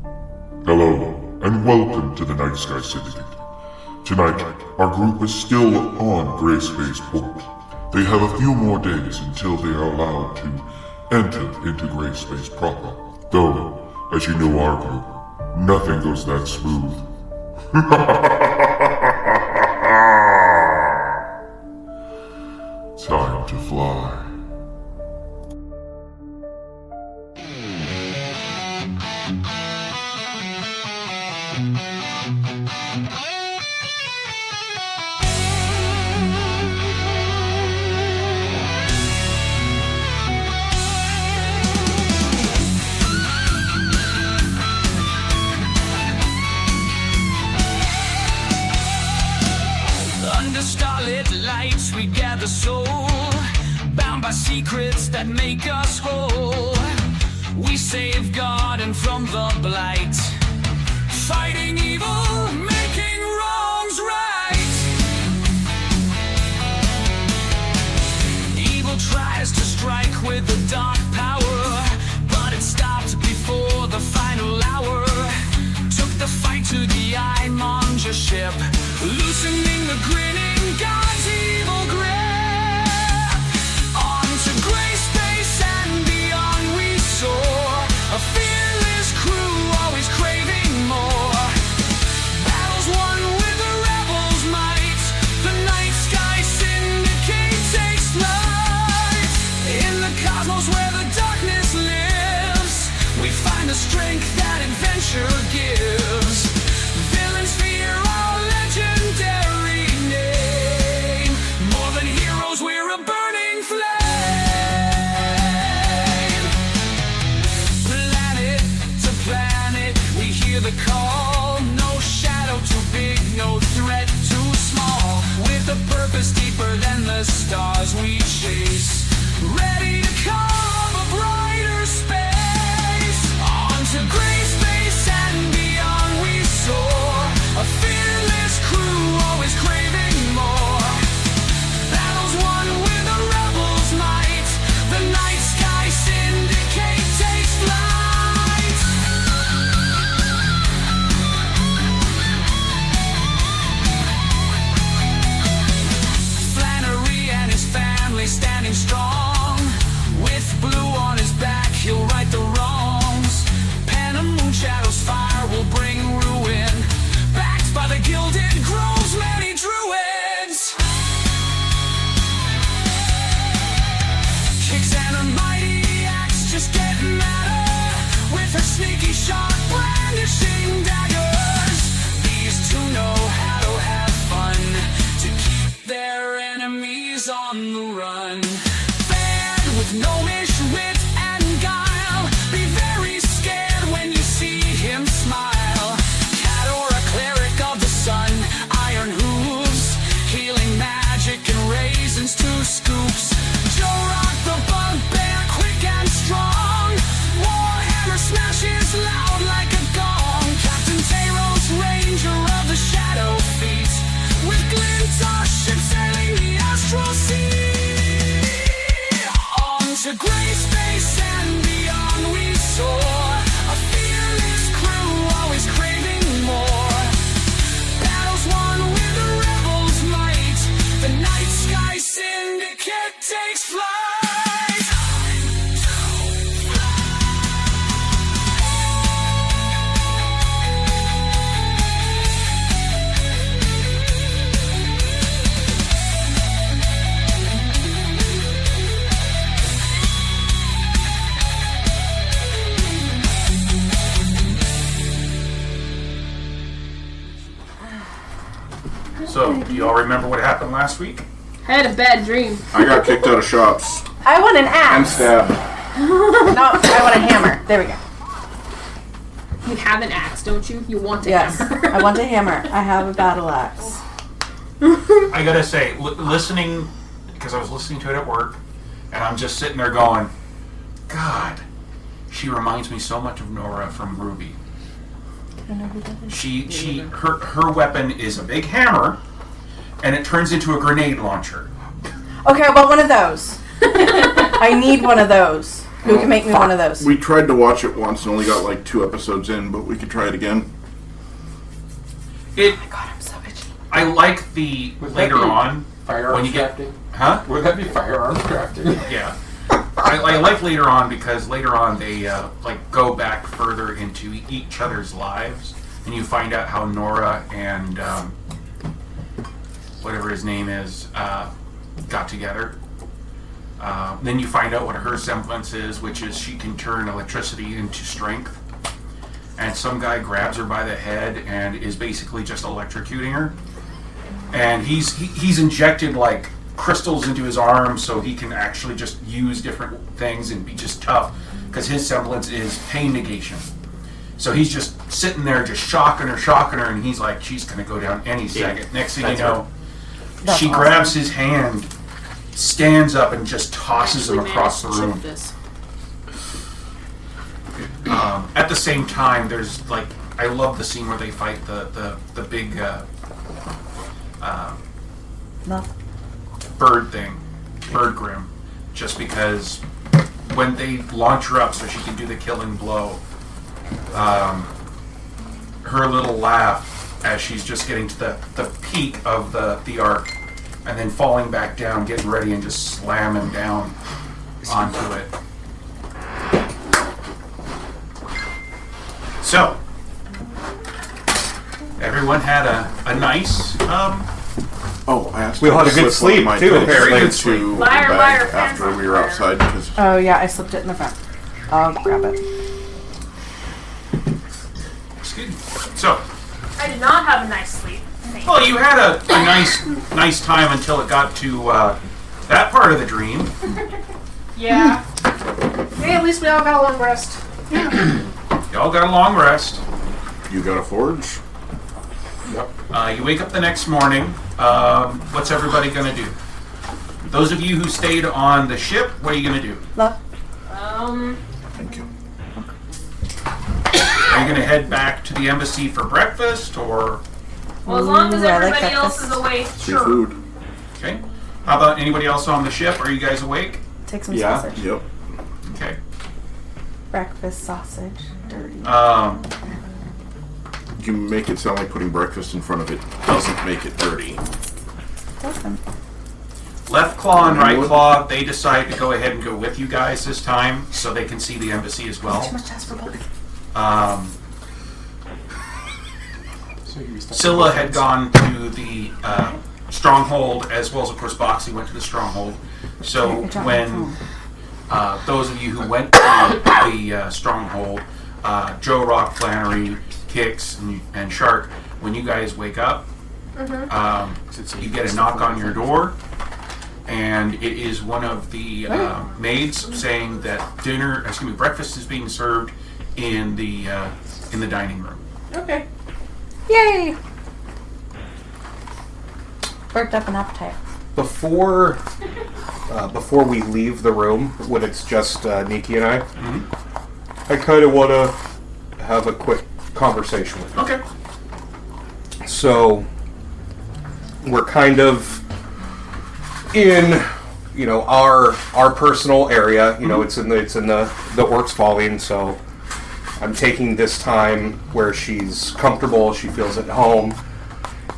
Hello, and welcome to the Nightsky Syndicate. Tonight, our group is still on Greyspace port. They have a few more days until they are allowed to enter into Greyspace proper. Though, as you know our group, nothing goes that smooth. Time to fly. Under starlit lights we gather soul, bound by secrets that make us whole. We safeguard and from the blight, fighting evil, making wrongs right. Evil tries to strike with a dark power, but it stopped before the final hour. Took the fight to the Eye-Monger ship, loosening the grinning God's evil grip. On to Greyspace and beyond we soar, a fearless crew always craving more. Battles won with the rebels' might, the Nightsky Syndicate takes flight. In the cosmos where the darkness lives, we find the strength that adventure gives. Villains fear our legendary name. More than heroes, we're a burning flame. Planet to planet, we hear the call. No shadow too big, no threat too small. With a purpose deeper than the stars we chase, ready to carve a brighter space. On to Greyspace and beyond we soar, a fearless crew always craving more. Battles won with the rebels' might, the Nightsky Syndicate takes flight. Flannery and his family standing strong, with blue on his back he'll right the wrongs. Pen and Moonshadow's fire will bring ruin, backed by the Gilded Grove's many druids. Kicks and her mighty axe just get madder, with her sneaky sharp brandishing daggers. These two know how to have fun, to keep their enemies on the run. Fed with gnomish wit and guile, be very scared when you see him smile. Cat or a cleric of the sun, iron hooves, healing magic and raisins to scoops. Joe Rock the bugbear, quick and strong, Warhammer smashes loud like a gong. Captain Tayros, ranger of the shadow feet, with Glint our ship sailing the astral sea. On to Greyspace and beyond we soar, a fearless crew always craving more. Battles won with the rebels' might, the Nightsky Syndicate takes flight. So, do you all remember what happened last week? I had a bad dream. I got kicked out of shops I want an and axe. stabbed. No, I want a hammer. There we go. You have an axe, don't you? You want a Yes, hammer. I want a hammer. I have a battle axe. I gotta say, listening, because I was listening to it at work, and I'm just sitting there going, God, she reminds me so much of Nora from Ruby. I don't know who that is. Her weapon is a big hammer, and it turns into a grenade launcher. Okay, I want one of those. I need one of those. Who can make me one of those? We tried to watch it once and only got like 2 episodes in, but we could try it again. God, I'm so itchy. I like the later on Firearms when you get, crafting? huh? Would that be firearms crafting? Yeah. I like later on because later on they like go back further into each other's lives, and you find out how Nora and whatever his name is got together. Then you find out what her semblance is, which is she can turn electricity into strength. And some guy grabs her by the head and is basically just electrocuting her. And he's injected like crystals into his arm so he can actually just use different things and be just tough, because his semblance is pain negation. So he's just sitting there just shocking her, and he's like, she's gonna go down any second. Next thing you know, she grabs his hand, stands up, and just tosses him across the room. At the same time, there's like, I love the scene where they fight the big bird thing, bird grim, just because when they launch her up so she can do the killing blow, her little laugh as she's just getting to the peak of the arc and then falling back down, getting ready and just slamming down onto it. So, everyone had a nice, Oh, I asked We all her had a to good slip one of sleep, my too. toes Very good into sleep. the Liar, bag liar, after pants we were on outside because Oh, yeah, I slipped it in the front. I'll grab it. excuse me. So, I did not have a nice sleep. well, you had a nice time until it got to that part of the dream. Yeah. Hey, at least we all got a long rest. Y'all got a long rest. you got a forge. You wake up the next morning. What's everybody gonna do? Those of you who stayed on the ship, what are you gonna do? Love. Thank you. Are you gonna head back to the embassy for breakfast, or Well, as long as Ooh, I like everybody else breakfast. is awake, Free sure. food. okay? How about anybody else on the ship? Are you guys awake? Take some Yeah. sausage. Yep. Okay. Breakfast sausage. Dirty. You make it sound like putting breakfast in front of it doesn't make it dirty. Doesn't. Left Claw and Right Claw, they decide to go ahead and go with you guys this time, so they can see the embassy as well. Too much chest for both. Scylla had gone to the stronghold, as well as, of course, Boxy went to the stronghold. So Good job. when those of you who went to the stronghold, Joe, Rock, Flannery, Kix, and Shark, when you guys wake up, you get a knock on your door, and it is one of the maids saying that breakfast is being served in the dining room. Okay. Yay! Worked up an appetite. Before we leave the room, when it's just Nikki and I kind of want to have a quick conversation with you. Okay. So we're kind of in, our personal area. It's in the Orcs Falling. So I'm taking this time where she's comfortable, she feels at home,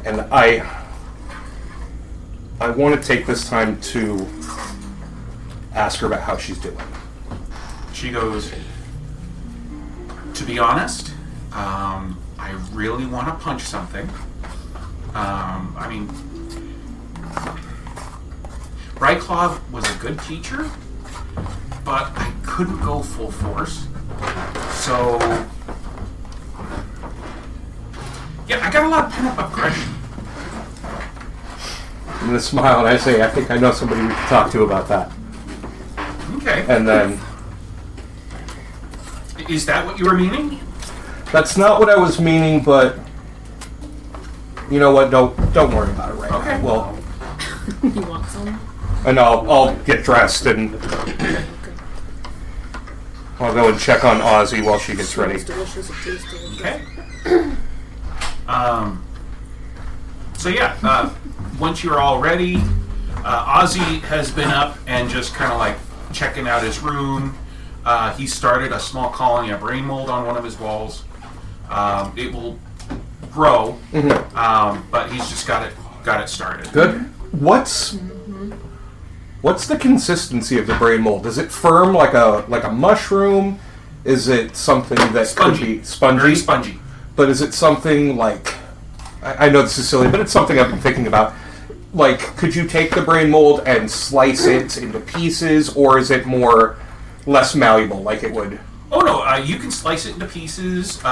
and I want to take this time to ask her about how she's doing. She goes, to be honest, I really want to punch something. Ryclaw was a good teacher, but I couldn't go full force. So, yeah, I got a lot of pent-up aggression. I'm going to smile and I say, I think I know somebody we can talk to about that. Okay. And then, Is that what you were meaning? that's not what I was meaning, but you know what? Don't worry about it right Okay. now. Well, You want some? and I'll get dressed and I'll go and check on Ozzy while she gets ready. Delicious. It tastes delicious. Okay. So yeah, once you're all ready, Ozzy has been up and just kind of like checking out his room. He started a small colony of brain mold on one of his walls. It will grow, but he's just got it started. Good. What's the consistency of the brain mold? Is it firm like a mushroom? Is it something that Spongy. could be spongy? Very spongy. But is it something like... I know this is silly, but it's something I've been thinking about. Like, could you take the brain mold and slice it into pieces, or is it less malleable, like it would? Oh no, you can slice it into pieces.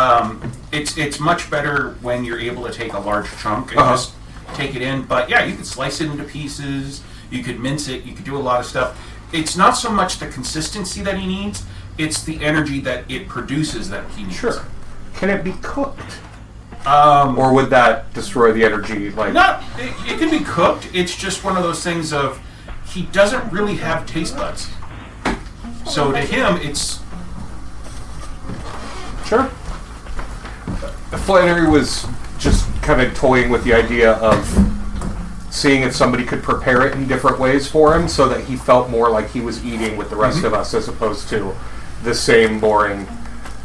It's much better when you're able to take a large chunk and just take it in. But yeah, you can slice it into pieces. You could mince it. You could do a lot of stuff. It's not so much the consistency that he needs; it's the energy that it produces that he needs. Sure. Can it be cooked? Or would that destroy the energy? Like, No, it can be cooked. It's just one of those things of he doesn't really have taste buds. So to him, it's sure. Flannery was just kind of toying with the idea of seeing if somebody could prepare it in different ways for him, so that he felt more like he was eating with the rest of us, as opposed to the same boring.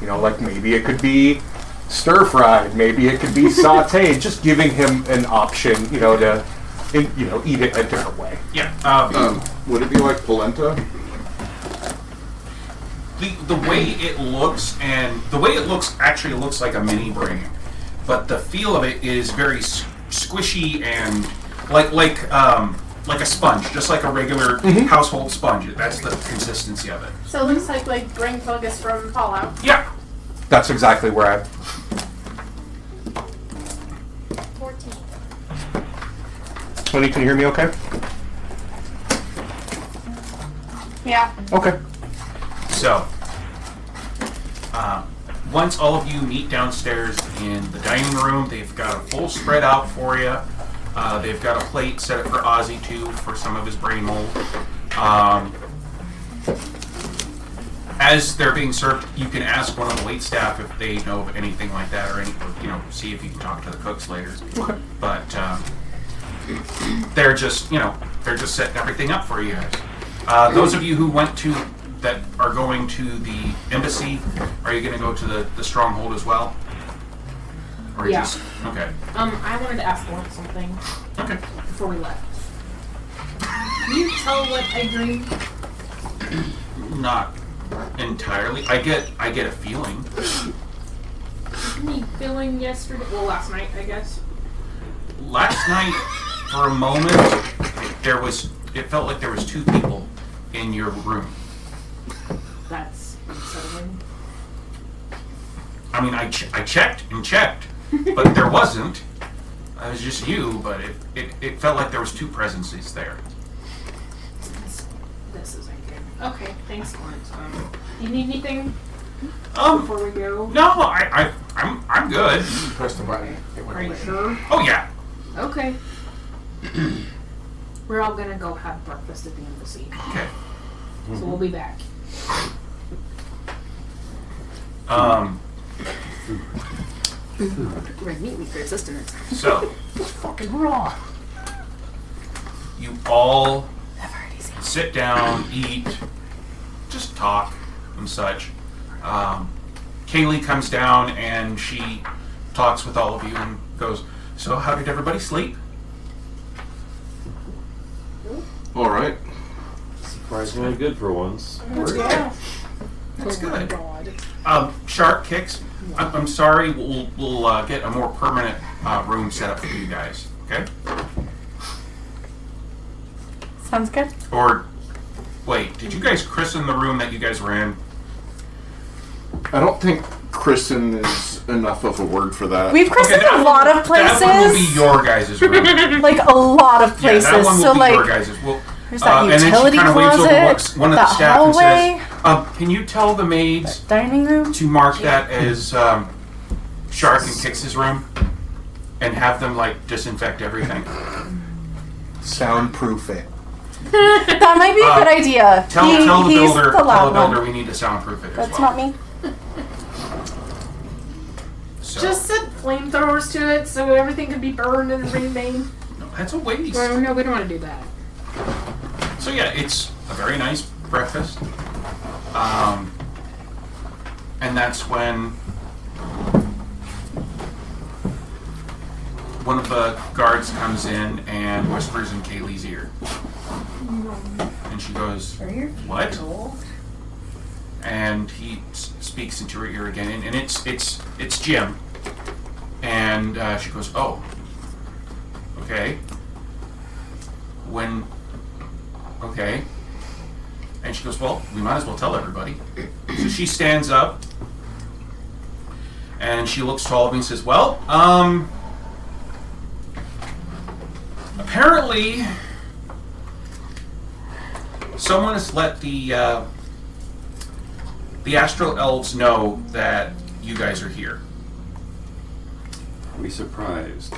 Like maybe it could be stir-fried, maybe it could be sautéed, just giving him an option, to eat it a different way. yeah. Would it be like polenta? The way it looks, and the way it looks actually looks like a mini brain, but the feel of it is very squishy and like a sponge, just like a regular household sponge. That's the consistency of it. So it looks like brain fungus from Fallout. Yeah. That's exactly where I... 14. Honey, can you hear me okay? Yeah. Okay. So, once all of you meet downstairs in the dining room, they've got a full spread out for you. They've got a plate set up for Ozzy too for some of his brain mold. As they're being served, you can ask one of the wait staff if they know of anything like that, or see if you can talk to the cooks later. Okay. But they're just setting everything up for you guys. Those of you who that are going to the embassy, are you going to go to the stronghold as well? Or Yeah. Okay. I wanted to ask Glint something Okay. before we left. Can you tell what I dreamed? Not entirely. I get a feeling. Any feeling yesterday? Well, last night, I guess. Last night, for a moment, it felt like there was two people in your room. That's unsettling. I mean, I checked and checked, but there wasn't. It was just you, but it felt like there was two presences there. This isn't good. Okay, thanks, Glint. Do you need anything before we go? No, I'm good. Press the button. It went Are you away. sure? Oh yeah. Okay. We're all gonna go have breakfast at the embassy, Okay. so we'll be back. Red meat with resistance. So Fucking raw. you all sit down, eat, just talk and such. Kaylee comes down and she talks with all of you and goes, "So how did everybody sleep?" All right. Surprisingly good for once. Yeah. That's good. God. Shark Kicks, I'm sorry, we'll get a more permanent room set up for you guys, okay? Sounds good. Or, wait, did you guys christen the room that you guys were in? I don't think christen is enough of a word for that. We've christened that a lot of That one will be places. your guys' room. Like a lot of places. Yeah, that one will So be like your guys'. Well, there's that and then she utility kind of waves over closet, one of the that staff hallway, and says, "Can you tell the maids dining room. to mark that as Shark and Kix' room, and have them like disinfect everything?" Soundproof it. That might be a good idea. Tell the He's builder. the Tell loud the builder one. we need to soundproof it as That's well. not me. So, Just set flamethrowers to it so everything can be burned and remain. no, that's a waste. Well, no, we don't want to do that. So yeah, it's a very nice breakfast. And that's when one of the guards comes in and whispers in Kaylee's ear. And she goes, "What?" And he speaks into her ear again, and it's Jim. And she goes, "Oh, okay. Okay." And she goes, "Well, we might as well tell everybody." So she stands up, and she looks to all of me and says, "Well, apparently someone has let the Astral Elves know that you guys are here." Are we surprised?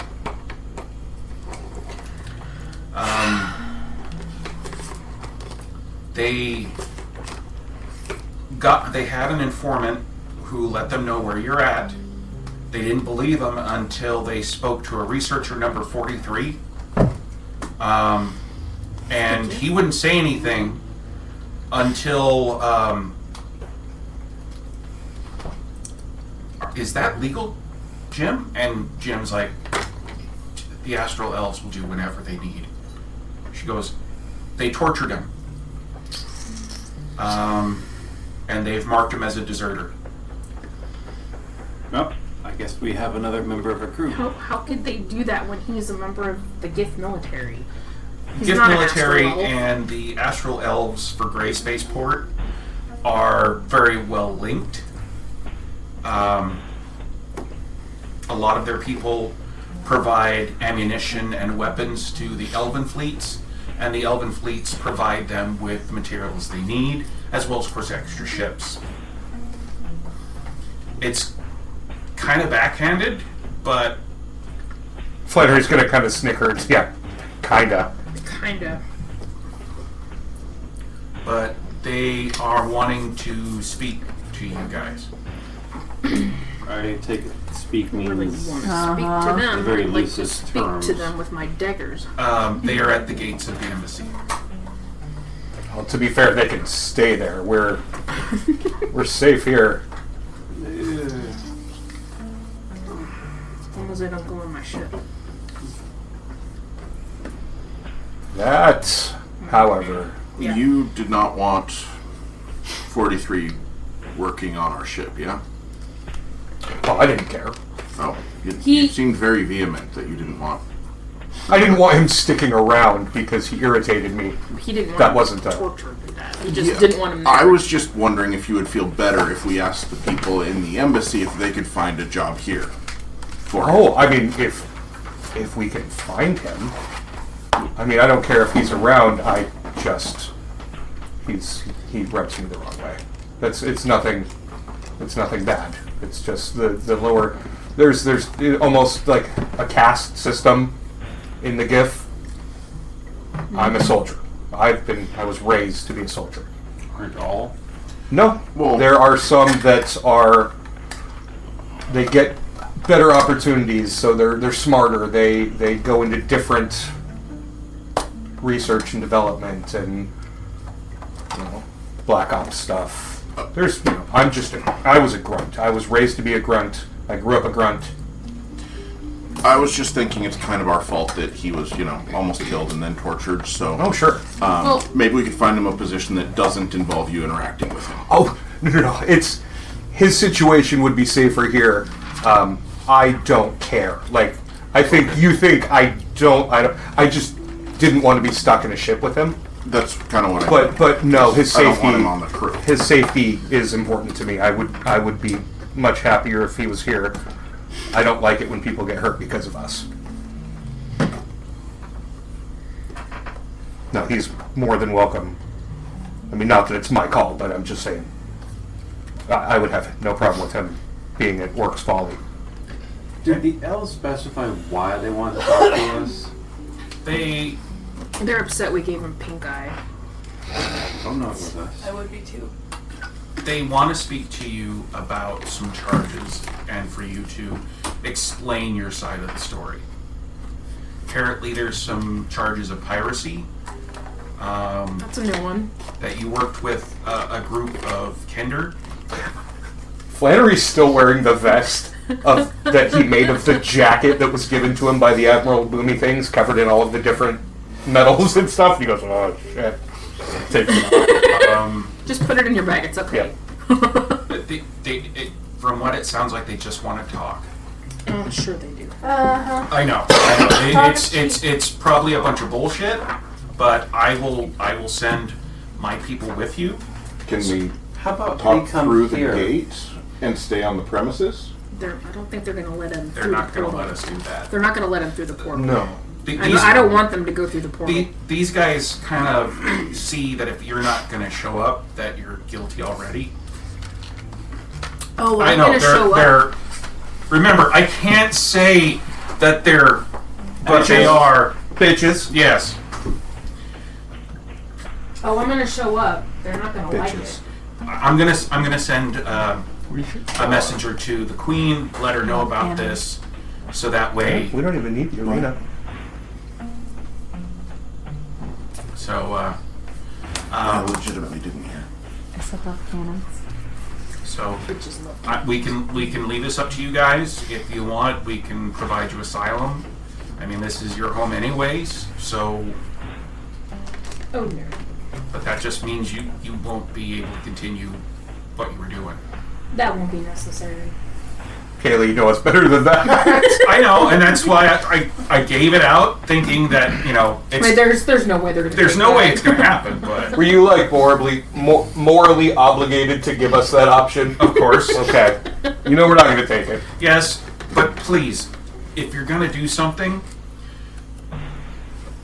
They had an informant who let them know where you're at. They didn't believe him until they spoke to a researcher number 43. And he wouldn't say anything until, "Is that legal, Jim?" And Jim's like, "The Astral Elves will do whenever they need." She goes, "They tortured him. And they've marked him as a deserter." Well, I guess we have another member of our crew. How could they do that when he's a member of the Gift military? He's Gift not an military Astral Elf. and the Astral Elves for Greyspace Port are very well linked. A lot of their people provide ammunition and weapons to the Elven fleets, and the Elven fleets provide them with the materials they need, as well as, of course, extra ships. It's kind of backhanded, but Flannery's gonna kind of snicker. Yeah, kinda. Kinda. but they are wanting to speak to you guys. I take it speak I really means want to speak to them. the very I'd like to loosest speak terms. to them with my daggers. They are at the gates of the embassy. Well, to be fair, they can stay there. We're safe here. As long as they don't go on my ship. That, however, Yeah. You did not want 43 working on our ship, yeah? well, I didn't care. Oh, He- you seemed very vehement that you didn't want. I didn't want him sticking around because he irritated me. He didn't want That him wasn't a- tortured with that. He just Yeah. didn't want him there. I was just wondering if you would feel better if we asked the people in the embassy if they could find a job here for him. Oh, I mean, if we can find him. I mean, I don't care if he's around. I just he rubs me the wrong way. It's nothing bad. It's just the lower. There's almost like a caste system in the GIF. I'm a soldier. I was raised to be a soldier. Aren't all? No, Well- there are some that are. They get better opportunities, so they're smarter. They go into different research and development and Black Ops stuff. There's I was a grunt. I was raised to be a grunt. I grew up a grunt. I was just thinking it's kind of our fault that he was, almost killed and then tortured, so... Oh sure. Maybe we could find him a position that doesn't involve you interacting with him. Oh no. It's his situation would be safer here. I don't care. Like I think you think I don't. I just didn't want to be stuck in a ship with him. That's kind of what I But no, his I don't safety. want him on the crew. His safety is important to me. I would be much happier if he was here. I don't like it when people get hurt because of us. No, he's more than welcome. I mean, not that it's my call, but I'm just saying. I would have no problem with him being at Works Folly. Did the elves specify why they wanted to talk to us? They're upset we gave him pink eye. I'm not with us. I would be too. They want to speak to you about some charges and for you to explain your side of the story. Apparently there's some charges of piracy. That's a new one. that you worked with a group of Kender. Flannery's still wearing the vest that he made of the jacket that was given to him by the Admiral Boomy things, covered in all of the different metals and stuff. He goes, oh shit. Take it out. Just put it in your bag. It's okay. From what it sounds like, they just want to talk. Oh, sure they do. I know. It's probably a bunch of bullshit, but I will send my people with you. Can we How about talk they come through the here? gate and stay on the premises? I don't think they're going to let him They're through not the going to portal. let us do that. They're not going to let him through the portal. No. I don't want them to go through the portal. These guys kind of see that if you're not going to show up, that you're guilty already. Oh, I I'm know. going to show up. They're. Remember, I can't say that they're, but they are. Bitches. Yes. Oh, I'm going to show up. They're not going to like Bitches. it. I'm gonna send a messenger to the Queen, let her know about this, so that way. We don't even need the arena. So. I legitimately didn't hear. Except love cannons. So Bitches love we can leave this up to you guys. If you want, we can provide you asylum. I mean, this is your home anyways. So, Oh, no. but that just means you won't be able to continue what you were doing. That won't be necessary. Kaylee, you know us better than that. I know, and that's why I gave it out, thinking that it's, Wait, there's no way they're gonna. there's take no that. way it's going to happen. But Were you like morally obligated to give us that option? of course, Okay. You know we're not going to take it. yes. But please, if you're going to do something,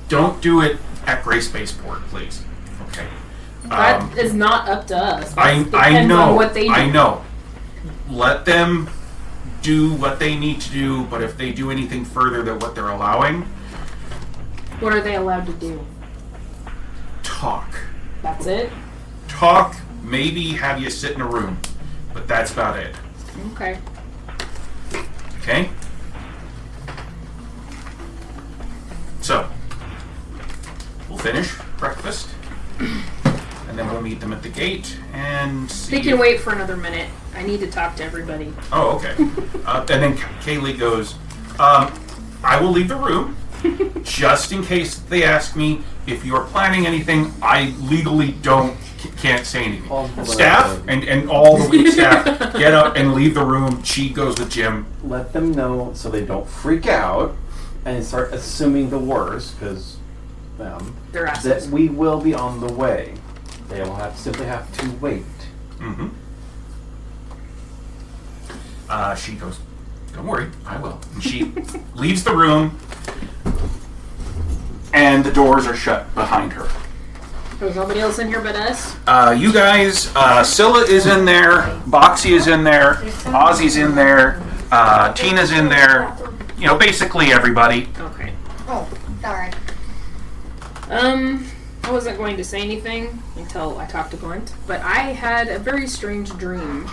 don't do it at Greyspace Port, please. Okay. That is not up to us. I Depends know. on what they do. I know. Let them do what they need to do, but if they do anything further than what they're allowing, What are they allowed to do? talk. That's it. Talk, maybe have you sit in a room, but that's about it. Okay. Okay? So, we'll finish breakfast, and then we'll meet them at the gate and see. They can wait for another minute. I need to talk to everybody. Oh, okay. And then Kaylee goes, I will leave the room just in case they ask me if you're planning anything. I legally can't say anything. Staff and all the wait staff get up and leave the room. She goes with Jim. Let them know so they don't freak out and start assuming the worst, because They're that assholes. we will be on the way. They will simply have to wait. Mm-hmm. She goes, don't worry, I will. And she leaves the room, and the doors are shut behind her. There's nobody else in here but us. You guys, Scylla is in there, Boxy is in there, Ozzy's in there, Tina's in there. Basically everybody. Okay. Oh, sorry. I wasn't going to say anything until I talked to Glint, but I had a very strange dream.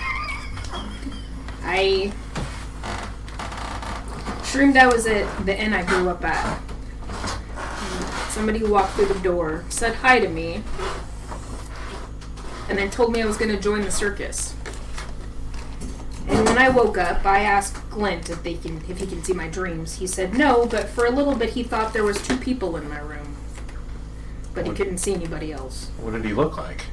I dreamed I was at the inn I grew up at. Somebody walked through the door, said hi to me, and then told me I was going to join the circus. And when I woke up, I asked Glint if he can see my dreams. He said no, but for a little bit he thought there was 2 people in my room. But he couldn't see anybody else. What did he look like?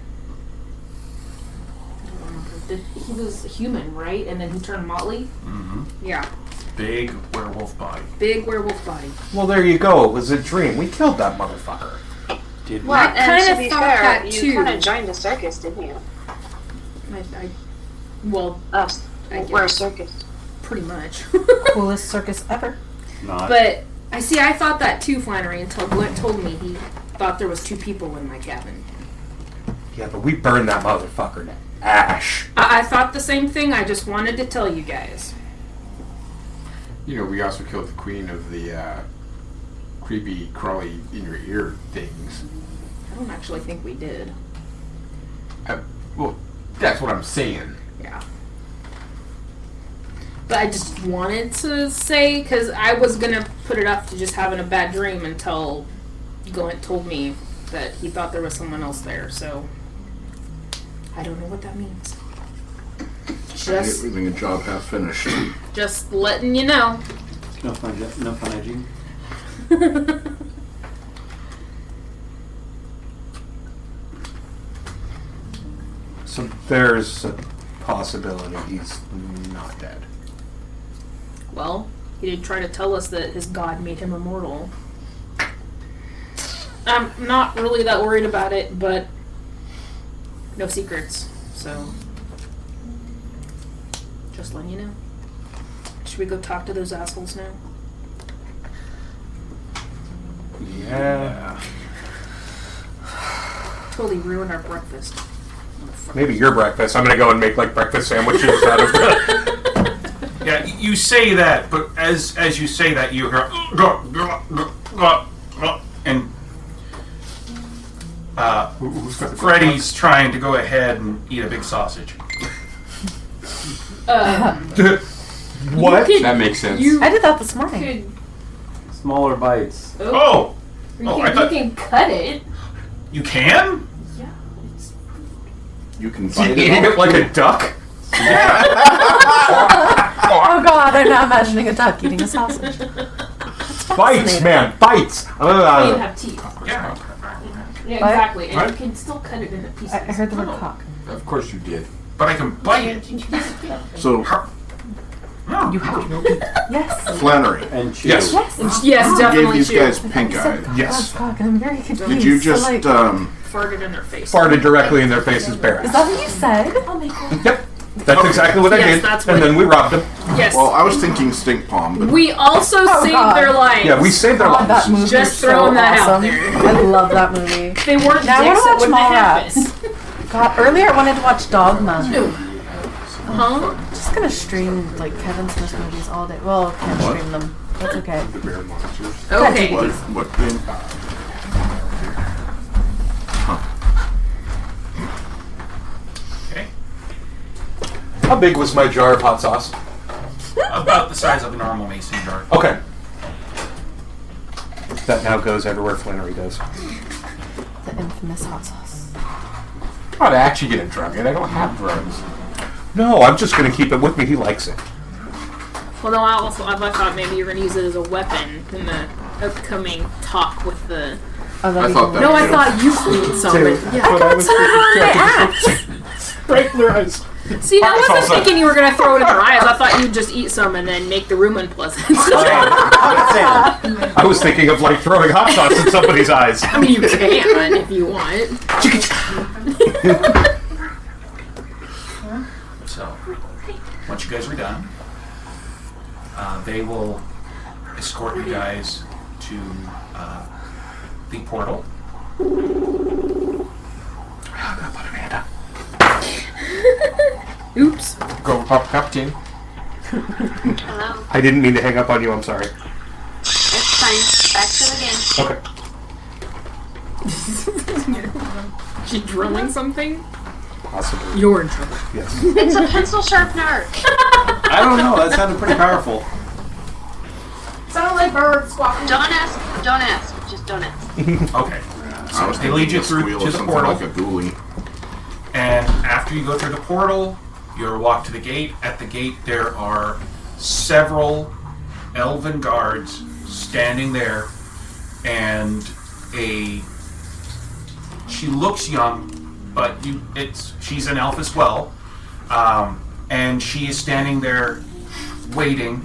I don't remember. He was human, right? And then he turned motley? Mm-hmm. Yeah. Big werewolf body. Big werewolf body. Well, there you go. It was a dream. We killed that motherfucker. Did Well, I And kinda to be thought fair, that you too. kind of joined the circus, didn't you? Well, Us. I We're a guess. circus. pretty much. Coolest circus ever. not? But I thought that too, Flannery, until Glint told me he thought there was 2 people in my cabin. Yeah, but we burned that motherfucker to ash. I thought the same thing. I just wanted to tell you guys. We also killed the queen of the creepy, crawly, in your ear things. I don't actually think we did. Well, that's what I'm saying. Yeah. But I just wanted to say, because I was going to put it up to just having a bad dream until Glint told me that he thought there was someone else there, so I don't know what that means. Just, Leaving a job half finished. just letting you know. No fun hygiene. So there's a possibility he's not dead. Well, he did try to tell us that his god made him immortal. I'm not really that worried about it, but no secrets, so just letting you know. Should we go talk to those assholes now? Yeah. Totally ruined our breakfast. Maybe your breakfast. I'm gonna go and make like breakfast sandwiches out of the. Yeah, you say that, but as you say that, you hear and Freddy's trying to go ahead and eat a big sausage. What? That makes sense. I did that this morning. Smaller bites. Oh, You, oh, can, I thought you can cut it. you can. Yeah. It's, You can Is he bite eating it it like a duck? Oh god, I'm not imagining a duck eating a sausage. Bites, man, bites. you have teeth. Yeah. Yeah, What? exactly. And What? you can still cut it into pieces. I heard the word cock. Of course you did. But I can bite it. So, You have to. Yes. Flannery, And chew. Yes. Yes, who gave definitely these chew. guys pink eye? Yes. Cock, and I'm very confused. Did you just, So, like, Farted in their face. Farted directly in their faces, bare is ass. that what you said? I'll make one. Yep. That's exactly what I Yes, did. that's And what- then we robbed them. Yes. Well, I was thinking stink palm, but We also Oh, saved God. their lives. Yeah, we saved their God, that lives. movie Just is so throwing that out awesome. there. I love that movie. If they weren't Now I dicks, it want to wouldn't watch have Mallrats. happened. God, earlier I wanted to watch Dogma. Huh? I'm just gonna stream like Kevin Smith movies all day. Well, can't stream them. That's okay. The bear monsters. Okay. what game? Okay. How big was my jar of hot sauce? About the size of a normal mason jar. Okay. That now goes everywhere Flannery goes. The infamous hot sauce. I'm not actually gonna drug it. I don't have drugs. No, I'm just gonna keep it with me. He likes it. Well, no, I thought maybe you were going to use it as a weapon in the upcoming talk with the... Oh, that'd I be thought cool. that- No, I thought you cleaned something. Yeah. I got some on my axe. Right in their eyes. See, I wasn't salsa. thinking you were going to throw it in their eyes. I thought you'd just eat some and then make the room unpleasant. I was thinking of like throwing hot sauce in somebody's eyes. I mean, you can if you want. So, once you guys are done, they will escort you guys to the portal. Oops. Go pop Captain. Hello. I didn't mean to hang up on you. I'm sorry. It's fine. Back to the game. Okay. She drilling something? Possibly. You're in trouble. Yes. It's a pencil sharpener. I don't know. That sounded pretty powerful. Sound like birds squawking. Don't ask. Don't ask. Just don't ask. Okay. I was They lead you thinking a through squeal to or the something portal. like a ghoulie. And after you go through the portal, you're walked to the gate. At the gate, there are several elven guards standing there, and she looks young, but she's an elf as well, and she is standing there waiting,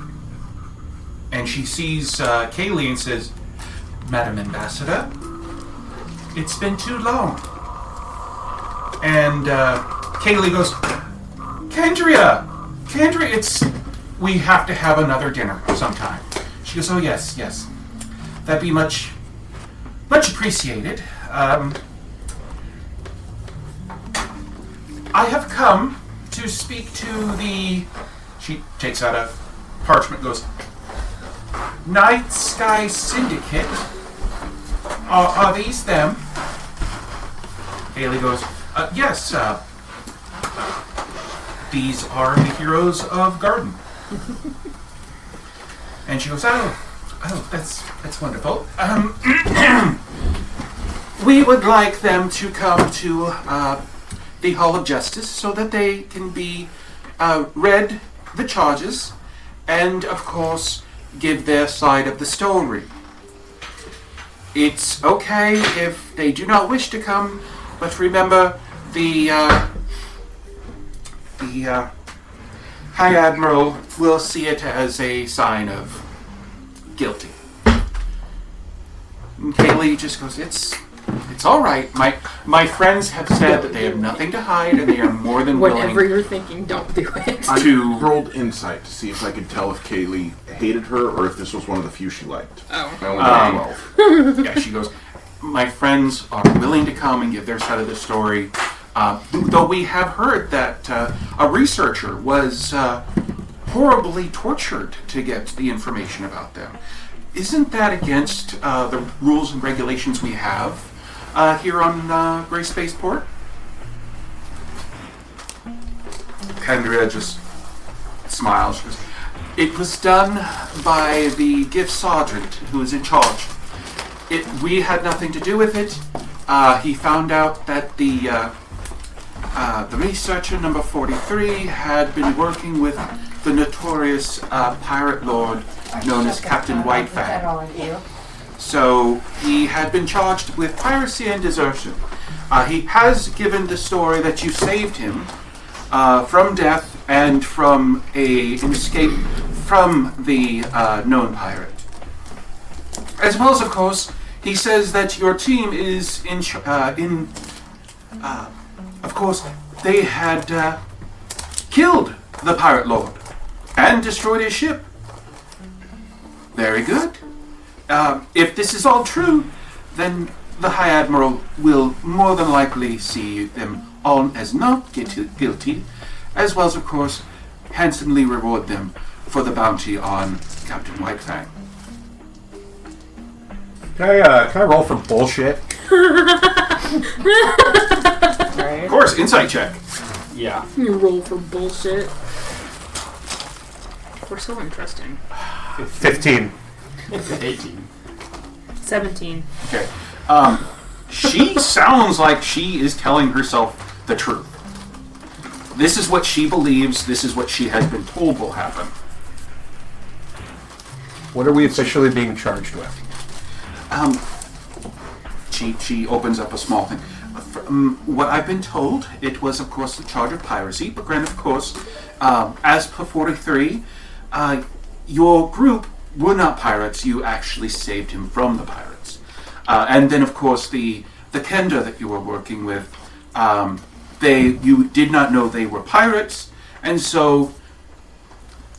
and she sees Kaylee and says, "Madam Ambassador, it's been too long." And Kaylee goes, Kendria, we have to have another dinner sometime. She goes, oh yes, that'd be much appreciated. I have come to speak to the, she takes out a parchment, goes, Nightsky Syndicate. Are these them? Haley goes, yes, these are the heroes of Garden. And she goes, oh, that's wonderful. we would like them to come to the Hall of Justice so that they can be read the charges and, of course, give their side of the story. It's okay if they do not wish to come, but remember the High Admiral will see it as a sign of guilty. And Kaylee just goes, it's all right. My friends have said that they have nothing to hide and they are more than willing. Whatever you're thinking, don't do it. I rolled insight to see if I could tell if Kaylee hated her or if this was one of the few she liked. Oh. I only got 12. Yeah, she goes, my friends are willing to come and give their side of the story. Though we have heard that a researcher was horribly tortured to get the information about them. Isn't that against the rules and regulations we have here on Greyspace Port? Kendria just smiles. She goes, it was done by the gift sergeant who is in charge. We had nothing to do with it. He found out that the researcher number 43 had been working with the notorious pirate lord known as Captain Whitefang. So he had been charged with piracy and desertion. He has given the story that you saved him from death and from an escape from the known pirate. As well as, of course, he says that your team is of course, they had killed the pirate lord and destroyed his ship. Very good. If this is all true, then the High Admiral will more than likely see them all as not guilty, as well as, of course, handsomely reward them for the bounty on Captain Whitefang. Can I roll for bullshit? Of course, insight check. Yeah. You roll for bullshit. We're so interesting. 15. 18. 17. Okay. She sounds like she is telling herself the truth. This is what she believes. This is what she has been told will happen. What are we officially being charged with? She opens up a small thing. From what I've been told, it was, of course, the charge of piracy. But granted, of course, as per 43, your group were not pirates. You actually saved him from the pirates. And then, of course, the Kenda that you were working with, you did not know they were pirates, and so,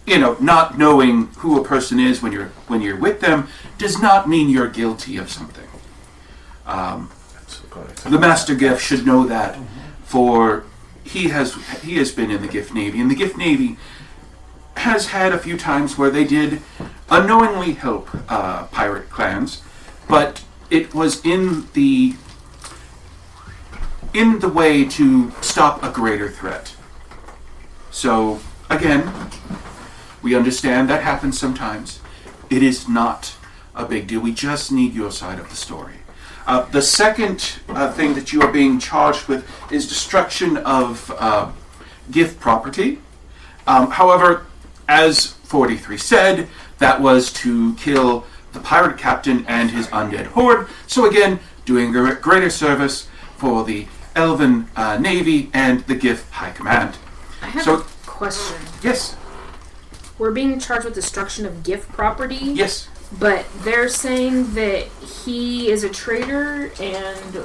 not knowing who a person is when you're with them does not mean you're guilty of something. The Master Gift should know that, for he has been in the Gift Navy, and the Gift Navy has had a few times where they did unknowingly help pirate clans, but it was in the way to stop a greater threat. So, again, we understand that happens sometimes. It is not a big deal. We just need your side of the story. The second thing that you are being charged with is destruction of gift property. However, as 43 said, that was to kill the pirate captain and his undead horde. So again, doing a greater service for the Elven Navy and the Gift High Command. I have a question. Yes. We're being charged with destruction of gift property. Yes. But they're saying that he is a traitor, and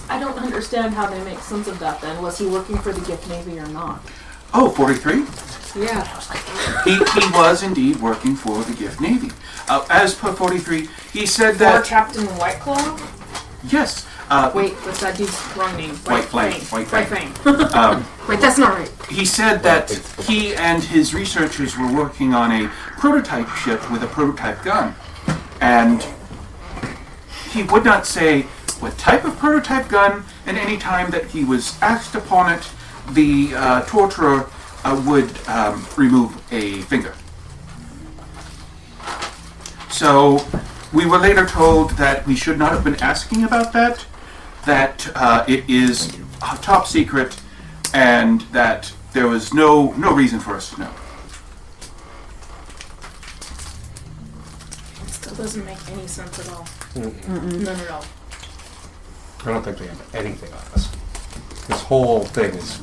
I don't understand how they make sense of that then. Was he working for the Gift Navy or not? Oh, 43? yeah. He was indeed working for the Gift Navy. As per 43, he said that... For Captain Whiteclaw? Yes. Wait, what's that dude's wrong name? Whitefang. Wait, that's not right. He said that he and his researchers were working on a prototype ship with a prototype gun. And he would not say what type of prototype gun, and any time that he was asked upon it, the torturer would remove a finger. So we were later told that we should not have been asking about that, that it is top secret and that there was no reason for us to know. It still doesn't make any sense at all. None at all. I don't think they have anything on us. This whole thing is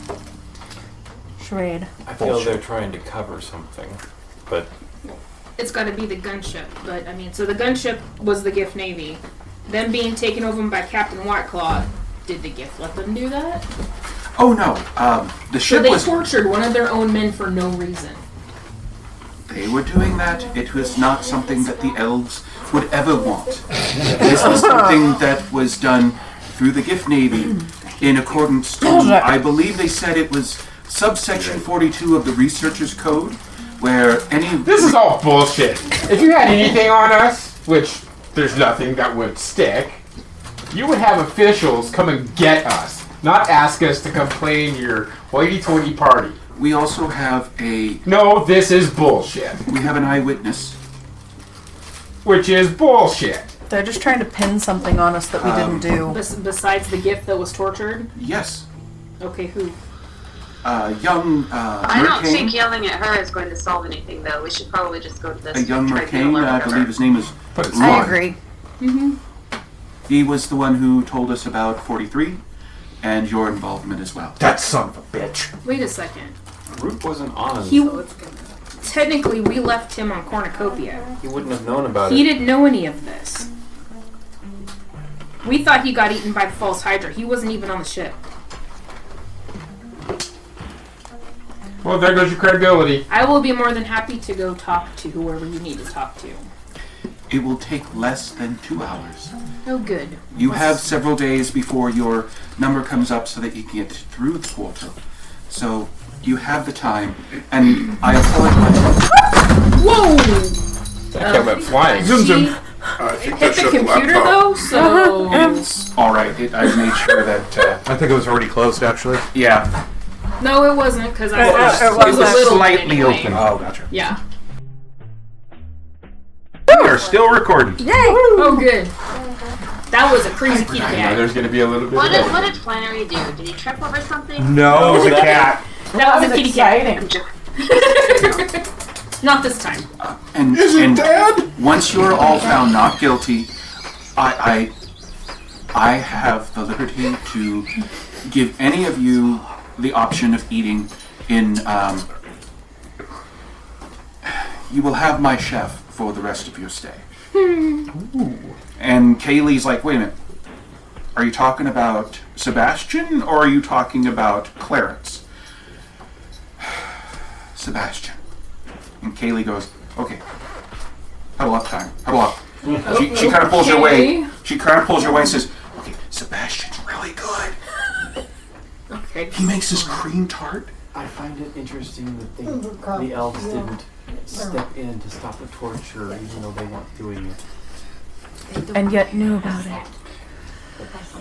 Charade. I feel bullshit. they're trying to cover something, but It's got to be the gunship, but I mean, so the gunship was the Gift Navy. Them being taken over by Captain Whiteclaw, did the Gift let them do that? Oh no, the So ship they was... tortured one of their own men for no reason. They were doing that. It was not something that the elves would ever want. This was something that was done through the Gift Navy in accordance to, I believe they said it was subsection 42 of the Researcher's Code, where any... This is all bullshit. If you had anything on us, which there's nothing that would stick, you would have officials come and get us, not ask us to come play in your hoity-toity party. We also have a... No, this is bullshit. We have an eyewitness. Which is bullshit. They're just trying to pin something on us that we didn't do. Besides the Gift that was tortured? Yes. Okay, who? Young I don't Mercain. think yelling at her is going to solve anything, though. We should probably just go to this A young tribunal Mercain, or I whatever. believe his name is I Ron. agree. He was the one who told us about 43 and your involvement as well. that son of a bitch. Wait a second. Root wasn't on, He so it's gonna... technically we left him on Cornucopia. He wouldn't have known about He it. didn't know any of this. We thought he got eaten by the false Hydra. He wasn't even on the ship. Well, there goes your credibility. I will be more than happy to go talk to whoever you need to talk to. It will take less than 2 hours. Oh, good. You have several days before your number comes up so that you can get through the portal. So you have the time, and I apologize. Whoa! That guy went flying. She I think hit that's the just computer laptop. though, so All right, I made sure that. I think it was already closed, actually. Yeah, no, it wasn't because I It was, was a little slightly anyway. open. Oh, gotcha. Yeah. We are still recording. Yay! Oh, good. That was a crazy kitty I know cat. there's going to be a little bit What of did, editing. what did Flannery do? Did he trip over something? No, it was a cat. That was a kitty cat. I'm joking. Not this time. and Is it and Dad? once you're all found not guilty, I have the liberty to give any of you the option of eating in. You will have my chef for the rest of your stay. And Kaylee's like, wait a minute. Are you talking about Sebastian or are you talking about Clarence? Sebastian. And Kaylee goes, okay. Huddle up time. Huddle up. She kind of pulls her away. She kind of pulls her away and says, okay, Sebastian's really good. Okay. He makes this cream tart. I find it interesting that the elves didn't step in to stop the torture, even though they weren't doing it. And yet knew about it.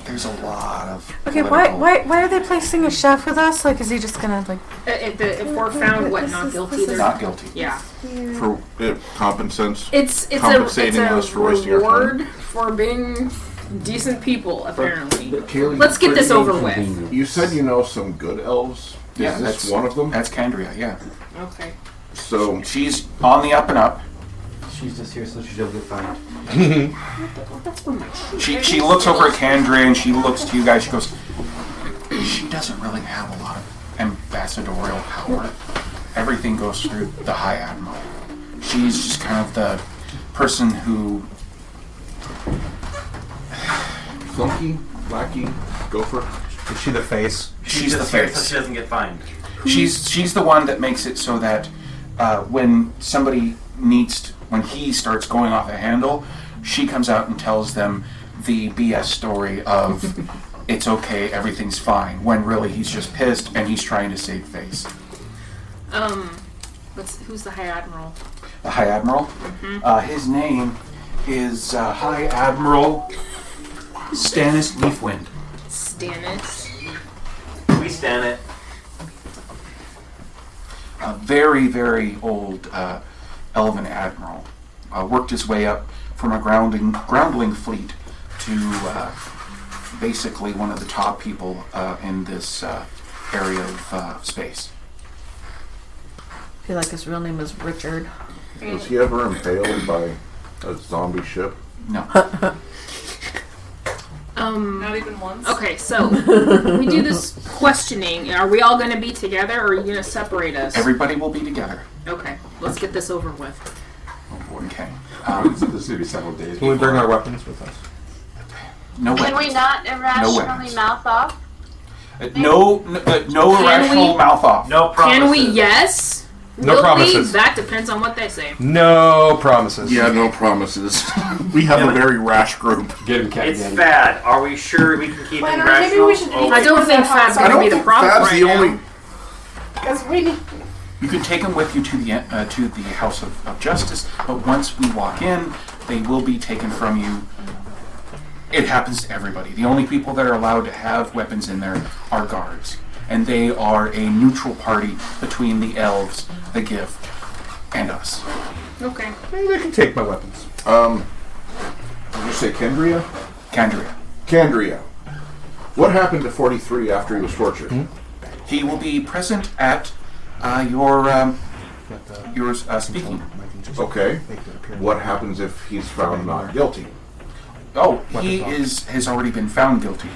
There's a lot of. Okay, why are they placing a chef with us? Like, is he just gonna like? If we're found not guilty, there's Not guilty. yeah. For compensance. It's Compensating a us for wasting our time. reward for being decent people. Apparently, Kaylee, let's get this over with. you said you know some good elves. Yeah, Is this one of them? That's Candria, yeah. Okay. So She's on the up and up. She's just here so she'll get fined. She looks over at Candria and she looks to you guys. She goes, she doesn't really have a lot of ambassadorial power. Everything goes through the High Admiral. She's just kind of the person who. Flunky, Lackey, Gopher. Is she the face? She's the face. she doesn't get fined. She's the one that makes it so that when somebody when he starts going off a handle, she comes out and tells them the BS story of it's okay, everything's fine, when really he's just pissed and he's trying to save face. Who's the High Admiral? The High Admiral? His name is High Admiral Stannis Leafwind. Stannis. We stand it. A very, very old elven admiral. Worked his way up from a groundling fleet to basically one of the top people in this area of space. I feel like his real name is Richard. Was he ever impaled by a zombie ship? No. Not even once. Okay, so we do this questioning. Are we all going to be together, or are you going to separate us? Everybody will be together. Okay, let's get this over with. Okay. This is going to be several days. Can we bring our weapons with us? No Can weapons. we not irrationally weapons. mouth off? No irrational we- mouth off. No promises. Can we? Yes. No Will promises. We? That depends on what they say. No promises. Yeah, no promises. We have a very rash group. Get him, Cat. It's Daddy. Fad. Are we sure we can keep Well, him maybe rational? we should Oh, I don't think Fad's I going to don't be the think problem Fad's right the now. only. Because we need. You can take them with you to the House of Justice, but once we walk in, they will be taken from you. It happens to everybody. The only people that are allowed to have weapons in there are guards, and they are a neutral party between the elves, the gift, and us. Okay. Maybe they can take my weapons. Did you say Kendria? Candria. Candria. What happened to 43 after he was tortured? He will be present at your speaking. Okay. What happens if he's found not guilty? Oh, he has already been found guilty.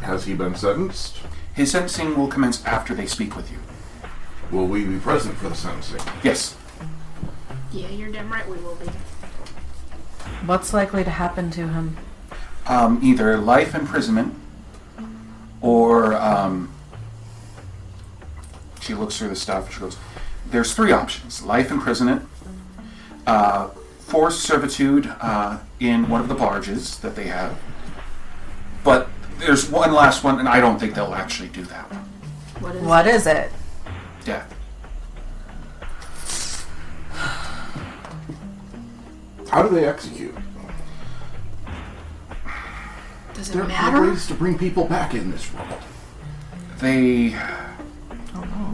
Has he been sentenced? His sentencing will commence after they speak with you. Will we be present for the sentencing? Yes. Yeah, you're damn right we will be. What's likely to happen to him? Either life imprisonment or she looks through the stuff. She goes, there's 3 options: life imprisonment, forced servitude in one of the barges that they have. But there's one last one, and I don't think they'll actually do that one. What is it? Death. How do they execute? Does it There are matter? ways to bring people back in this world. They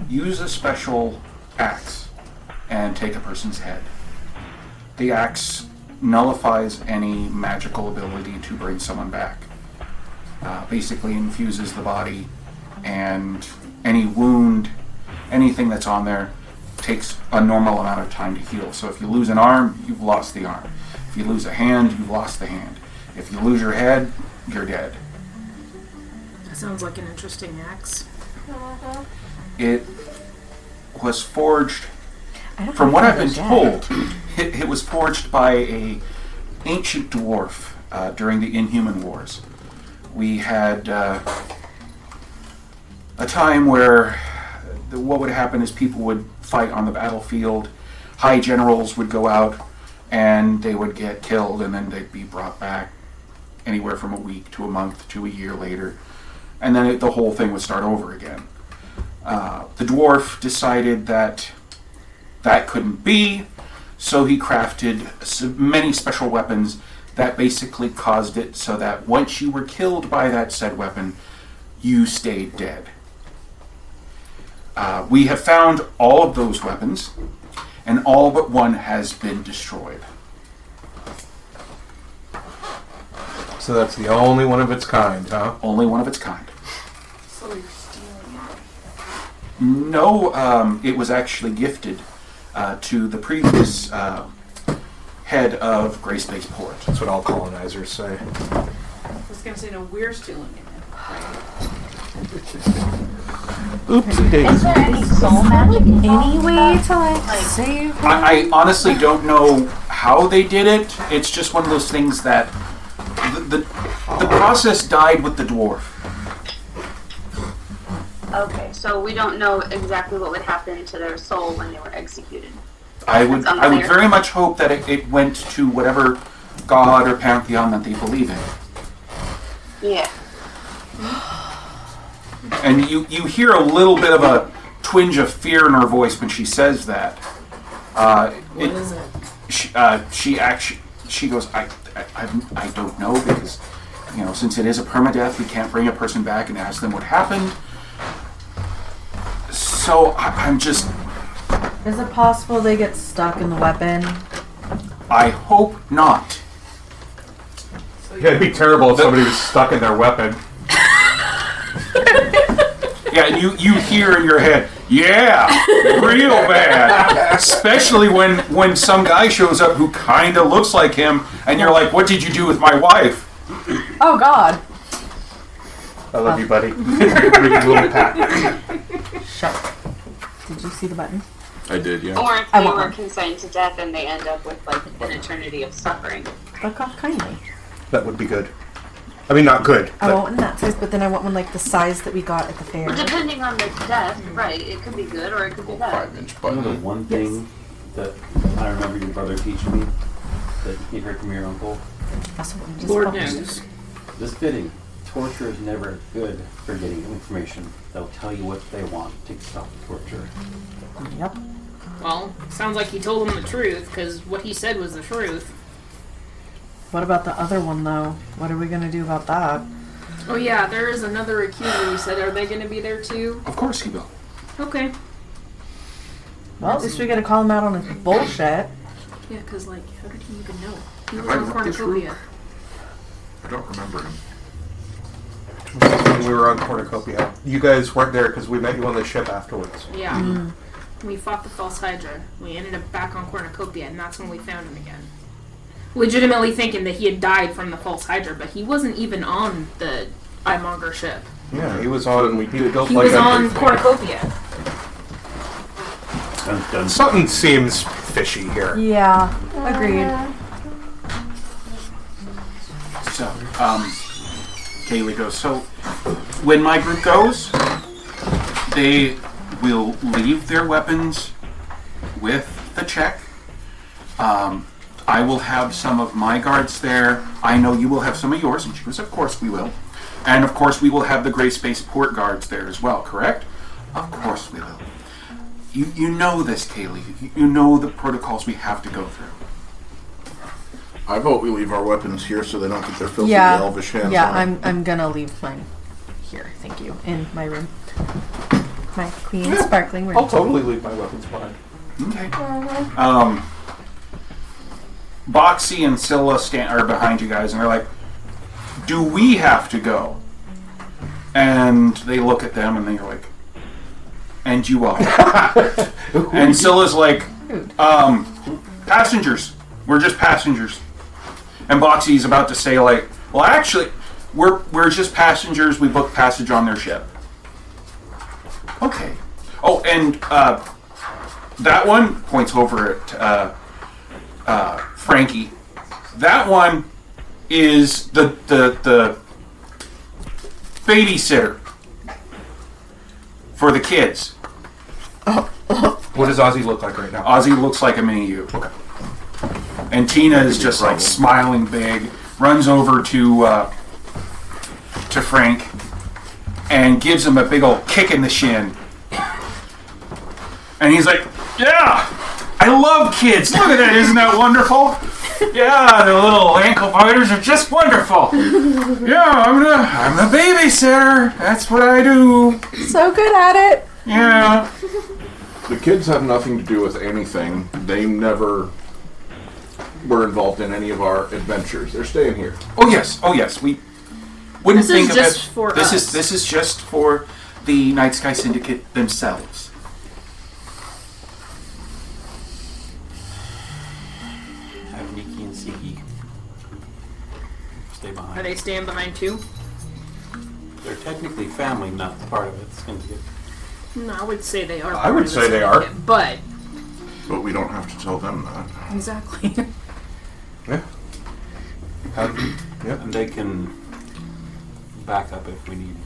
use a special axe and take a person's head. The axe nullifies any magical ability to bring someone back. Basically infuses the body, and any wound, anything that's on there, takes a normal amount of time to heal. So if you lose an arm, you've lost the arm. If you lose a hand, you've lost the hand. If you lose your head, you're dead. That sounds like an interesting axe. It was forged, I don't from know what if I've been they're told, dead. it was forged by a ancient dwarf during the Inhuman Wars. We had a time where what would happen is people would fight on the battlefield, high generals would go out, and they would get killed, and then they'd be brought back anywhere from a week to a month to a year later, and then the whole thing would start over again. The dwarf decided that that couldn't be, so he crafted many special weapons that basically caused it so that once you were killed by that said weapon, you stayed dead. We have found all of those weapons, and all but one has been destroyed. So that's the only one of its kind, huh? Only one of its kind. So you're stealing it. No, it was actually gifted to the previous head of Greyspace Port. That's what all colonizers say. I was going to say, no, we're stealing it. Oopsie daisy. Is there any soul magic? Any way to like save her? I honestly don't know how they did it. It's just one of those things that the process died with the dwarf. Okay, so we don't know exactly what would happen to their soul when they were executed. I would That's unclear. very much hope that it went to whatever god or pantheon that they believe in. Yeah. And you hear a little bit of a twinge of fear in her voice when she says that. What is it? She goes, I don't know, because since it is a permadeath, we can't bring a person back and ask them what happened. So I'm just. Is it possible they get stuck in the weapon? I hope not. Yeah, it'd be terrible if somebody was stuck in their weapon. Yeah, and you hear in your head, yeah, real bad. Especially when some guy shows up who kind of looks like him, and you're like, what did you do with my wife? Oh God. I love you, buddy. Little pat. Shut. Did you see the button? I did, yeah. Or if I they want were one. consigned to death and they end up with like an eternity of suffering. Fuck off kindly. That would be good. I mean, not good. I but- want one that size, but then I want one like the size that we got at the fair. Well, depending on the death, right? It could be good or it could be bad. 5-inch You know the button. one thing that I remember your brother teaching me that you heard from your uncle? That's what we just Lord focused. knows. This fitting. Torture is never good for getting information. They'll tell you what they want to stop the torture. Yep. Well, sounds like he told him the truth, because what he said was the truth. What about the other one though? What are we gonna do about that? Oh yeah, there is another accuser. You said, are they going to be there too? Of course he will. Okay. Well, at least we gotta call him out on his bullshit. Yeah, because like, how did he even know? He was I on looked this cornucopia. I don't remember him. When we were on Cornucopia. You guys weren't there because we met you on the ship afterwards. Yeah. We fought the false Hydra. We ended up back on Cornucopia, and that's when we found him again. Legitimately thinking that he had died from the false Hydra, but he wasn't even on the Eyemonger ship. Yeah, he was on. He built He like was a. on Cornucopia. Dun, dun. Something seems fishy here. Yeah. Agreed. So, Kaylee goes, so when my group goes, they will leave their weapons with the check. I will have some of my guards there. I know you will have some of yours. And she goes, of course we will. And of course we will have the Greyspace port guards there as well, correct? Of course we will. You know this, Kaylee. You know the protocols we have to go through. I vote we leave our weapons here so they don't get their filthy Yeah. elvish hands Yeah, on it. I'm gonna leave mine here. Thank you. In my room. My clean, sparkling room. I'll totally leave my weapons behind. Okay. Boxy and Scylla are behind you guys, and they're like, do we have to go? And they look at them, and they're like, and you all. And Scylla's like, passengers. We're just passengers. And Boxy's about to say, like, well, actually, we're just passengers. We booked passage on their ship. Okay. Oh, and that one points over at Frankie. That one is the babysitter for the kids. What does Ozzy look like right now? Ozzy looks like a mini you. Okay. And Tina is just like smiling big, runs over to Frank and gives him a big old kick in the shin. And he's like, yeah, I love kids. Look at that, isn't that wonderful? Yeah, the little ankle biters are just wonderful. Yeah, I'm the babysitter. That's what I do. So good at it. Yeah. The kids have nothing to do with anything. They never were involved in any of our adventures. They're staying here. Oh yes. We wouldn't This is think of just it. for this us. is just for the Nightsky Syndicate themselves. Have Nikki and Siki stay Are behind. they staying behind too? They're technically family, not part of it. It's going to get. No, I would say they are. I would part of the say they are. syndicate, But But we don't have to tell them that. exactly. Yeah. Yep. And they can back up if we need.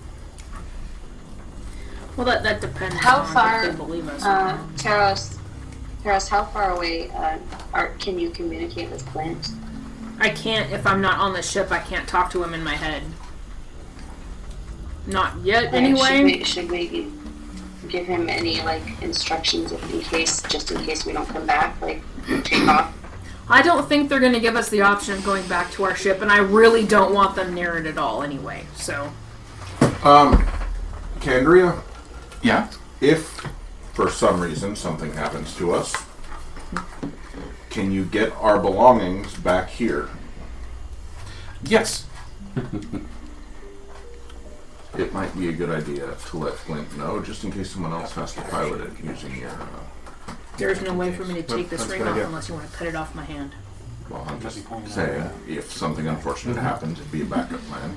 Well, that depends How on far, if they believe us. or not. Taros, how far away can you communicate with Glint? I can't if I'm not on the ship. I can't talk to him in my head. Not yet, Like, anyway. Should we give him any like instructions in case we don't come back, like take off? I don't think they're going to give us the option of going back to our ship, and I really don't want them near it at all anyway. So, Candria, Yeah. if for some reason something happens to us, can you get our belongings back here? Yes. It might be a good idea to let Glint know, just in case someone else has to pilot it using your... There's no way for me to take this That's a ring good off idea. unless you want to cut it off my hand. Well, I'm just saying, if something unfortunate happens, it'd be a backup plan.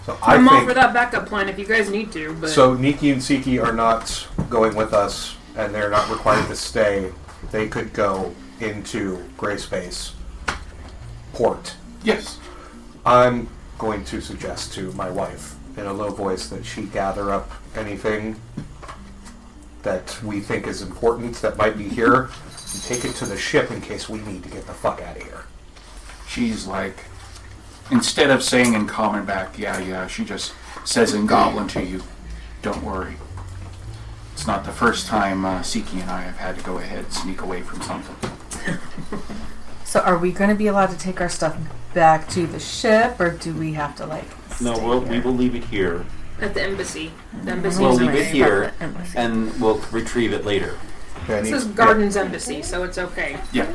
So I'm I all think for that backup plan if you guys need to, but so. Nikki and Siki are not going with us, and they're not required to stay. They could go into Greyspace port. Yes. I'm going to suggest to my wife in a low voice that she gather up anything that we think is important that might be here and take it to the ship in case we need to get the fuck out of here. She's like, instead of saying in common back, yeah, she just says in Goblin to you, don't worry. It's not the first time Siki and I have had to go ahead and sneak away from something. So are we going to be allowed to take our stuff back to the ship, or do we have to, like, No, stay we here? will leave it here. at the embassy. The embassy We'll is leave it nice. here, and we'll retrieve it later. This is Garden's embassy, so it's okay. Yeah.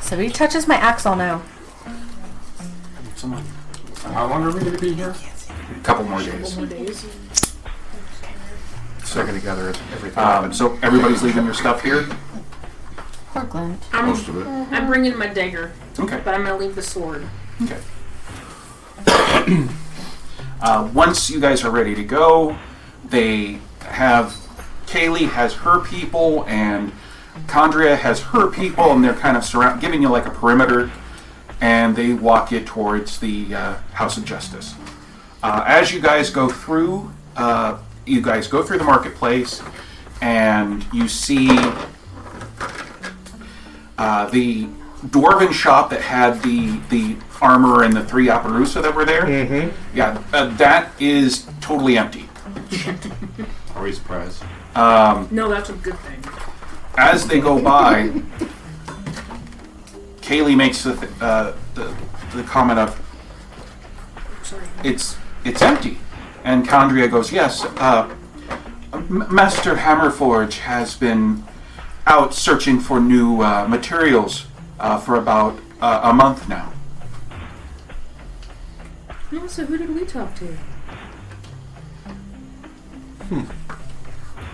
So if he touches my axe, I'll know. How long are we going to be here? A couple more days. Couple more days. Second together, everything. So everybody's leaving their stuff here? Poor Glint. Most of it. I'm bringing my dagger. Okay. But I'm going to leave the sword. Okay. Once you guys are ready to go, they have... Kaylee has her people, and Condria has her people, and they're kind of giving you like a perimeter, and they walk you towards the House of Justice. As you guys go through, the marketplace, and you see the dwarven shop that had the armor and the 3 Aparusa that were there. Mm-hmm. Yeah, that is totally empty. Are we surprised? No, that's a good thing. As they go by, Kaylee makes the comment of, Sorry. it's empty. And Condria goes, yes, Master Hammerforge has been out searching for new materials for about a month now. No, so who did we talk to?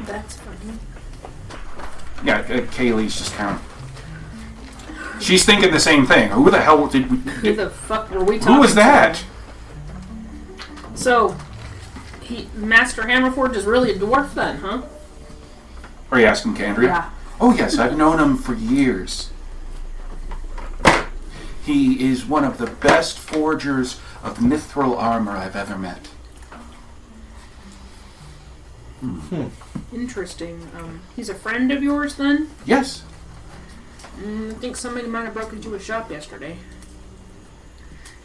That's funny. Yeah, Kaylee's just kind of... She's thinking the same thing. Who the hell did we... Who the fuck were we talking Who was that? to? So, Master Hammerforge is really a dwarf then, huh? Are you asking Candria? Yeah. Oh yes, I've known him for years. He is one of the best forgers of mithril armor I've ever met. Interesting. He's a friend of yours then? Yes. I think somebody might have broken into a shop yesterday.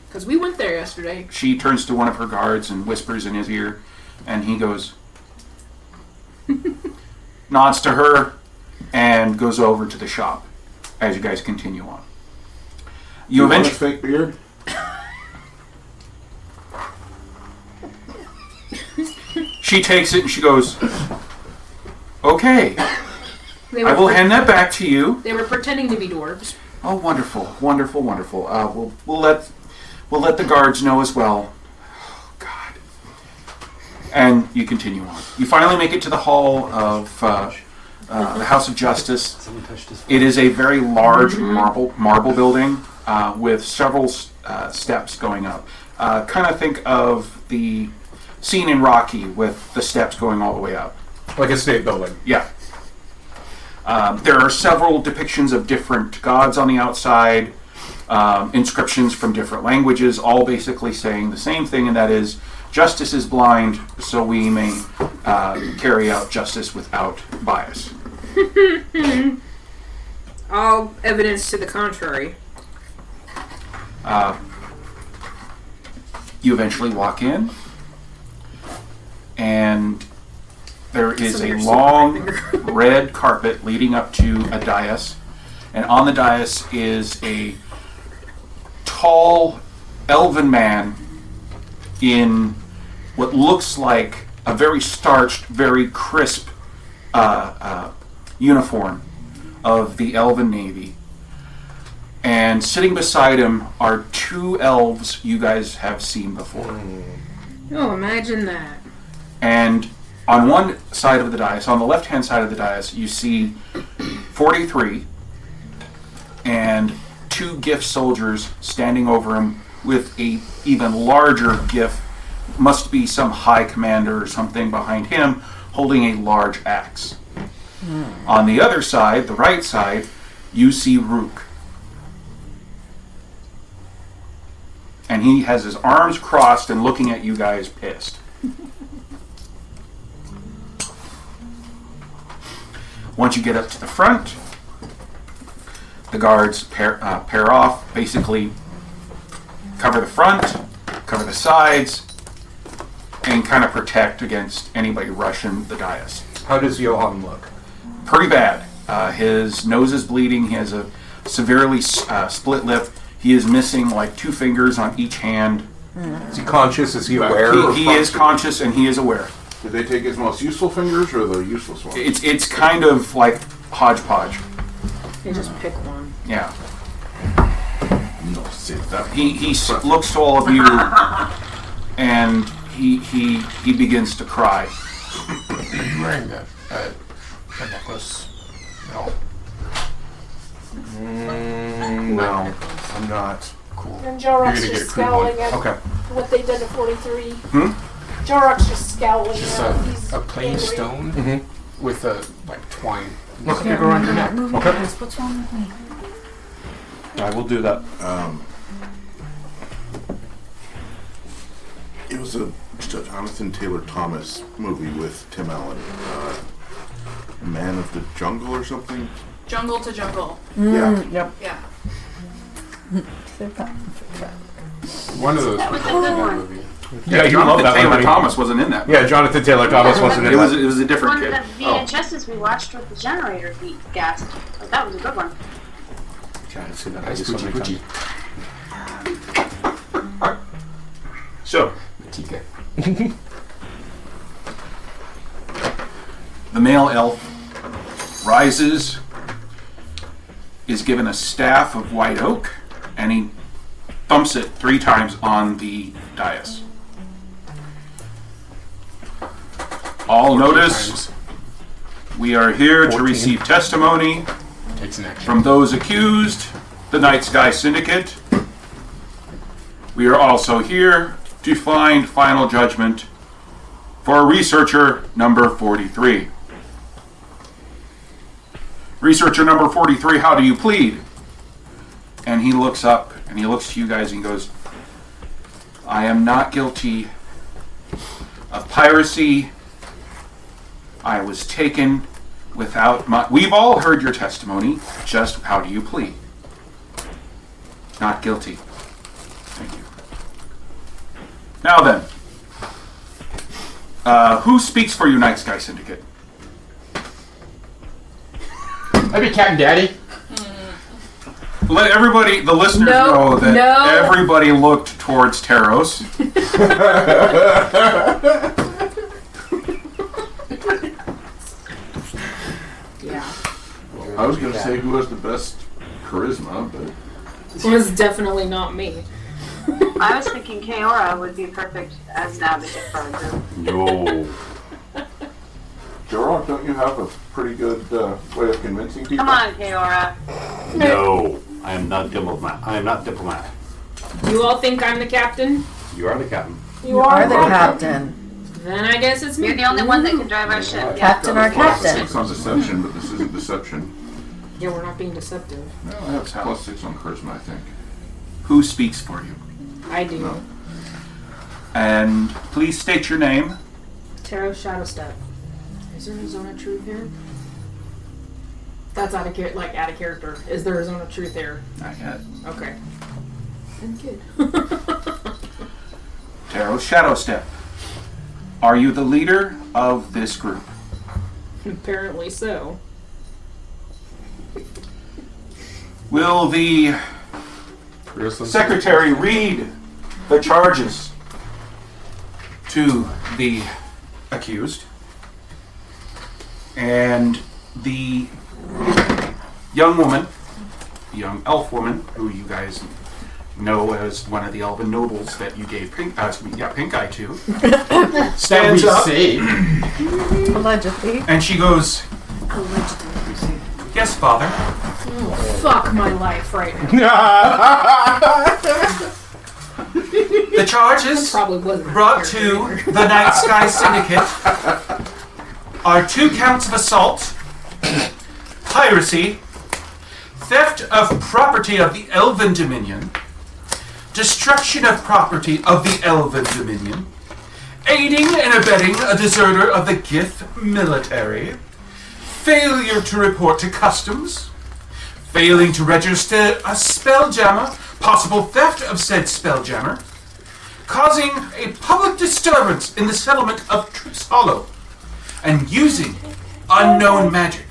Because we went there yesterday. She turns to one of her guards and whispers in his ear, and he goes, nods to her, and goes over to the shop as you guys continue on. You want a eventually... fake beard? She takes it and she goes, okay, They I will were- hand that back to you. They were pretending to be dwarves. Oh, wonderful, wonderful, wonderful. We'll let the guards know as well. Oh, God. And you continue on. You finally make it to the hall of the House of Justice. Someone touched his It is a very large marble building with several steps going up. Kind of think of the scene in Rocky with the steps going all the way up. Like a state building. Yeah. There are several depictions of different gods on the outside, inscriptions from different languages, all basically saying the same thing, and that is, justice is blind, so we may carry out justice without bias. All evidence to the contrary. You eventually walk in, and there is Some of a your long secret red carpet leading up to a dais, and on the dais is a tall elven man in what looks like a very starched, very crisp uniform of the Elven Navy. And sitting beside him are two elves you guys have seen before. Oh, imagine that. And on one side of the dais, on the left-hand side of the dais, you see 43 and two gift soldiers standing over him with a even larger gift. Must be some high commander or something behind him holding a large axe. On the other side, the right side, you see Rook. And he has his arms crossed and looking at you guys pissed. Once you get up to the front, the guards pair off, basically cover the front, cover the sides, and kind of protect against anybody rushing the dais. How does Johan look? Pretty bad. His nose is bleeding. He has a severely split lip. He is missing like 2 fingers on each hand. Is he conscious? Is he aware? He is conscious and he is aware. Did they take his most useful fingers or the useless ones? It's kind of like hodgepodge. They just pick one. Yeah. No, save that. He looks to all of you and he begins to cry. Are you wearing that necklace? No. No, I'm not. Cool. And You're Jorok's gonna get a just crude scowling one. at Okay. what they did to 43. Hmm? Jorok's just scowling Just at He's a plain angry. stone with a twine. Okay. Around your neck. Okay. What's wrong with me? I will do that. It was a Jonathan Taylor Thomas movie with Tim Allen. Man of the Jungle or something? Jungle to jungle. Yeah. Yep. Yeah. One of those That was a people good in that one. movie. Yeah, you love that Taylor one. Thomas wasn't in that. Yeah, Jonathan Taylor Thomas wasn't in It was that. a different One kid. of the VHSs we watched with the generator beat gas. That was a good one. Yeah, I've seen that Nice movie so many Gucci. times. So, TK. the male elf rises, is given a staff of white oak, and he thumps it 3 times on the dais. All notice, Times. we are here to 14. receive testimony Takes an action. from those accused, the Nightsky Syndicate. We are also here to find final judgment for researcher number 43. Researcher number 43, how do you plead? And he looks up and he looks to you guys and goes, I am not guilty of piracy. I was taken without my... We've all heard your testimony. Just how do you plead? Not guilty. Thank you. Now then, who speaks for you, Nightsky Syndicate? That'd be Captain Daddy. Let everybody, the listeners, know that everybody looked towards Taros. Yeah. I was going to say who has the best charisma, but It was definitely not me. I was thinking Kaora would be perfect as an advocate for our group. No. Jorok, don't you have a pretty good way of convincing people? Come on, Kaora. No. I am not diplomat. I am not diplomat. You all think I'm the captain? You are the captain. You are the captain. Then I guess it's me. You're the only one that can drive our ship. Captain or Plus captain. 6 on deception, but this isn't deception. Yeah, we're not being deceptive. No, I have plus 6 on charisma, I think. Who speaks for you? I do. No. And please state your name. Tarot Shadow Step. Is there a zone of truth here? That's out of character. Is there a zone of truth here? Not yet. Okay. I'm good. Tarot Shadowstep. Are you the leader of this group? Apparently so. Will the secretary read the charges to the accused? And the young woman young elf woman who you guys know as one of the elven nobles that you gave Pink Eye to, stands up Allegedly. and she goes, "Yes, Father." Fuck my life right now. The charges Probably wasn't brought to the Nightsky Syndicate are 2 counts of assault, piracy, theft of property of the Elven Dominion, destruction of property of the Elven Dominion, aiding and abetting a deserter of the Gith military, failure to report to customs, failing to register a spelljammer, possible theft of said spelljammer, causing a public disturbance in the settlement of Trips Hollow, and using unknown magic.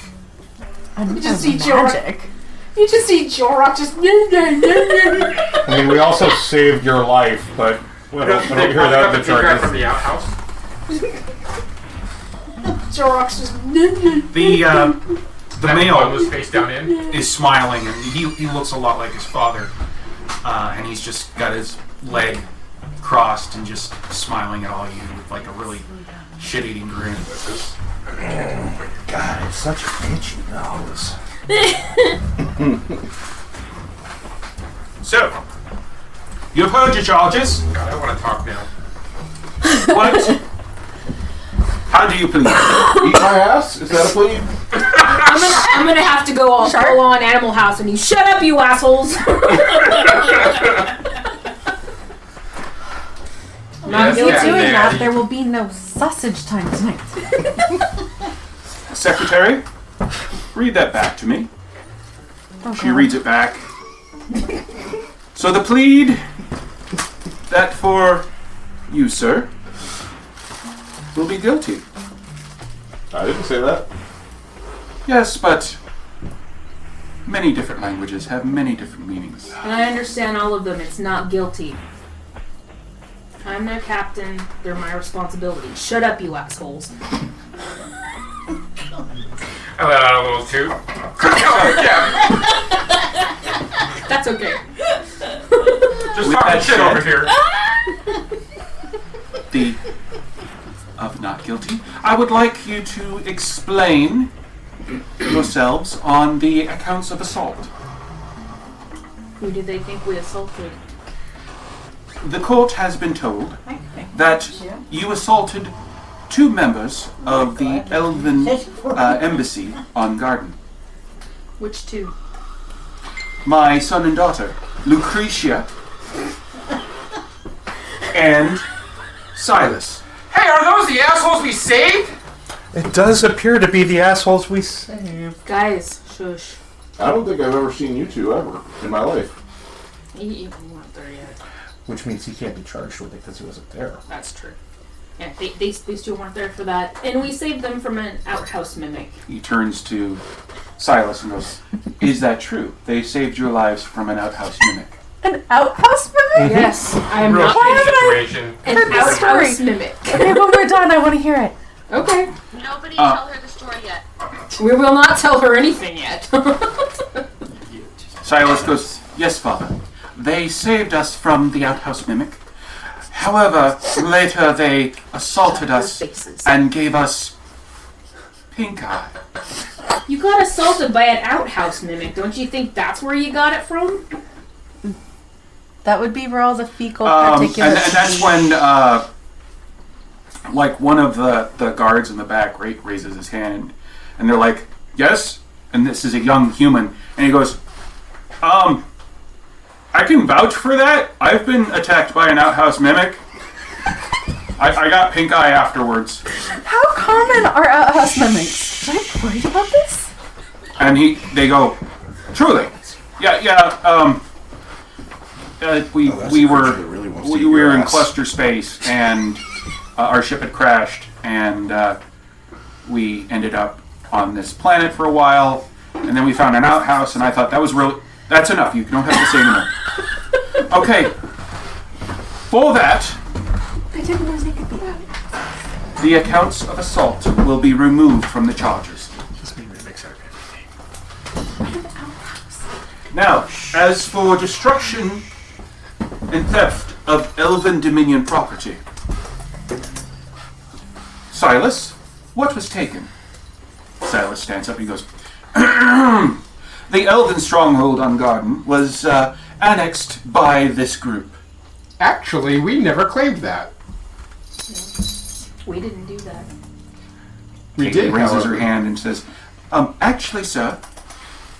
You just see Jorok. You just see Jorok just. I mean, we also saved your life, but I don't hear that in the charges. From the outhouse. Jorok's just. The male was face down in. is smiling, and he looks a lot like his father, and he's just got his leg crossed and just smiling at all you with like a really shit-eating grin. God, it's such a itchy nose. So, you've heard your charges. God, I want to talk now. What? How do you plead? Eat my ass? Is that a plea? I'm gonna have to go all full on Animal House and you shut up, you assholes. Not doing that, there will be no sausage time tonight. Secretary, read that back to me. Okay. She reads it back. So the plead that for you, sir, will be guilty. I didn't say that. Yes, but many different languages have many different meanings. And I understand all of them. It's not guilty. I'm their captain. They're my responsibility. Shut up, you assholes. I let out a little toot. That's okay. Just talking shit over here. The of not guilty. I would like you to explain yourselves on the accounts of assault. Who did they think we assaulted? The court has been told that you assaulted 2 members of the Elven embassy on Garden. Which 2? My son and daughter, Lucretia and Silas. Hey, are those the assholes we saved? It does appear to be the assholes we saved. Guys, shush. I don't think I've ever seen you two ever in my life. You weren't there yet. Which means he can't be charged with it because he wasn't there. That's true. Yeah, these 2 weren't there for that. And we saved them from an outhouse mimic. He turns to Silas and goes, "Is that true? They saved your lives from an outhouse mimic." An outhouse mimic? Yes, I am Real not shitty situation. an Heard the story. outhouse mimic. Okay, when we're done, I want to hear it. Okay. Nobody tell her the story yet. We will not tell her anything yet. Silas goes, "Yes, Father. They saved us from the outhouse mimic. However, later they assaulted us and gave us pink eye." You got assaulted by an outhouse mimic. Don't you think that's where you got it from? That would be where all the fecal And particulates. that's when, like, one of the guards in the back raises his hand, and they're like, "Yes?" And this is a young human, and he goes, "I can vouch for that. I've been attacked by an outhouse mimic. I got pink eye afterwards." How common are outhouse mimics? Should I be worried about this? And they go, "Truly, yeah. We were in cluster space, and our ship had crashed, and we ended up on this planet for a while, and then we found an outhouse, and I thought that was really. That's enough. You don't have to say anymore." Okay. For that, I didn't know they could be out. the accounts of assault will be removed from the charges. Now, as for destruction and theft of Elven Dominion property, Silas, what was taken? Silas stands up and he goes, the Elven stronghold on Garden was annexed by this group. Actually, we never claimed that. We didn't do that. We Kate did, raises however. her hand and says, actually, sir,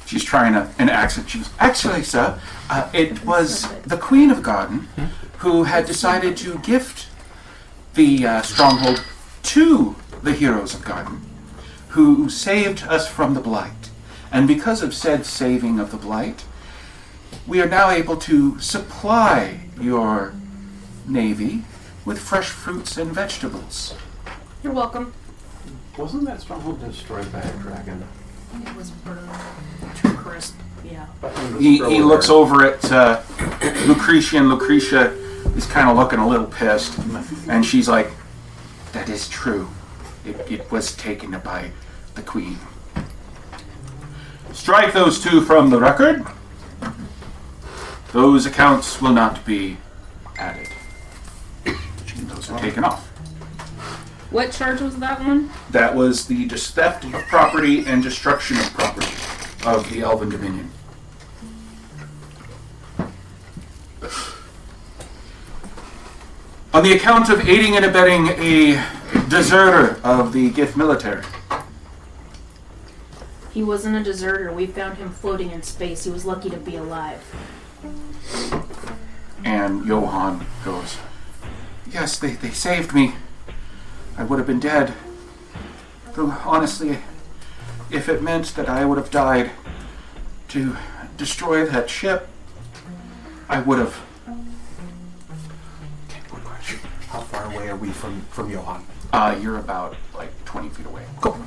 she's trying an accent. She goes, actually, sir, it was the Queen of Garden who had decided to gift the stronghold to the heroes of Garden, who saved us from the Blight. And because of said saving of the Blight, we are now able to supply your navy with fresh fruits and vegetables. You're welcome. Wasn't that stronghold destroyed by a dragon? It was burned to crisp. Yeah. He looks over at Lucretia, and Lucretia is kind of looking a little pissed. And she's like, that is true. It was taken by the Queen. Strike those two from the record. Those accounts will not be added. Those are taken off. What charge was that one? That was the theft of property and destruction of property of the Elven Dominion. On the account of aiding and abetting a deserter of the Gith military. He wasn't a deserter. We found him floating in space. He was lucky to be alive. And Johann goes, yes, they saved me. I would have been dead. Though, honestly, if it meant that I would have died to destroy that ship, I would have. Quick question. How far away are we from Johann? You're about, 20 feet away. Cool.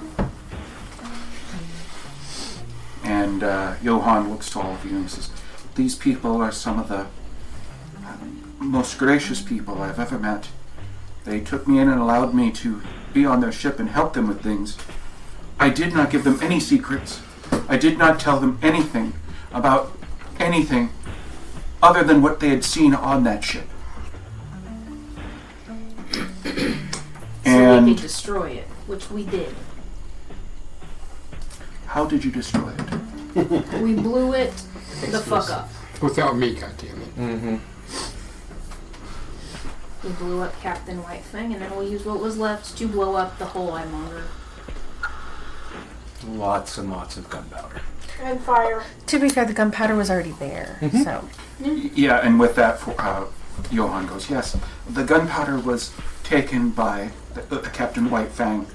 And Johann looks to all of you and says, these people are some of the most gracious people I've ever met. They took me in and allowed me to be on their ship and help them with things. I did not give them any secrets. I did not tell them anything about anything other than what they had seen on that ship. So we could destroy it, which we did. How did you destroy it? We blew it the fuck up. Without me, goddammit. Mm-hmm. We blew up Captain White Fang, and then we used what was left to blow up the whole Eyemonger. Lots and lots of gunpowder. And fire. To be fair, the gunpowder was already there, so. Yeah, and with that, Johann goes, yes, the gunpowder was taken by Captain White Fang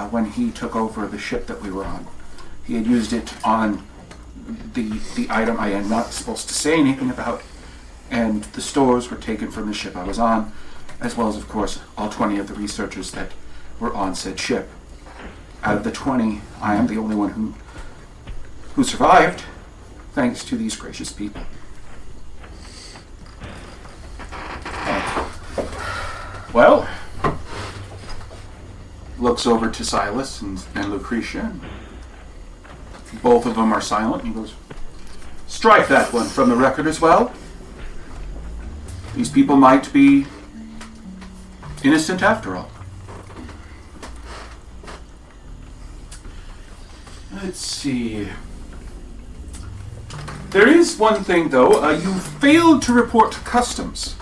when he took over the ship that we were on. He had used it on the item I am not supposed to say anything about, and the stores were taken from the ship I was on, as well as, of course, all 20 of the researchers that were on said ship. Out of the 20, I am the only one who survived, thanks to these gracious people. Well, looks over to Silas and Lucretia. Both of them are silent. He goes, strike that one from the record as well. These people might be innocent after all. Let's see. There is one thing, though. You failed to report to customs.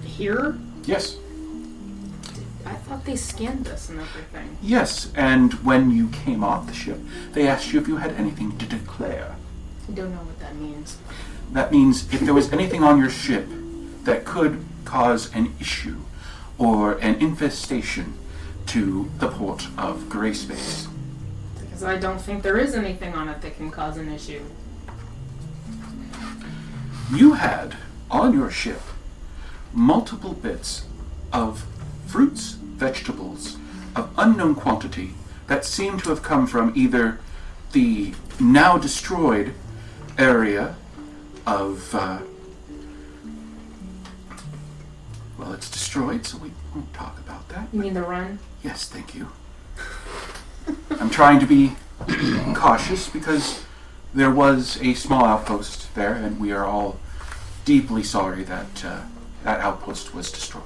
Here? Yes. I thought they scanned us and everything. Yes, and when you came off the ship, they asked you if you had anything to declare. I don't know what that means. That means if there was anything on your ship that could cause an issue or an infestation to the port of Greyspace. Because I don't think there is anything on it that can cause an issue. You had on your ship multiple bits of fruits, vegetables of unknown quantity that seem to have come from either the now destroyed area of, well, it's destroyed, so we won't talk about that. You mean the run? Yes, thank you. I'm trying to be cautious because there was a small outpost there, and we are all deeply sorry that that outpost was destroyed.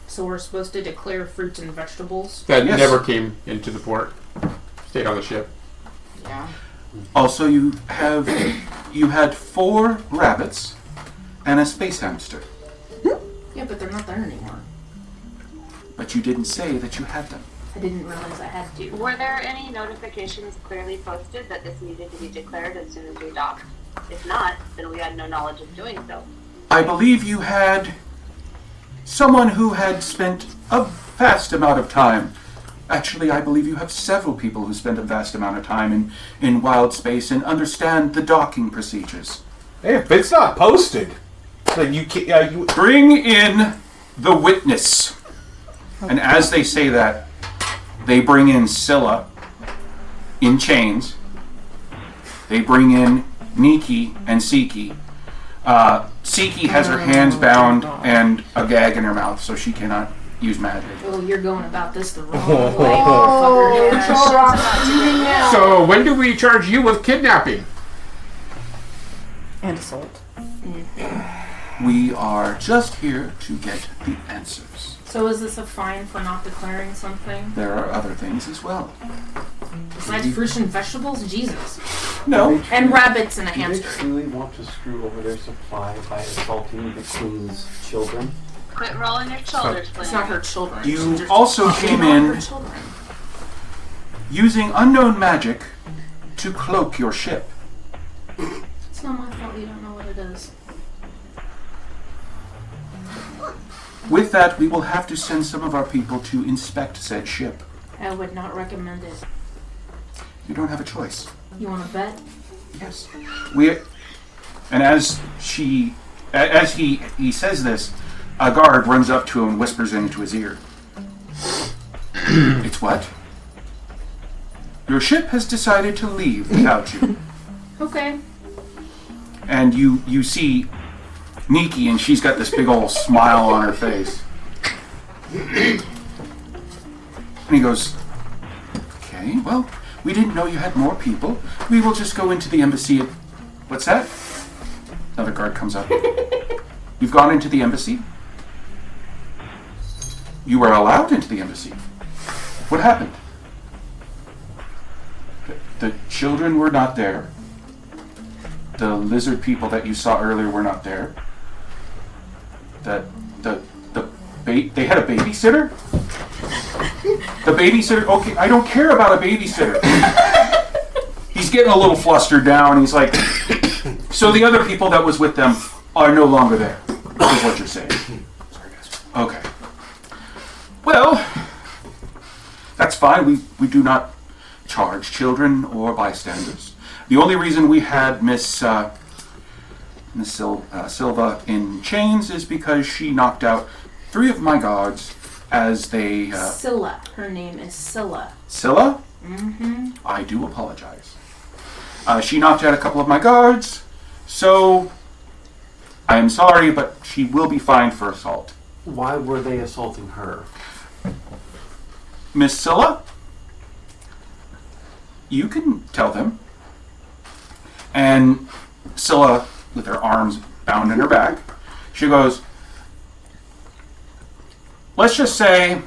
So we're supposed to declare fruits and vegetables? That Yes. never came into the port. Stayed on the ship. Yeah. Also, you had 4 rabbits and a space hamster, Yeah, but they're not there anymore. but you didn't say that you had them. I didn't realize I had to. Were there any notifications clearly posted that this needed to be declared as soon as we docked? If not, then we had no knowledge of doing so. I believe you had someone who had spent a vast amount of time. Actually, I believe you have several people who spent a vast amount of time in wild space and understand the docking procedures. Hey, if it's not posted, then you can't. You Bring in the witness. And as they say that, they bring in Scylla in chains. They bring in Niki and Siki. Siki has her hands bound and a gag in her mouth, so she cannot use magic. Oh, you're going about this the wrong way, motherfucker. So when do we charge you with kidnapping? And assault. We are just here to get the answers. So is this a fine for not declaring something? There are other things as well. Besides fruits and vegetables? Jesus. No. And rabbits and a Do they hamster. truly want to screw over their supply by assaulting the queen's children? Quit rolling your shoulders, please. It's not her children. You She's also just- came Not in her children. using unknown magic to cloak your ship. It's not my fault you don't know what it is. With that, we will have to send some of our people to inspect said ship. I would not recommend it. You don't have a choice. You want to bet? Yes. And as he says this, a guard runs up to him and whispers into his ear. It's what? Your ship has decided to leave without you. Okay. And you see Niki, and she's got this big old smile on her face. And he goes, okay, well, we didn't know you had more people. We will just go into the embassy. What's that? Another guard comes up. You've gone into the embassy? You were allowed into the embassy. What happened? The children were not there. The lizard people that you saw earlier were not there. They had a babysitter? The babysitter? Okay, I don't care about a babysitter. He's getting a little flustered now, and he's like, so the other people that was with them are no longer there, is what you're saying. Sorry, guys. Okay. Well, that's fine. We do not charge children or bystanders. The only reason we had Miss Silva in chains is because she knocked out 3 of my guards as they... Scylla. Her name is Scylla. Scylla? Mm-hmm. I do apologize. She knocked out a couple of my guards, so I am sorry, but she will be fined for assault. Why were they assaulting her? Miss Scylla? You can tell them. And Scylla, with her arms bound in her back, she goes, let's just say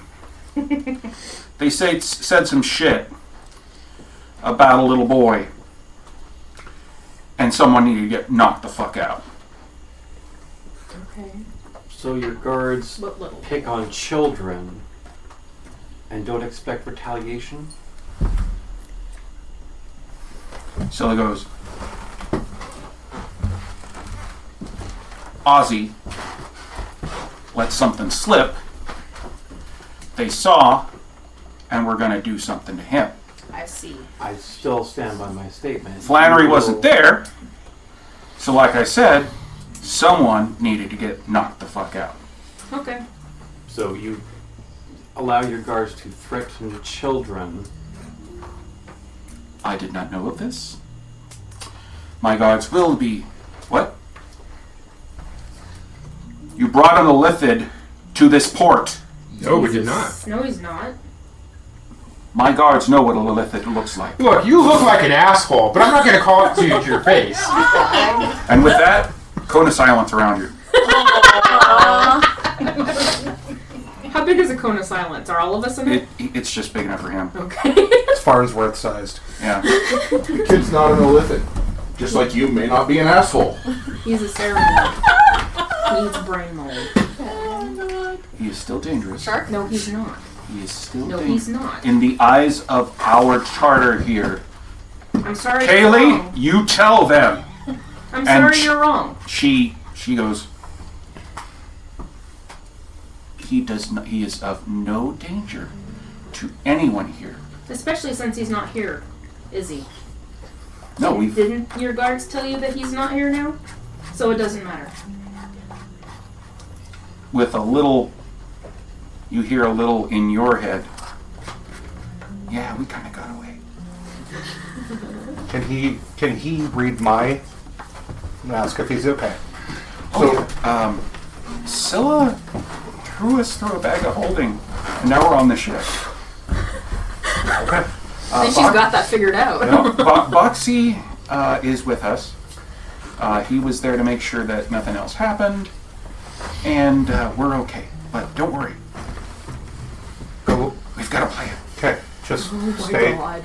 they said some shit about a little boy and someone needed to get knocked the fuck out. Okay. So your guards What little? pick on children and don't expect retaliation? Scylla goes, Ozzy let something slip. They saw, and we're going to do something to him. I see. I still stand by my statement. Flannery You will- wasn't there, so like I said, someone needed to get knocked the fuck out. Okay. So you allow your guards to threaten children. I did not know of this. My guards will be... What? You brought an Illithid to this port. No, we did not. No, he's not. My guards know what a Lilith looks like. Look, you look like an asshole, but I'm not going to call it to your face. And with that, cone of silence around you. How big is a cone of silence? Are all of us in it? It's just big enough for him. Okay. It's Farnsworth sized. Yeah. The kid's not an Illithid. Just like you may not be an asshole. He's a ceremony. He eats brain mold. He is still dangerous. Shark? No, he's not. He is still No, dangerous. he's not. In the eyes of our charter here. I'm sorry. You're Kaylee, wrong. you tell them. I'm And sorry. You're wrong. She goes. He does not. He is of no danger to anyone here. Especially since he's not here, is he? No, we. Didn't your guards tell you that he's not here now? So it doesn't matter. With a little. You hear a little in your head. Yeah, we kind of got away. Can he read my? I'm gonna ask if he's okay. So, Scylla threw us through a bag of holding, and now we're on the ship. Okay. And she's got that figured out. Boxy is with us. He was there to make sure that nothing else happened, and we're okay. But don't worry. We've got a plan. Okay, just Oh stay. God.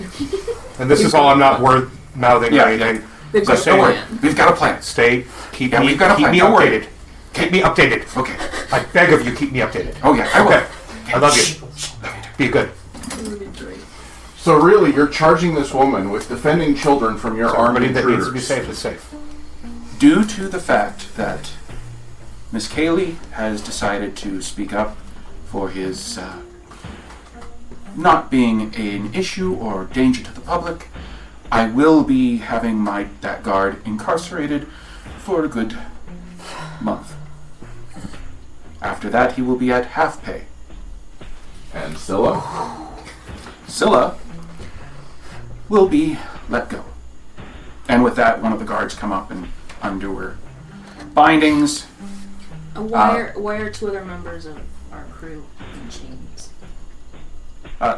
And this is all. I'm not word mouthing or anything. They've Just got a stay. plan. We've got a plan. Stay. Keep Yeah, me. we've got a keep plan. me Don't worry. updated. Keep me updated. Okay. I beg of you, keep me updated. Oh yeah, I will. Okay. I love you. Be good. So really, you're charging this woman with defending children from your armed Everybody that needs to be intruders. safe is safe. Due to the fact that Miss Kaylee has decided to speak up for his not being an issue or danger to the public, I will be having that guard incarcerated for a good month. After that, he will be at half pay. And Scylla? Scylla will be let go. And with that, one of the guards come up and undo her bindings. Why are two other members of our crew in chains?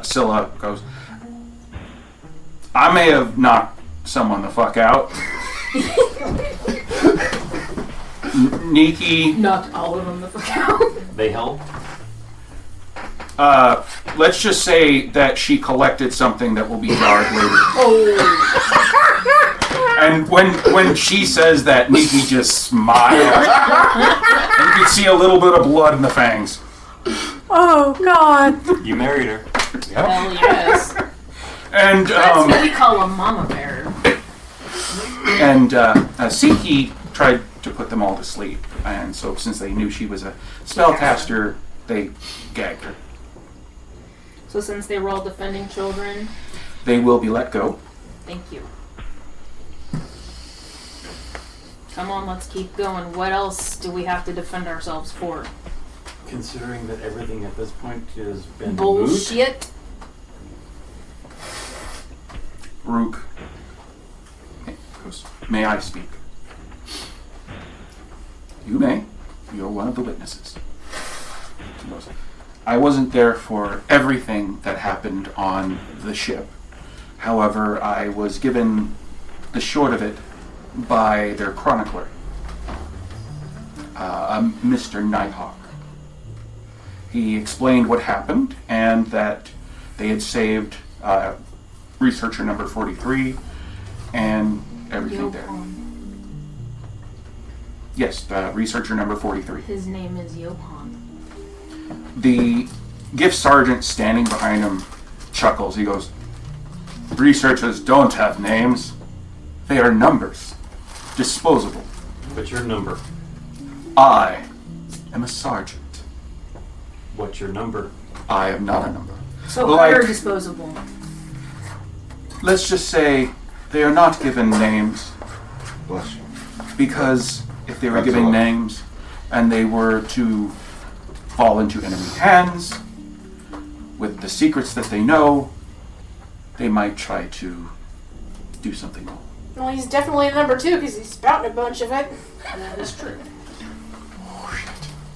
Scylla goes, I may have knocked someone the fuck out. Nikki, Knocked all of them the fuck out. They help. let's just say that she collected something that will be jarred later. Oh. And when she says that, Nikki just smiles. And you can see a little bit of blood in the fangs. Oh, God. You married her. Hell yes. And That's what we call a mama bear. and Siki tried to put them all to sleep, and so since they knew she was a spellcaster, they gagged her. So since they were all defending children, They will be let go. thank you. Come on, let's keep going. What else do we have to defend ourselves for? Considering that everything at this point has been Bullshit. Rook goes, may I speak? You may. You're one of the witnesses. He goes, I wasn't there for everything that happened on the ship. However, I was given the short of it by their chronicler, Mr. Nighthawk. He explained what happened and that they had saved researcher number 43 and everything there. Yes, researcher number 43. His name is Johann. The gift sergeant standing behind him chuckles. He goes, researchers don't have names. They are numbers. Disposable. What's your number? I am a sergeant. What's your number? I am not a number. So Like- are disposable. Let's just say they are not given names. Bless you. Because if they were That's given all. names and they were to fall into enemy hands with the secrets that they know, they might try to do something wrong. Well, he's definitely a number 2 because he's spouting a bunch of it. That is true.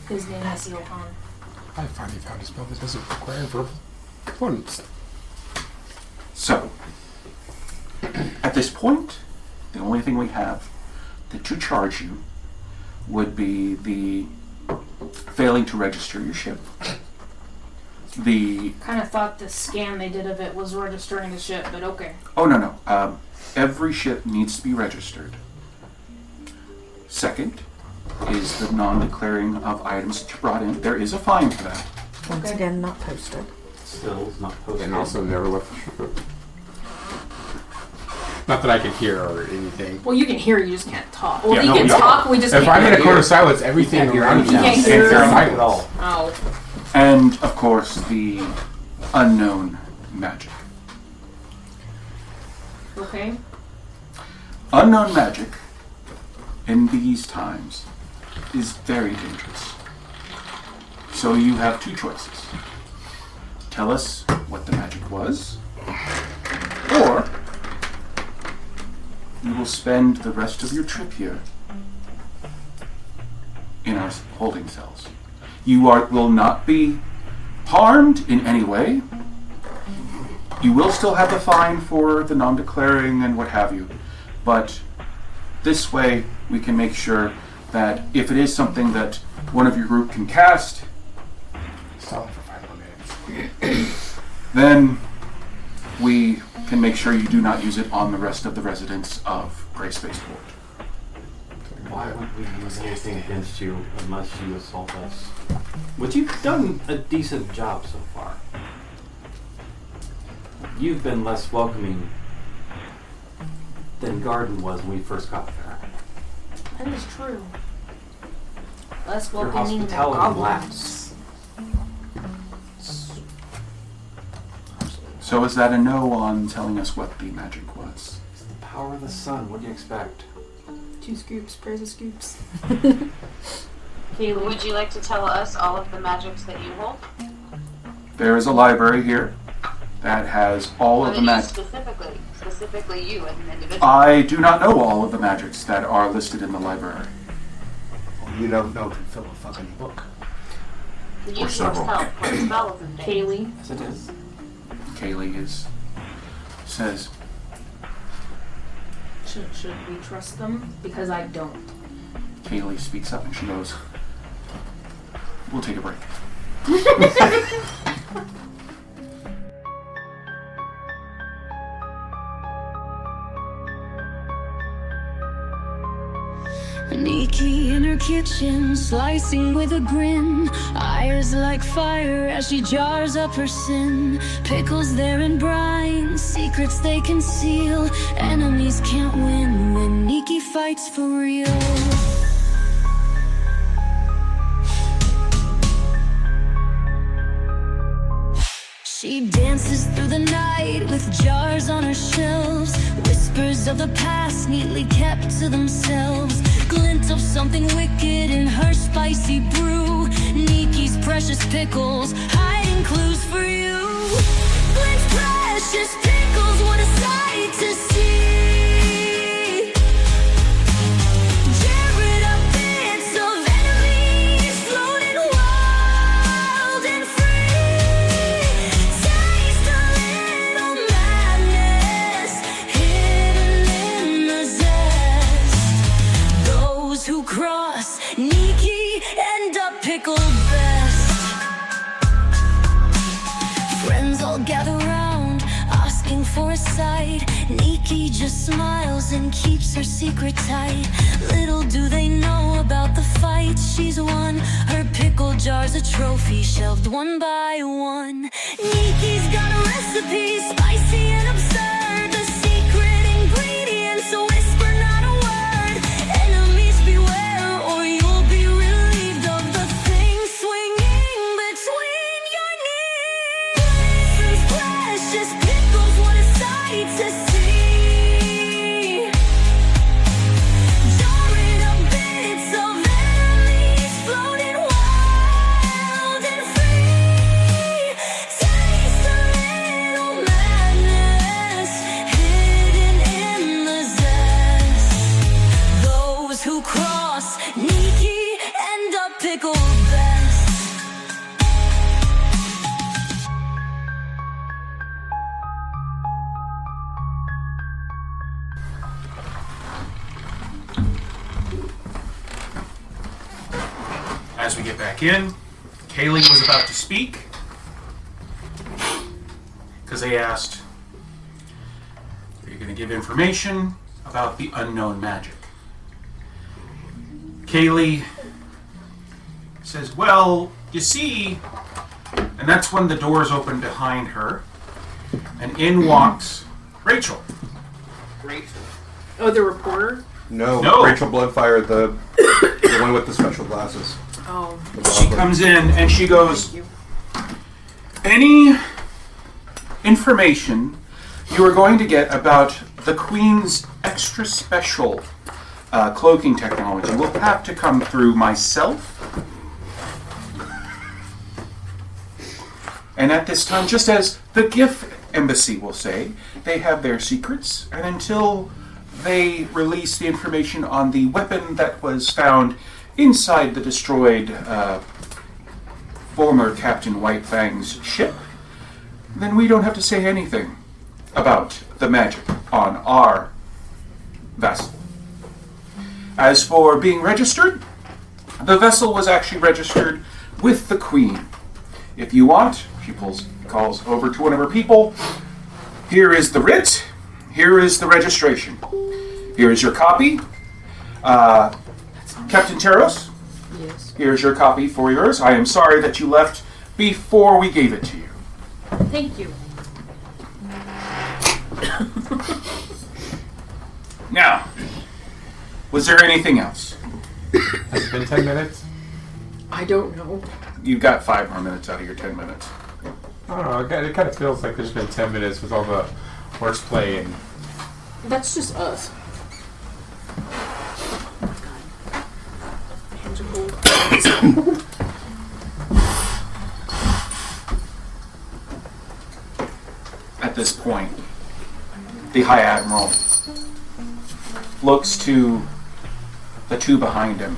His name is Johann. I finally found a spell that doesn't require verbal components. So, at this point, the only thing we have to charge you would be the failing to register your ship. The Kind of thought the scan they did of it was registering the ship, but okay. oh no. Every ship needs to be registered. Second is the non-declaring of items that you brought in. There is a fine for that. Once again, not posted. Still is not posted. And also never left the ship. Not that I can hear or anything. Well, you can hear, you just can't talk. Well, Yeah, you no, can no. talk, we just If can't I'm in hear. a cone of silence, everything can't hear around me You can't is hear silent. at all. Oh. And of course the unknown magic. Okay. Unknown magic in these times is very dangerous. So you have two choices. Tell us what the magic was, or you will spend the rest of your trip here in our holding cells. You will not be harmed in any way. You will still have the fine for the non-declaring and what have you, but this way we can make sure that if it is something that one of your group can cast, Solid for 5 more minutes. then we can make sure you do not use it on the rest of the residents of Greyspace Port. Why would we use anything against you unless you assault us? But you've done a decent job so far. You've been less welcoming than Garden was when we first got there. That is true. Less Your welcoming than hospitality goblins. lacks. So is that a no on telling us what the magic was? It's the power of the sun. What do you expect? 2 scoops, pairs of scoops. Would you like to tell us all of the magics that you hold? There is a library here that has all of the magic. Specifically you as an individual. I do not know all of the magics that are listed in the library. Well, you don't know to fill a fucking book. You use your spells and things. Kaylee. Yes, it is. Kaylee says, Should we trust them? Because I don't. Kaylee speaks up and she goes, we'll take a break. Nikki in her kitchen, slicing with a grin. Eyes like fire as she jars up her sin. Pickles there in brine, secrets they conceal. Enemies can't win when Nikki fights for real. She dances through the night with jars on her shelves. Whispers of the past neatly kept to themselves. Glint of something wicked in her spicy brew. Nikki's precious pickles, hiding clues for you. Glint's precious pickles, what a sight to see. Jared up bits of enemies floating wild and free. Taste a little madness hidden in the zest. Those who cross Nikki end up pickled best. Friends all gather round, asking for a sight. Nikki just smiles and keeps her secret tight. Little do they know about the fight she's won. Her pickle jar's a trophy, shelved one by one. Nikki's got a recipe, spicy and absurd. The secret ingredients, so whisper not a word. Enemies beware, or you'll be relieved of the thing swinging between your knees. Glint's precious pickles, what a sight to see. Jarring up bits of enemies floating wild and free. Taste a little madness hidden in the zest. Those who cross Nikki end up pickled best. As we get back in, Kaylee was about to speak because they asked, are you going to give information about the unknown magic? Kaylee says, well, you see, and that's when the doors open behind her, and in walks Rachel. Rachel. Oh, the reporter? No, No. Rachel Bloodfire, the one with the special glasses. Oh. She comes in and she goes, any information you are going to get about the Queen's extra special cloaking technology will have to come through myself. And at this time, just as the GIF embassy will say, they have their secrets, and until they release the information on the weapon that was found inside the destroyed former Captain White Fang's ship, then we don't have to say anything about the magic on our vessel. As for being registered, the vessel was actually registered with the Queen. If you want, she calls over to one of her people. Here is the writ. Here is the registration. Here is your copy. Captain Teros? Yes. Here's your copy for yours. I am sorry that you left before we gave it to you. Thank you. Now, was there anything else? Has it been 10 minutes? I don't know. You've got 5 more minutes out of your 10 minutes. I don't know. It kind of feels like there's been 10 minutes with all the horseplay and. That's just us. Hands are cold. At this point, the High Admiral looks to the two behind him.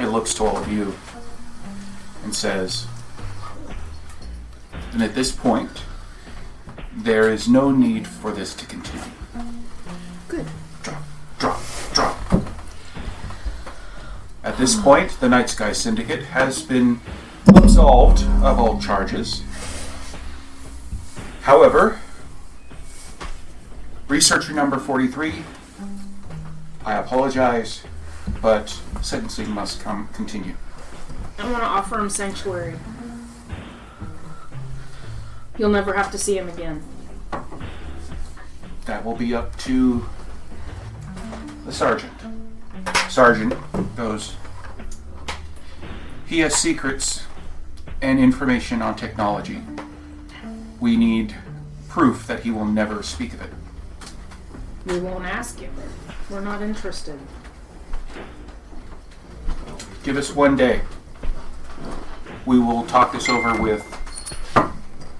It looks to all of you and says, and at this point, there is no need for this to continue. Good. Drop. At this point, the Nightsky Syndicate has been absolved of all charges. However, researcher number 43, I apologize, but sentencing must continue. I want to offer him sanctuary. You'll never have to see him again. That will be up to the sergeant. Sergeant goes, he has secrets and information on technology. We need proof that he will never speak of it. We won't ask him. We're not interested. Give us 1 day. We will talk this over with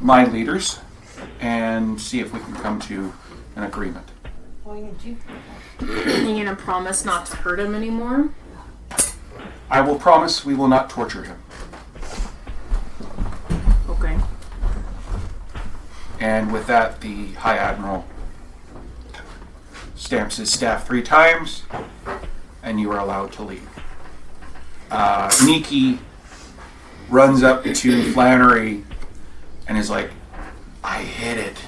my leaders and see if we can come to an agreement. You gonna promise not to hurt him anymore? I will promise we will not torture him. Okay. And with that, the High Admiral stamps his staff 3 times, and you are allowed to leave. Nikki runs up to Flannery and is like, I hit it.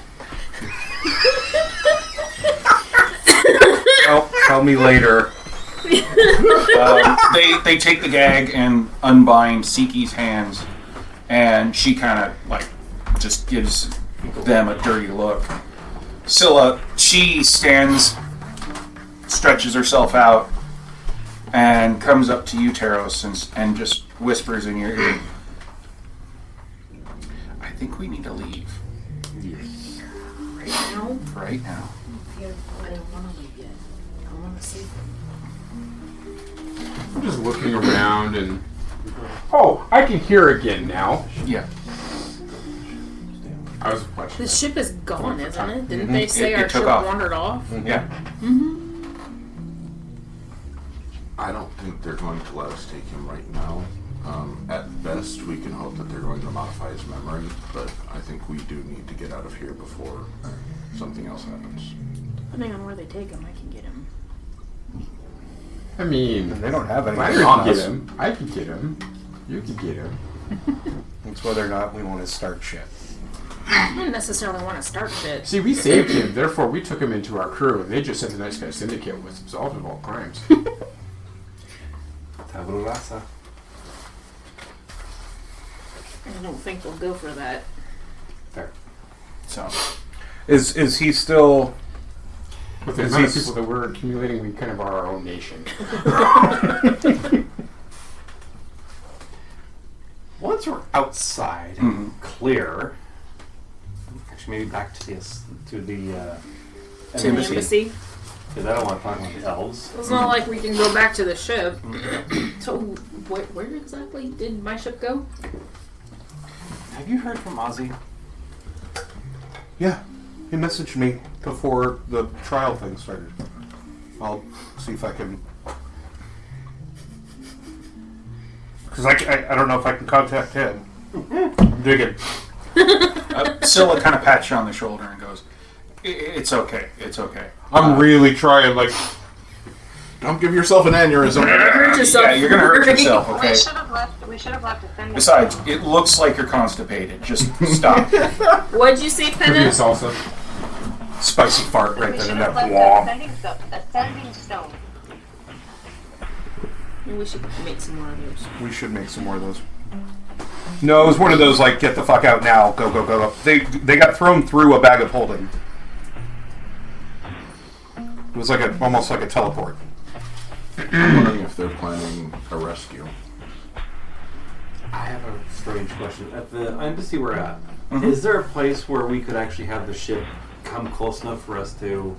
Oh, tell me later. They take the gag and unbind Siki's hands, and she kind of like just gives them a dirty look. Scylla, she stands, stretches herself out, and comes up to you, Teros, and just whispers in your ear, I think we need to leave. Yes. Right now? Right now. I don't want to leave yet. I want to see them. I'm just looking around and. Oh, I can hear again now. Yeah. I was watching. The ship is gone, isn't it? Didn't Mhm. they say It our took ship off. wandered off? Yeah. Mm-hmm. I don't think they're going to let us take him right now. At best, we can hope that they're going to modify his memory, but I think we do need to get out of here before something else happens. Depending on where they take him, I can get him. I mean, They don't have Flannery anything on can get us. him. I can get him. You can get him. It's whether or not we want to start shit. I don't necessarily want to start shit. See, we saved him, therefore we took him into our crew, and they just said the Nightsky Syndicate was absolved of all crimes. Tabula rasa. I don't think they'll go for that. Fair. So, Is he still? With the Is amount of he- people that we're accumulating, we kind of are our own nation. Once we're outside and clear, actually maybe back to the embassy. Because I don't want to talk about the elves. It's not like we can go back to the ship. So, where exactly did my ship go? Have you heard from Ozzy? Yeah, he messaged me before the trial thing started. I'll see if I can. Because I don't know if I can contact him. I'm digging. Scylla kind of pats you on the shoulder and goes, "It's okay. It's okay." I'm really trying. Like, don't give yourself an aneurysm. Hurt yourself. Yeah, you're gonna hurt yourself. Okay. We should have left a sending. Besides, it looks like you're constipated. Just stop. What'd you say, Give me a Penna? salsa. Spicy fart right We then should and have there. left Wah. a sending stone. Maybe we should make some more of those. We should make some more of those. No, it was one of those like, get the fuck out now, go, go, go. They got thrown through a bag of holding. It was like almost like a teleport. I'm wondering if they're planning a rescue. I have a strange question. At the embassy we're at, is there a place where we could actually have the ship come close enough for us to,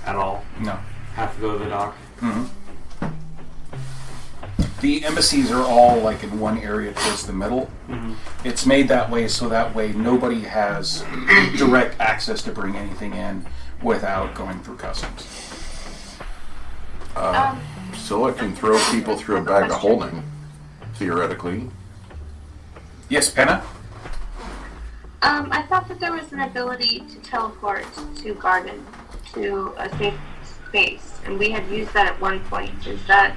at all, No. have to go to the dock? The embassies are all like in one area towards the middle. It's made that way so that way nobody has direct access to bring anything in without going through customs. Scylla can throw people through a bag of holding, theoretically. Yes, Penna? I thought that there was an ability to teleport to Garden, to a safe space, and we had used that at one point. Is that...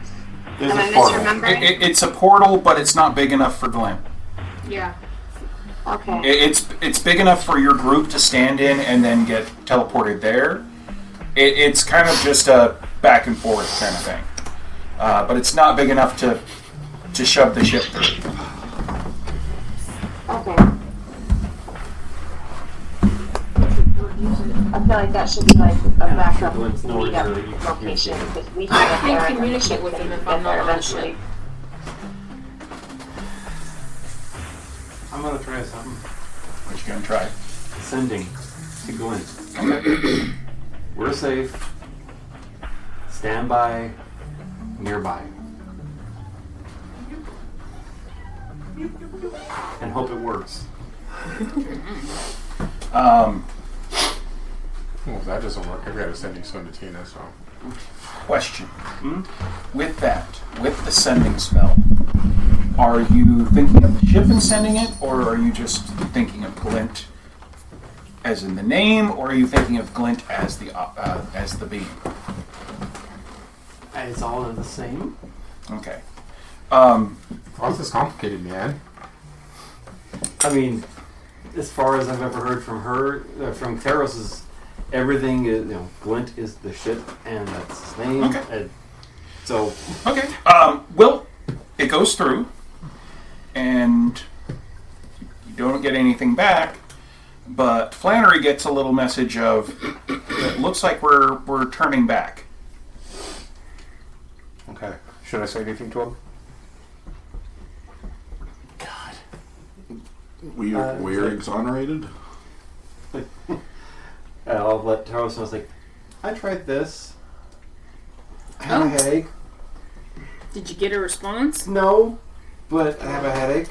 There's am I a portal. misremembering? It's a portal, but it's not big enough for Glint. Yeah. Okay. It's big enough for your group to stand in and then get teleported there. It's kind of just a back and forth kind of thing. But it's not big enough to shove the ship through. Okay. I feel like that should be like a backup Glint's nowhere meetup near that you can location because we I have can't communicate with him if I'm not on the ship. I'm gonna try something. What you gonna try? Sending to Glint. We're safe. Stand by. Nearby. And hope it works. Well, if that doesn't work, I've got to send you some to Tina, so. Question. With that, with the sending spell, are you thinking of the ship and sending it, or are you just thinking of Glint as in the name, or are you thinking of Glint as the being? It's all the same. Okay. This is complicated, man. I mean, as far as I've ever heard from her, from Theros, everything is, Glint is the ship, and that's his name. Okay. So. Okay. Well, it goes through, and you don't get anything back, but Flannery gets a little message of, it looks like we're turning back. Okay. Should I say anything to him? We're exonerated? I'll let Taros know. It's like, I tried this. I have a headache. Did you get a response? No, but I have a headache.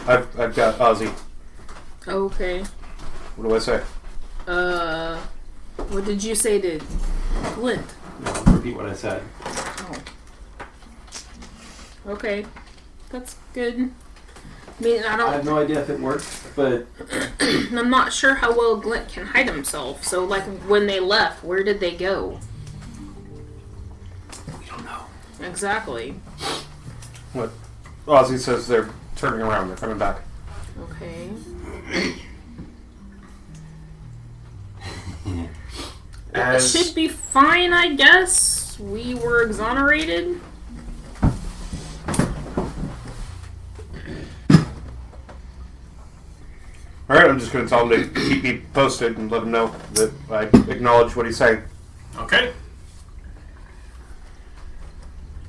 I've got Ozzy. Okay. What do I say? What did you say to Glint? No, repeat what I said. Oh. Okay. That's good. I mean, I have no idea if it works, but I'm not sure how well Glint can hide himself. So, like, when they left, where did they go? we don't know. Exactly. What? Ozzy says they're turning around. They're coming back. Okay. It should be fine, I guess. We were exonerated. Alright, I'm just going to tell him to keep me posted and let him know that I acknowledge what he's saying. Okay.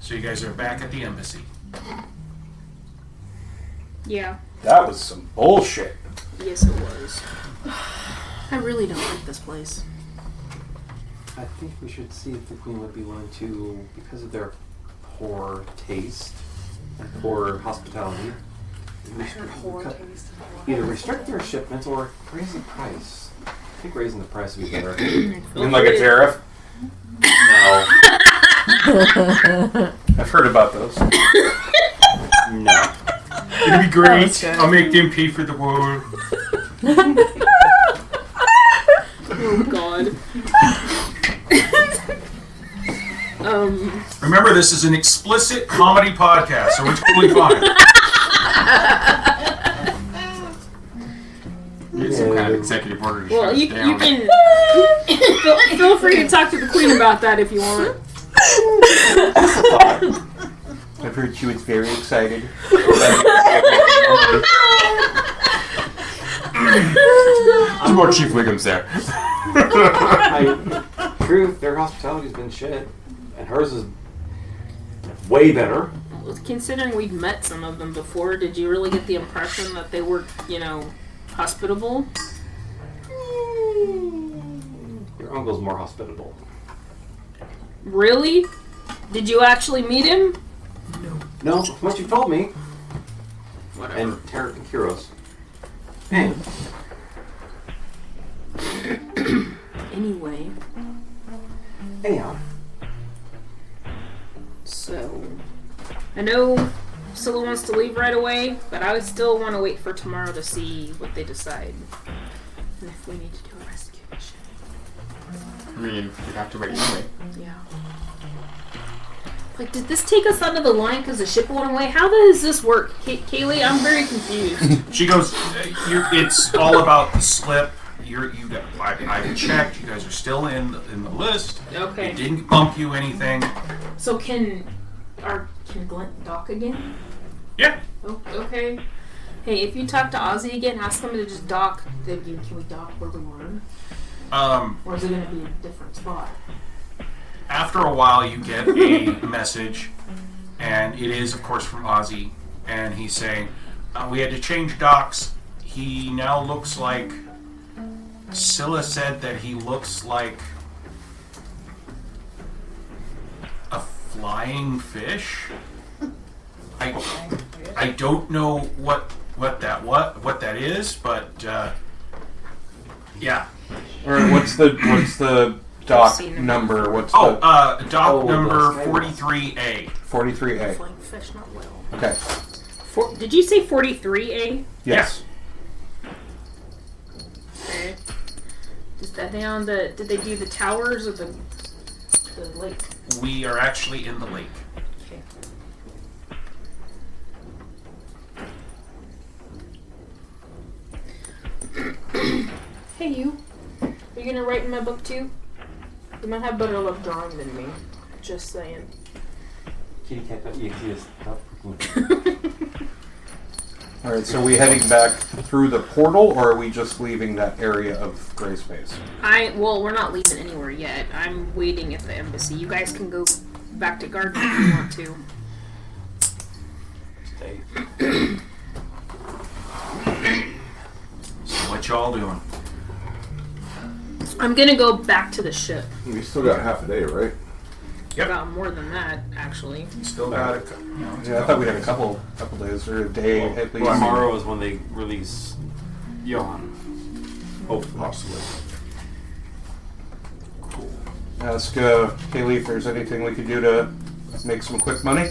So you guys are back at the embassy. Yeah. That was some bullshit. Yes, it was. I really don't like this place. I think we should see if the Queen would be willing to, because of their poor taste and poor hospitality, either restrict their shipments or raise the price. I think raising the price would be better. You mean like a tariff? No. I've heard about those. No. It'll be great. I'll make them pay for the war. Oh God. Remember, this is an explicit comedy podcast, so it's totally fine. Get some kind of executive order to Well, shut you us down. can feel free to talk to the Queen about that if you want. I've heard she was very excited. Some more Chief Wiggum's there. True, their hospitality's been shit, and hers is way better. Considering we'd met some of them before, did you really get the impression that they were, hospitable? Your uncle's more hospitable. Really? Did you actually meet him? No, from what you told me. Whatever. And Tarek and Kiros. Man. Anyway. Anyhow. So, I know Scylla wants to leave right away, but I would still want to wait for tomorrow to see what they decide. And if we need to do a rescue mission. I mean, we'd have to wait anyway. Yeah. Like, did this take us under the line because the ship went away? How does this work? Kaylee, I'm very confused. She goes, it's all about the slip. I checked. You guys are still in the list. Okay. It didn't bump you anything. So can Glint dock again? Yeah. Oh, okay. Hey, if you talk to Ozzy again, ask him to just dock. Can we dock where we were? Or is it going to be a different spot? After a while, you get a message, and it is, of course, from Ozzy, and he's saying, we had to change docks. He now looks like... Scylla said that he looks like a flying fish. I don't know what that is, but yeah. Or what's the dock number? What's dock number 43A. 43A. Flying fish, not whale. Okay. Did you say 43A? Yes. Okay. Is that down did they do the towers or the lake? We are actually in the lake. Okay. Hey, you. Are you gonna write in my book too? You might have better luck drawing than me. Just saying. Kitty cat.exe. Alright, so are we heading back through the portal, or are we just leaving that area of Greyspace? We're not leaving anywhere yet. I'm waiting at the embassy. You guys can go back to Garden if you want to. Stay. So what y'all doing? I'm gonna go back to the ship. We still got half a day, right? Yep. Got more than that, actually. Still got it. Yeah, I thought we had a couple days or a day at least. Tomorrow is when they release Johan. Oh, possibly. Ask Kaylee if there's anything we could do to make some quick money.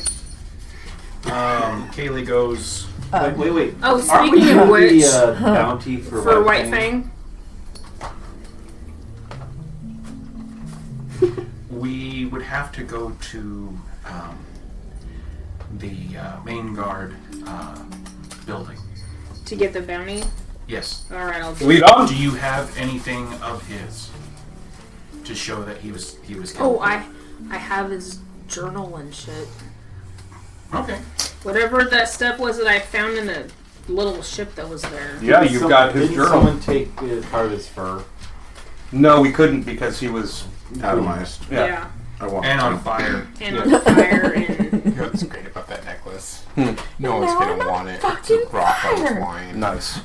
Kaylee goes... Wait. Oh, Aren't we speaking of doing which, the bounty for White Fang? We would have to go to... the main guard building. To get the bounty? Yes. Alright, I'll do Lead it. on. Do you have anything of his to show that he was killed? Oh, I have his journal and shit. Okay. Whatever that stuff was that I found in the little ship that was there. Yeah, you've got his Didn't journal. someone take part of his fur? No, we couldn't because he was Atomized. Yeah. I want And to. on fire. And on fire and... You know what's great about that necklace? No one's gonna want it. It's a rock on twine. nice.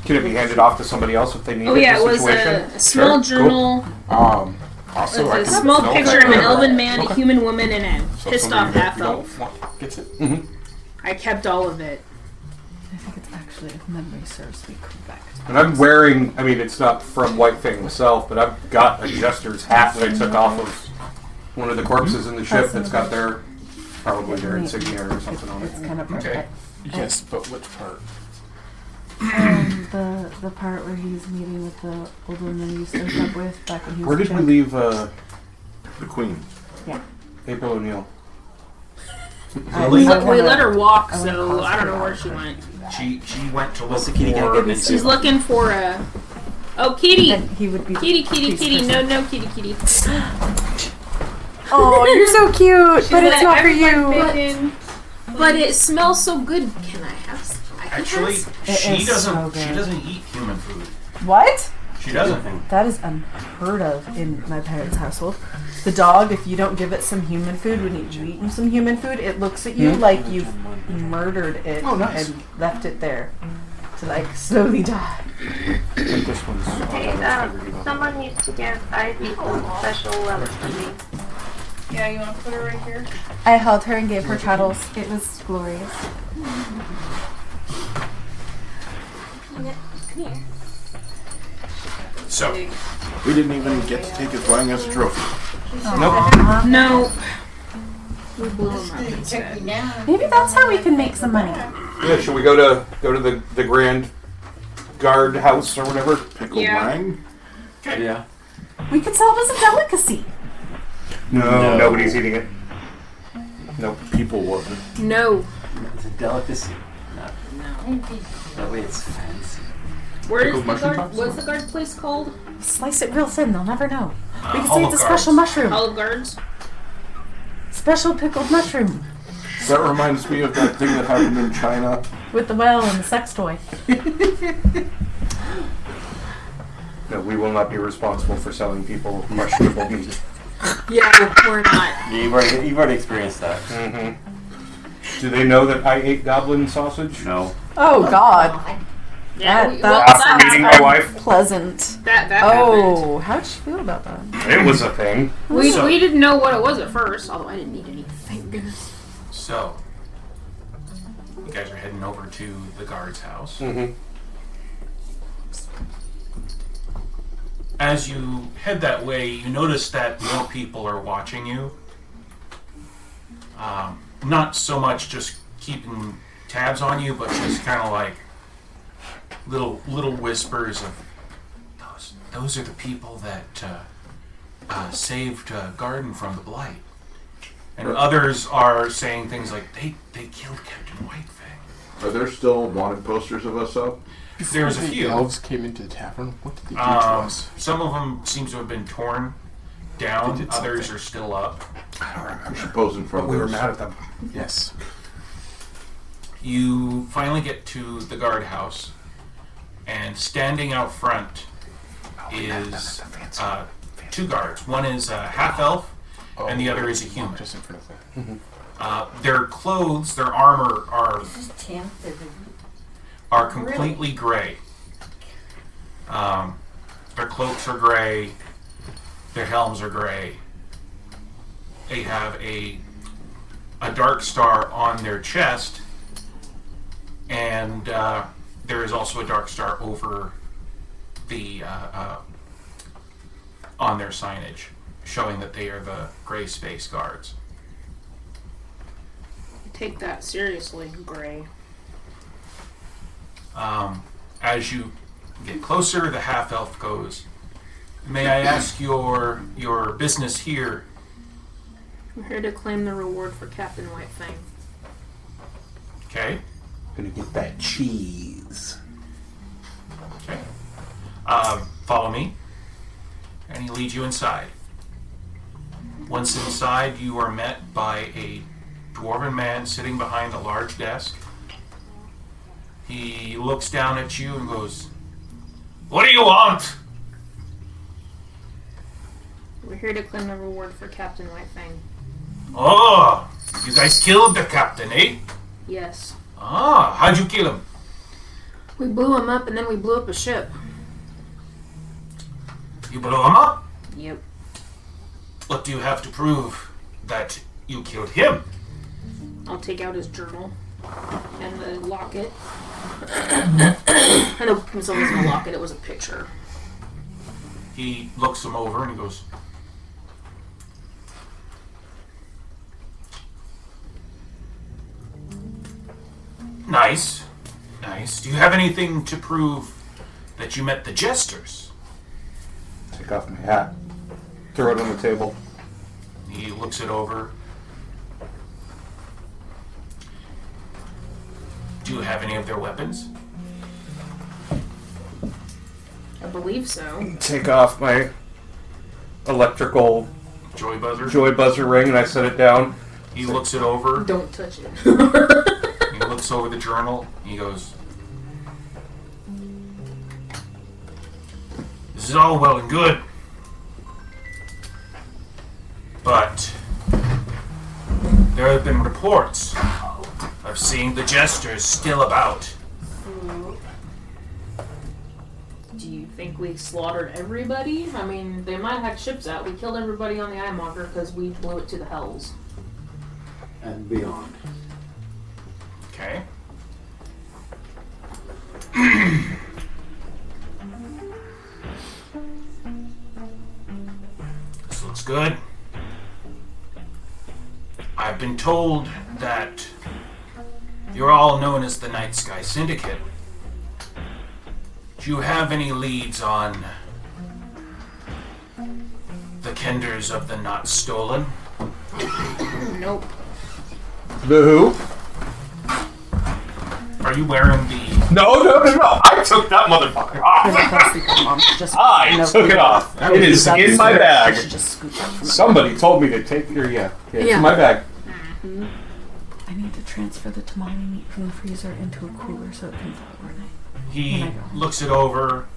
Can it be handed off to somebody else if they need Oh it yeah, in it a was situation? a small Sure, journal Also, with I a can small smell picture that of an fur. elven man, a Okay. human woman, and a So pissed somebody off that half you don't elf. want gets it. Mhm. I kept all of it. I think it's actually, if memory serves me correct. And I'm wearing, I mean, it's not from White Fang himself, but I've got a jester's hat that I took off of one of the corpses in the ship that's got their, probably their insignia or something on It's it. kind of Okay. perfect. Yes, but which part? The part where he's meeting with the old woman you stood up with back when he was Where a did we kid. leave The Queen. Yeah. April O'Neil? We let her walk, I wanna so cause I don't her know where out. she went. She went to What's look the kitty guy for... getting into? She's looking for a... Oh, kitty! And he would be Kitty, kitty, priest kitty. person. No, kitty, kitty. Oh, you're so cute, but it's like, not for "Everyone you. bacon." But it smells so good. Can I have some? Actually, It she is so doesn't. She good. doesn't eat human food. What? She doesn't. That is unheard of in my parents' household. The dog, if you don't give it some human food when you've eaten some human food, it looks at you like you've murdered it and left it there to like slowly die. This one's. Hey, someone needs to give Ivy some special love from me. Yeah, you want to put her right here? I held her and gave her cuddles. It was glorious. So, We didn't even get to take his wedding as a trophy. Nope. No. We blew him up instead. Maybe that's how we can make some money. Yeah, should we go to the Grand Guard house or whatever? Pickle Yeah. wang? Yeah. We could sell it as a delicacy. No, nobody's eating it. Nope. People would. No. It's a delicacy. No. That way it's fancy. Where is Pickled the mushroom guard? tops? What's the guard place called? Slice it real thin, they'll never know. We can say Olive it's a special Gardens. mushroom. Olive Guards. Special pickled mushroom. That reminds me of that thing that happened in China. With the well and the sex toy. No, we will not be responsible for selling people questionable meat. Yeah, we're not. Yeah, you've already experienced that. Mm-hmm. Do they know that I ate goblin sausage? No. Oh God. Yeah, After meeting my wife? Pleasant. That happened. Oh, how'd you feel about that? It was a thing. We So- didn't know what it was at first, although I didn't eat any. Thank goodness. so you guys are heading over to the guard's house. Mm-hmm. As you head that way, you notice that more people are watching you. Not so much just keeping tabs on you, but just kind of like little whispers of those are the people that saved Garden from the blight, and others are saying things like they killed Captain Whitefang. Are there still wanted posters of us up? There's a The few. elves came into the tavern. What did they do to us? Some of them seem to have been torn down. They did Others something. are still up. I don't remember. We should pose in front But we were of mad us. at them. Yes. You finally get to the guardhouse, and standing out front is two guards. One is a half elf, and the other is a human. Just in front of them. Their clothes, their armor are completely gray. Their cloaks are gray. Their helms are gray. They have a dark star on their chest, and there is also a dark star over the on their signage, showing that they are the Greyspace guards. Take that seriously, Gray. As you get closer, the half elf goes, "May I ask your business here We're here to claim the reward for Captain Whitefang. Okay. Gonna get that cheese. Okay. Follow me. And he leads you inside. Once inside, you are met by a dwarven man sitting behind a large desk. He looks down at you and goes, "What do you want?" We're here to claim the reward for Captain Whitefang. "Oh, you guys killed the captain, eh?" Yes. "Ah, how'd you kill him?" We blew him up and then we blew up a ship. "You blew him up? Yep. What do you have to prove that you killed him?" I'll take out his journal and the locket. I know it wasn't a locket, it was a picture. He looks him over and he goes, "Nice. Nice. Do you have anything to prove that you met the jesters?" Take off my hat. Throw it on the table. He looks it over. Do you have any of their weapons? I believe so. Take off my electrical Joy buzzer? joy buzzer ring and I set it down. He looks it over. Don't touch it. He looks over the journal. He goes, "This is all well and good, but there have been reports of seeing the jesters still about." Do you think we slaughtered everybody? I mean, they might have had ships out. We killed everybody on the Eyemonger because we blew it to the hells. And beyond. Okay. This looks good. I've been told that you're all known as the Nightsky Syndicate. Do you have any leads on the Kenders of the Not Stolen? Nope. The who? Are you wearing the... No. I took that motherfucker off. I took it off. It is in my bag. Somebody told me to take it. Yeah, it's in my bag. I need to transfer the tamale meat from the freezer into a cooler so it can thaw overnight. He looks it over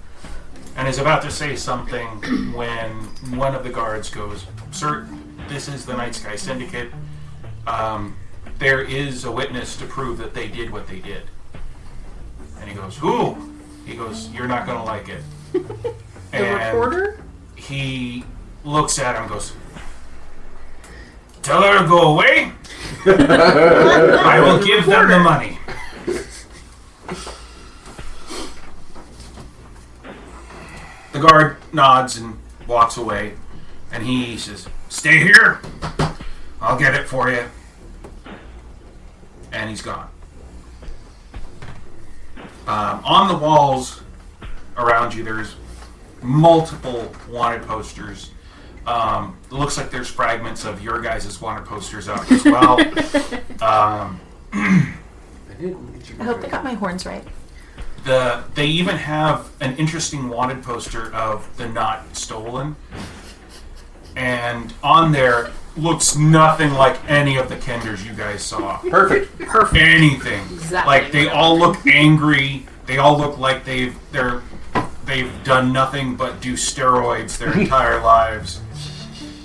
and is about to say something when one of the guards goes, "Sir, this is the Nightsky Syndicate. There is a witness to prove that they did what they did." And he goes, "Who?" He goes, "You're not going to like it." The reporter? He looks at him and goes, "Tell her to go away. I will give them the money." The guard nods and walks away, and he says, "Stay here. I'll get it for you." And he's gone. On the walls around you, there's multiple wanted posters. It looks like there's fragments of your guys' wanted posters up as well. I hope they got my horns right. They even have an interesting wanted poster of the Not Stolen, and on there looks nothing like any of the Kenders you guys saw. Perfect. Anything. Exactly. Like they all look angry. They all look like they've done nothing but do steroids their entire lives.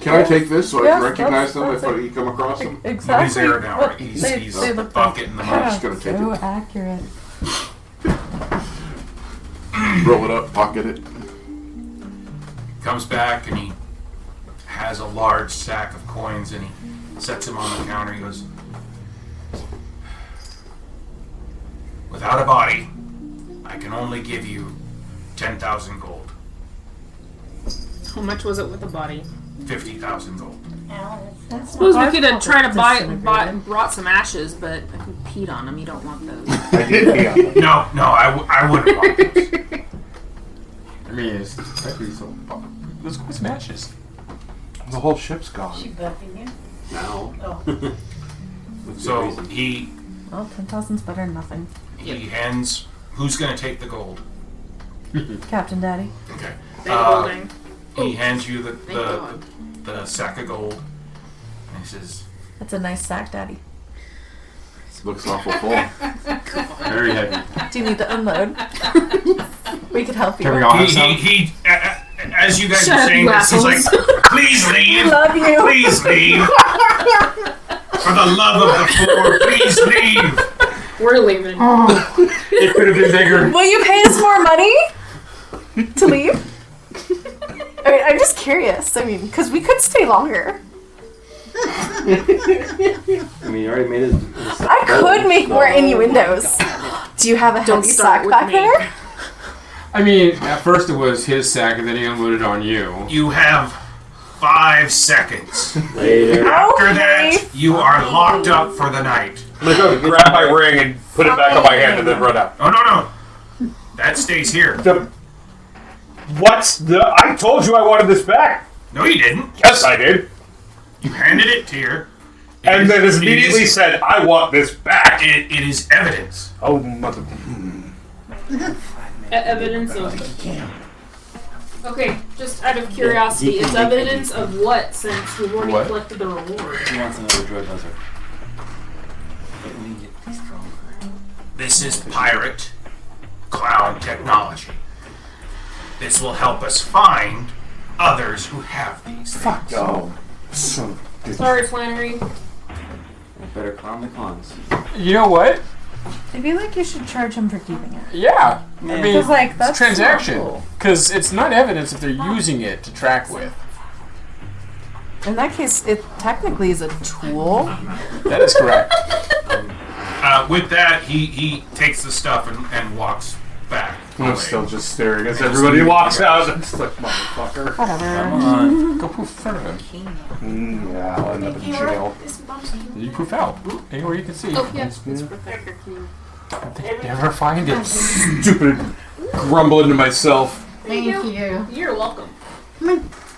Can I take this so I can recognize them if I come across them? Exactly. He's there now, right? He's They look bucket in the I'm mud. just gonna take so it, accurate. roll it up, pocket it. Comes back and he has a large sack of coins and he sets him on the counter. He goes, "Without a body, I can only give you 10,000 gold. How much was it with the body? 50,000 gold." I suppose we could have tried to brought some ashes, but I peed on them. You don't want those. I did pee on them. No, I wouldn't want those. I mean, it's actually so. Let's go smash this. The whole ship's gone. She buffing you? Now. Oh. So he Well, 10,000's better than nothing. hands. Who's going to take the gold? Captain Daddy. Okay. Holding. He hands you Thank the sack of gold, and he says, That's a nice sack, Daddy. Looks awful full. Very heavy. Do you need to unload? We could help you. Can we all have some? he as you guys Shut are up, saying you this, he's like, assholes. please leave. Love you. Please leave. For the love of the poor, please leave. We're leaving. It could have been bigger. Will you pay us more money to leave? I mean, I'm just curious. I mean, because we could stay longer. I mean, you already made it. I could make more innuendos. Do you have a Don't heavy start sack with back me. there? I mean, at first it was his sack, and then he unloaded on you. You have 5 seconds. Later. After that, you are locked up for the night. I'm gonna go grab my ring and put it back on my hand and then run out. Oh, no. That stays here. I told you I wanted this back. No, you didn't. Yes, I did. You handed it to her. And then immediately said, I want this back. It is evidence. Oh, mother. Evidence of. Okay, just out of curiosity, it's evidence of what? Since we've already What? collected the reward. He wants another droid buzzer. But we need to be stronger. This is pirate clown technology. This will help us find others who have these things. Fuck no. So Sorry, Flannery. Better clown the clowns. You know what? I feel like you should charge him for keeping it. Yeah. I mean, Because, like, it's that's a transaction. not cool. Because it's not evidence if they're using it to track with. In that case, it technically is a tool. That is correct. With that, he takes the stuff and walks back. I'm still just staring as everybody walks out. It's like, motherfucker. Whatever. Go poof in front of him. Yeah, I'll end up in jail. You poof out. Anywhere you can see. Oh, yes, it's perfect. Never find it. Stupid. Grumbling to myself. Thank you. You're welcome.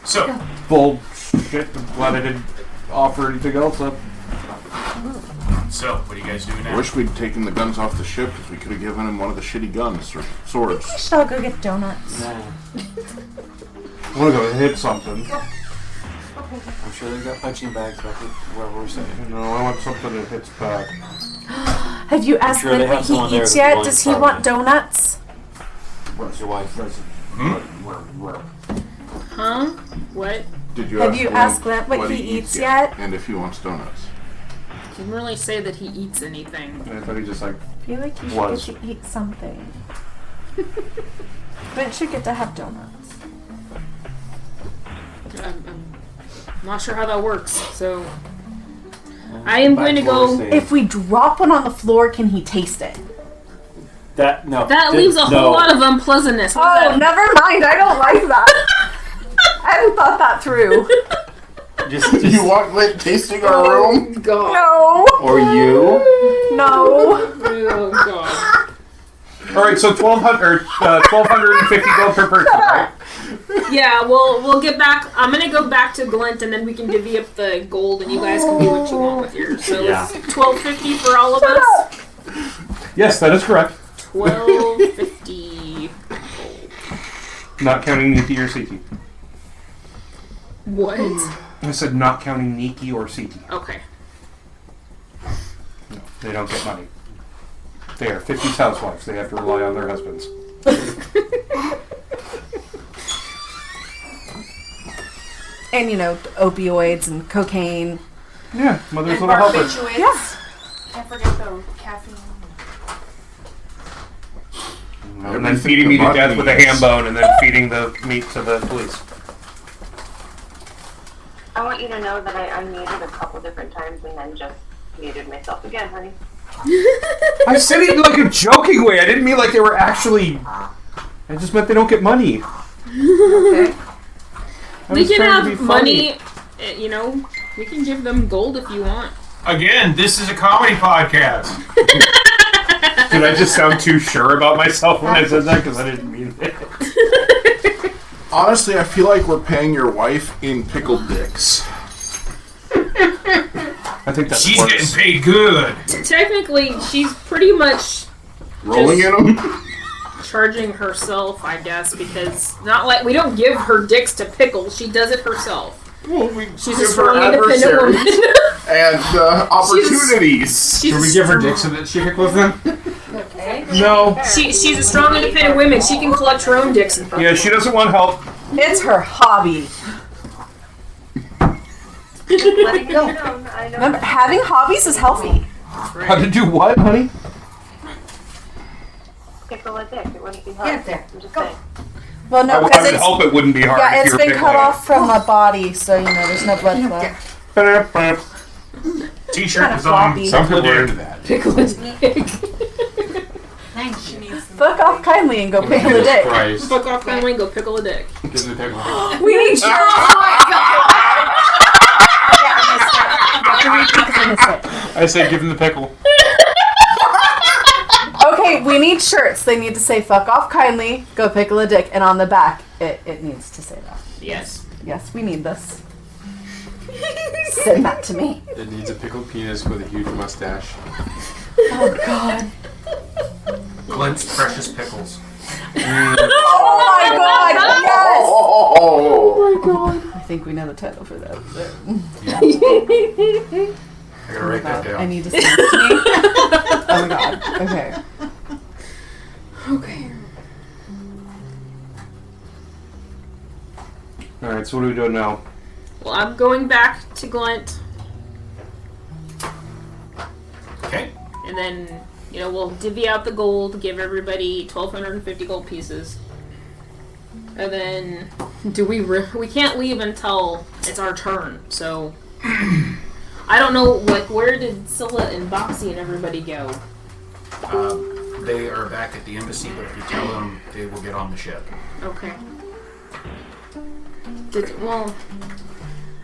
So, Bullshit. I'm glad I didn't offer anything else up. So, what are you guys doing I now? wish we'd taken the guns off the ship because we could have given him one of the shitty guns or swords. We should all go get donuts. I want to go hit something. I'm sure they got punching bags back at where we're saying. No, I want something that hits back. Have you asked sure him they what have someone he there eats with yet? blowing Does he carbon. want donuts? What's your wife? Huh? What? Did you Have ask you Glint asked Glint what he eats yet? And if he wants donuts. Didn't really say that he eats anything. I thought he just like. I feel like you should Was. get to eat something. But should get to have donuts. I'm not sure how that works, so I am going to go. If we drop one on the floor, can he taste it? That That leaves a whole lot of unpleasantness. What Oh, is that? never mind. I don't like that. I hadn't thought that through. Just You want Glint tasting our room? God. No. or you? No. Oh God. All right, so 1,250 gold per person, right? Yeah, we'll get back. I'm gonna go back to Glint, and then we can divvy up the gold, and you guys can do what you want with yours. So Yeah. it's 1250 for all of us. Yes, that is correct. 1250. Not counting Nikki or Siki. What? I said not counting Nikki or Siki. Okay. No, they don't get money. They are 50s housewives. They have to rely on their husbands. And you know, opioids and cocaine. Yeah, mother's And little helper. barbiturates. Yeah. Can't forget the caffeine. And then feeding me to death with a ham bone and then feeding the meat to the police. I want you to know that I unmuted a couple different times and then just muted myself again, honey. I said it in like a joking way. I didn't mean like they were actually. I just meant they don't get money. Okay. We can have money, you know, we can give them gold if you want. Again, this is a comedy podcast. Did I just sound too sure about myself when I said that? Because I didn't mean it. Honestly, I feel like we're paying your wife in pickled dicks. I think that's She's worse. getting paid good. Technically, she's pretty much Rolling just in them? charging herself, I guess, because not like we don't give her dicks to Pickles. She does it herself. Well, we She's a give strong, her independent woman. adversaries and opportunities. She's Should we give her dicks so that she pickles them? Okay. No. She's a strong, independent woman. She can collect her own dicks and fuck. Yeah, she doesn't want help. It's her hobby. Letting it be known, I know. Remember, having hobbies is healthy. How to do what, honey? Pickle a dick. It wouldn't be hard. Get there. I'm just Go. saying. Well, no, I because would it's help it wouldn't be hard. yeah, if it's you were been cut pickling. off from my body, so you know there's no blood flow. T-shirt is floppy. on. Some people are into that. Pickle a dick. Thanks. Fuck off kindly and go pickle a dick. Christ. Fuck off, family, and go pickle a dick. Give me the pickle. We need shirts. I say give him the pickle. Okay, we need shirts. They need to say "fuck off kindly, go pickle a dick," and on the back, it needs to say that. Yes. Yes, we need this. Send that to me. It needs a pickled penis with a huge mustache. Oh God. Glint's precious pickles. Oh my God! Yes. Oh my God. I think we know the title for that. I gotta write that down. I need to send it to me. Oh my God. Okay. Okay. Alright, so what are we doing now? Well, I'm going back to Glint, Okay. and then, you know, we'll divvy out the gold, give everybody 1,250 gold pieces. And then, we can't leave until it's our turn, so... I don't know, like, where did Scylla and Boxy and everybody go? They are back at the embassy, but if you tell them, they will get on the ship. Okay. Well,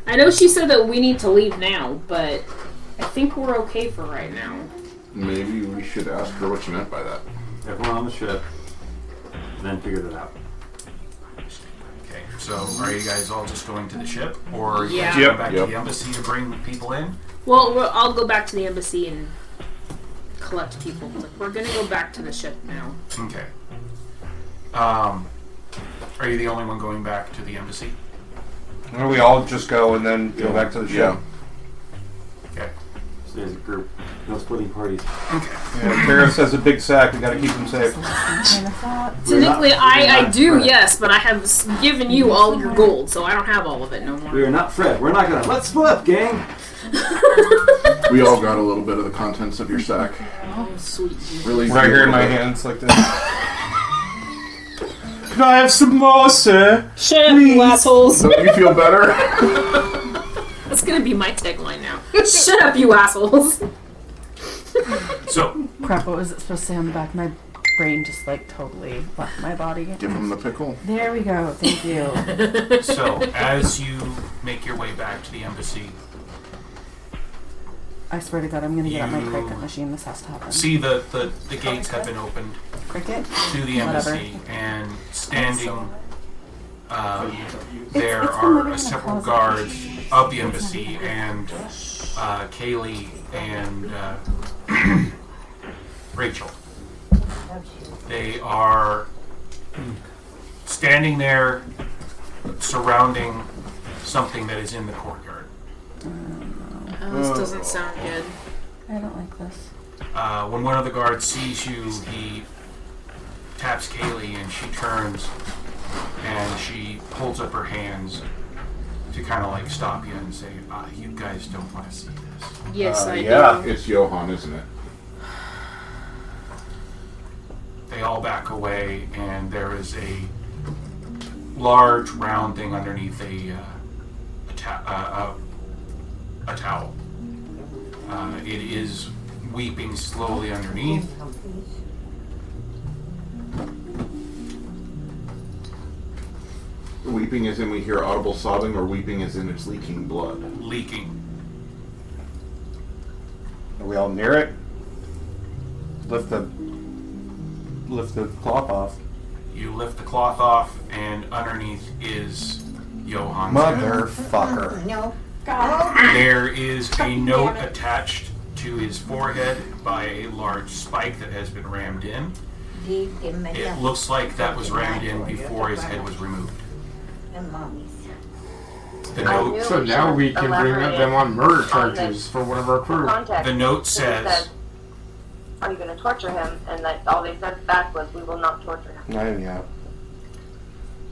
I know she said that we need to leave now, but I think we're okay for right now. Maybe we should ask her what she meant by that. Everyone on the ship, then figured it out. Okay, so are you guys all just going to the ship, or are you Yeah. guys going back to the embassy to bring people in? Well, I'll go back to the embassy and collect people. Like, we're gonna go back to the ship now. Okay. Are you the only one going back to the embassy? Or we all just go and then go back to the ship? Okay. Stay as a group. No splitting parties. Okay. Yeah, Kara says a big sack, we gotta keep them safe. Technically, I not do, Fred. yes, but I have given you all your gold, so I don't have all of it no more. We are not Fred. We're not gonna. Let's split up, gang. We all got a little bit of the contents of your sack. Oh, sweet. Really Right here in my hands, like this. Can I have some more, sir? Shut up, you assholes. Don't you feel better? That's gonna be my tagline now. Shut up, you assholes. So, Crap, what was it supposed to say on the back? My brain just like totally left my body. Give him the pickle. There we go. Thank you. so as you make your way back to the embassy, I swear to God, I'm gonna get out my You cricket machine. This has to happen. see the gates have been opened Cricket? to the Whatever. embassy, and standing It's there been living are in several the closet. guards of the embassy, and Kaylee and Rachel. They are standing there surrounding something that is in the courtyard. Oh, this doesn't sound good. I don't like this. When one of the guards sees you, he taps Kaylee and she turns and she holds up her hands to kind of like stop you and say, you guys don't want to see this. Yes, I Yeah, do. it's Johan, isn't it? They all back away, and there is a large round thing underneath a towel. It is weeping slowly underneath. Weeping as in we hear audible sobbing, or weeping as in it's leaking blood? Leaking. Are we all near it? Lift the cloth off. You lift the cloth off, and underneath is Johan's head. Motherfucker. No. God. There is a note attached to his forehead by a large spike that has been rammed in. It looks like that was rammed in before his head was removed. The note. So now we can bring them on murder charges for one of our crew. The note says, "Are you going to torture him?" And that all they said back was, "We will not torture him." Yeah.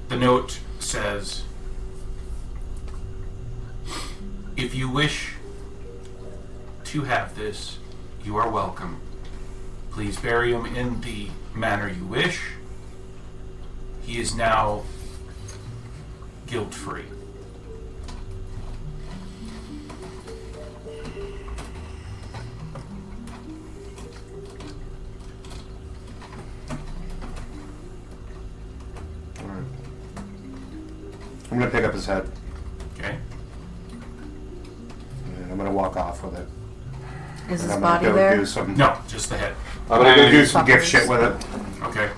the note says, "If you wish to have this, you are welcome. Please bury him in the manner you wish. He is now guilt-free." I'm gonna pick up his head. Okay. And I'm gonna walk off with it. Is And his I'm gonna body go there? do some. No, just the head. I'm gonna go do some gift shit with it. Okay.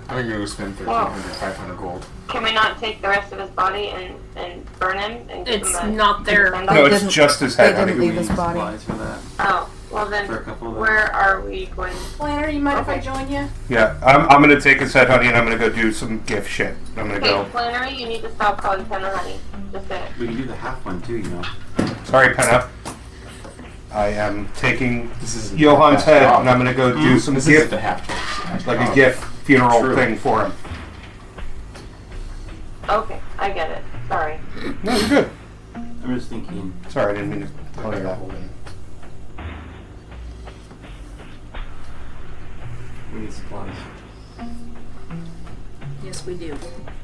I'm gonna go spend 1,300, 500 gold. Can we not take the rest of his body and burn him? And give It's him a, not there. No, it's just his head. They didn't leave his Supplies body. for that. Oh, well then, For a couple of them. where are we going? Planner, you mind if I join you? Yeah, I'm gonna take his head, honey, and I'm gonna go do some gift shit. I'm gonna Okay, go. Flannery, you need to stop calling Penna honey. Just say it. We can do the half one too, you know. Sorry, Penna. I am taking This is Johann's head, and I'm gonna go do some This gift, is the half chance. like a gift funeral True. thing for him. Okay, I get it. Sorry. No, you're good. I'm just thinking. Sorry, I didn't mean to call you that. We need supplies. Yes, we do.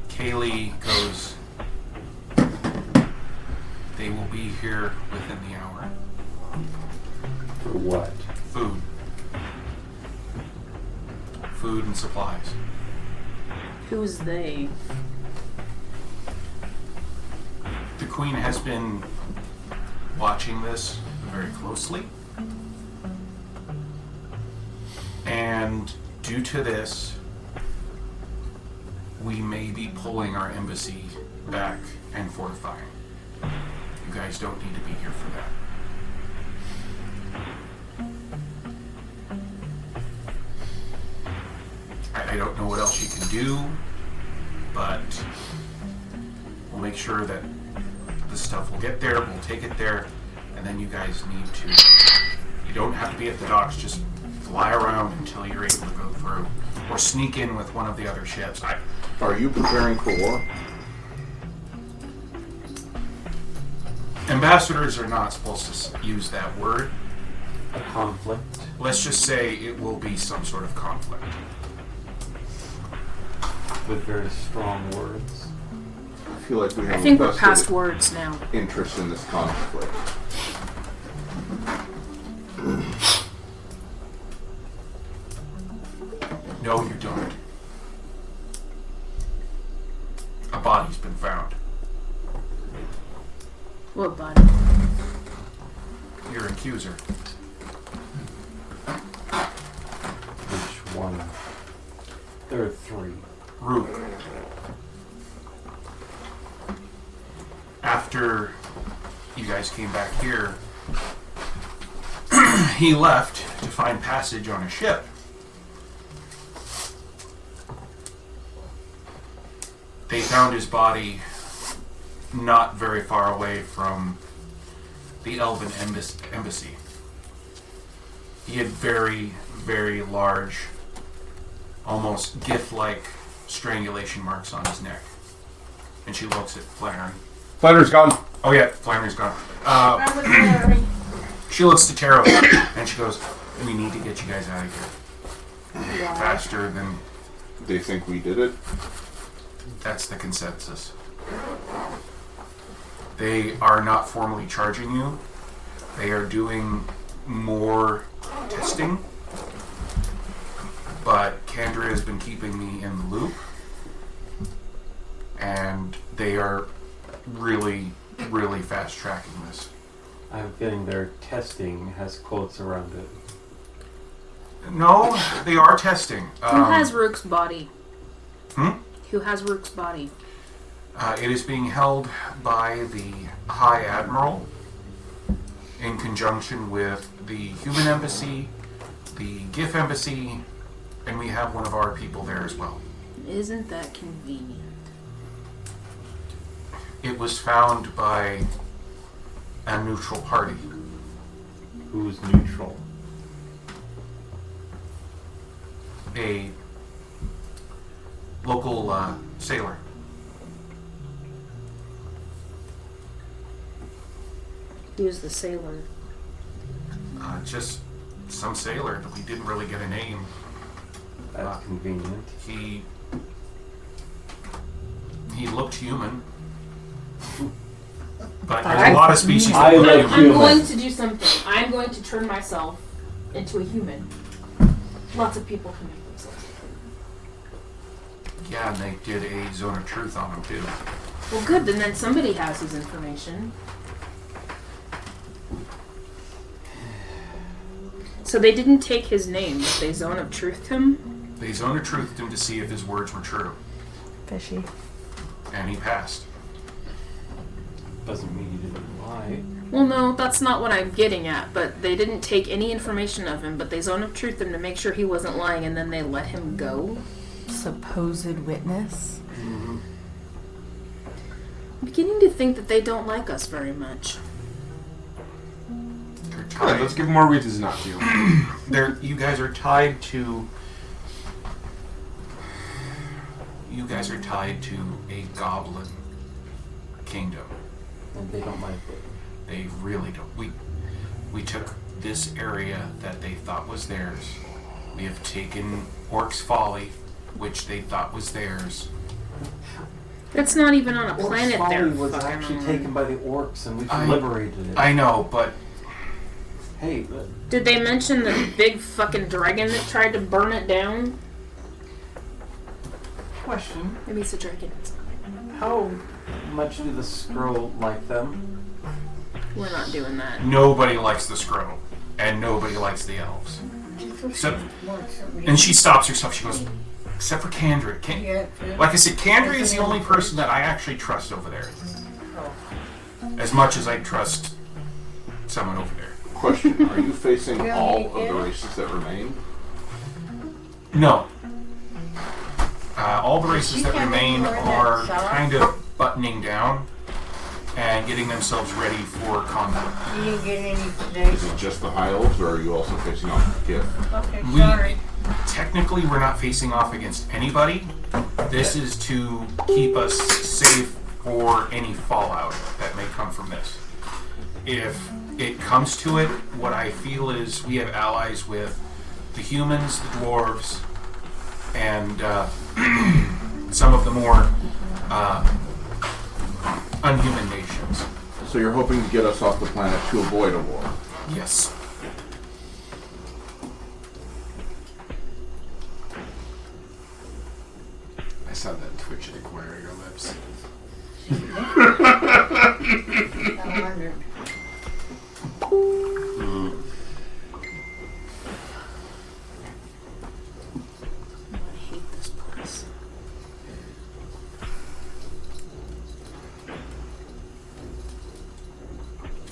Kaylee goes, "They will be here within the hour." For what? Food. Food and supplies. Who's they? The Queen has been watching this very closely. And due to this, we may be pulling our embassy back and fortifying. You guys don't need to be here for that. I don't know what else you can do, but we'll make sure that the stuff will get there, we'll take it there, and then you guys need to, you don't have to be at the docks, just fly around until you're able to go through, or sneak in with one of the other ships. Are you preparing for war? Ambassadors are not supposed to use that word. A conflict? Let's just say it will be some sort of conflict. With very strong words. I feel like we have I think we're vested past words now. interest in this conflict. No, you don't. A body's been found. What body? Your accuser. Which one? There are three. Rook. After you guys came back here, he left to find passage on a ship. They found his body not very far away from the Elven embassy. He had very, very large, almost gift-like strangulation marks on his neck. And she looks at Flannery. Flannery's gone. Oh yeah, Flannery's gone. I'm with Flannery. She looks to Taro and she goes, "We need to get you guys out of here. Faster than..." They think we did it? That's the consensus. They are not formally charging you. They are doing more testing. But Candria has been keeping me in the loop. And they are really, really fast tracking this. I have a feeling their testing has quotes around it. No, they are testing. Who has Rook's body? Hmm? Who has Rook's body? It is being held by the High Admiral in conjunction with the Human Embassy, the GIF Embassy, and we have one of our people there as well. Isn't that convenient? It was found by a neutral party. Who's neutral? A local sailor. Who's the sailor? Just some sailor. We didn't really get a name. That's convenient. He looked human. But there's a lot of species that look human. I'm going to do something. I'm going to turn myself into a human. Lots of people can make themselves a human. Yeah, and they did a zone of truth on him too. Well, good. Then somebody has his information. So they didn't take his name, but they zone of truthed him? They zone of truthed him to see if his words were true. Fishy. And he passed. Doesn't mean he didn't lie. Well, no, that's not what I'm getting at, but they didn't take any information of him, but they zone of truthed him to make sure he wasn't lying, and then they let him go? Supposed witness? Mm-hmm. I'm beginning to think that they don't like us very much. Good, let's give them more reasons not to. You guys are tied to... You guys are tied to a goblin kingdom. And they don't like it. They really don't. We took this area that they thought was theirs. We have taken Orc's Folly, which they thought was theirs. That's not even on a planet Orc's there. Folly was actually taken by the orcs, and we liberated it. I know, but... Hey, but... Did they mention the big fucking dragon that tried to burn it down? Question. Maybe it's a dragon. How much do the Skrull like them? We're not doing that. Nobody likes the Skrull, and nobody likes the elves. And she stops herself. She goes, except for Kandra. Like I said, Kandra is the only person that I actually trust over there. As much as I trust someone over there. Question, are you facing all of the races that remain? No. All the races that remain are kind of buttoning down and getting themselves ready for combat. You didn't get any today. Is it just the High Elves, or are you also facing off with Gift? Okay, sorry. Technically, we're not facing off against anybody. This is to keep us safe for any fallout that may come from this. If it comes to it, what I feel is we have allies with the humans, the dwarves, and some of the more unhuman nations. So you're hoping to get us off the planet to avoid a war? Yes. I saw that twitch in the corner of your lips. I wondered. I hate this place.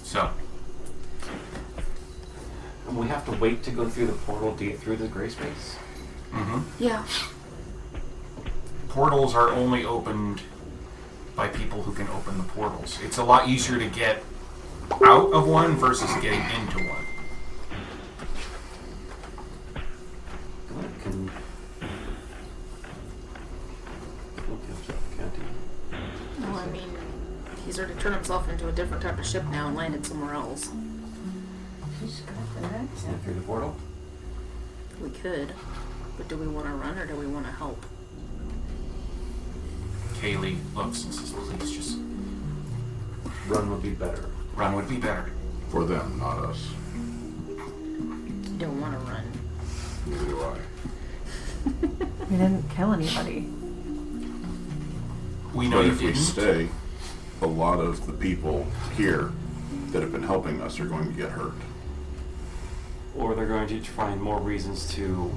So. And we have to wait to go through the portal to get through the Greyspace? Mm-hmm. Yeah. Portals are only opened by people who can open the portals. It's a lot easier to get out of one versus getting into one. Can... Well, I mean, he's already turned himself into a different type of ship now and landed somewhere else. Snap through the portal? We could. But do we want to run or do we want to help? Kaylee looks and says, please just... Run would be better. Run would be better. For them, not us. Don't want to run. Neither do I. We didn't kill anybody. We know but you if we didn't. stay, a lot of the people here that have been helping us are going to get hurt. Or they're going to find more reasons to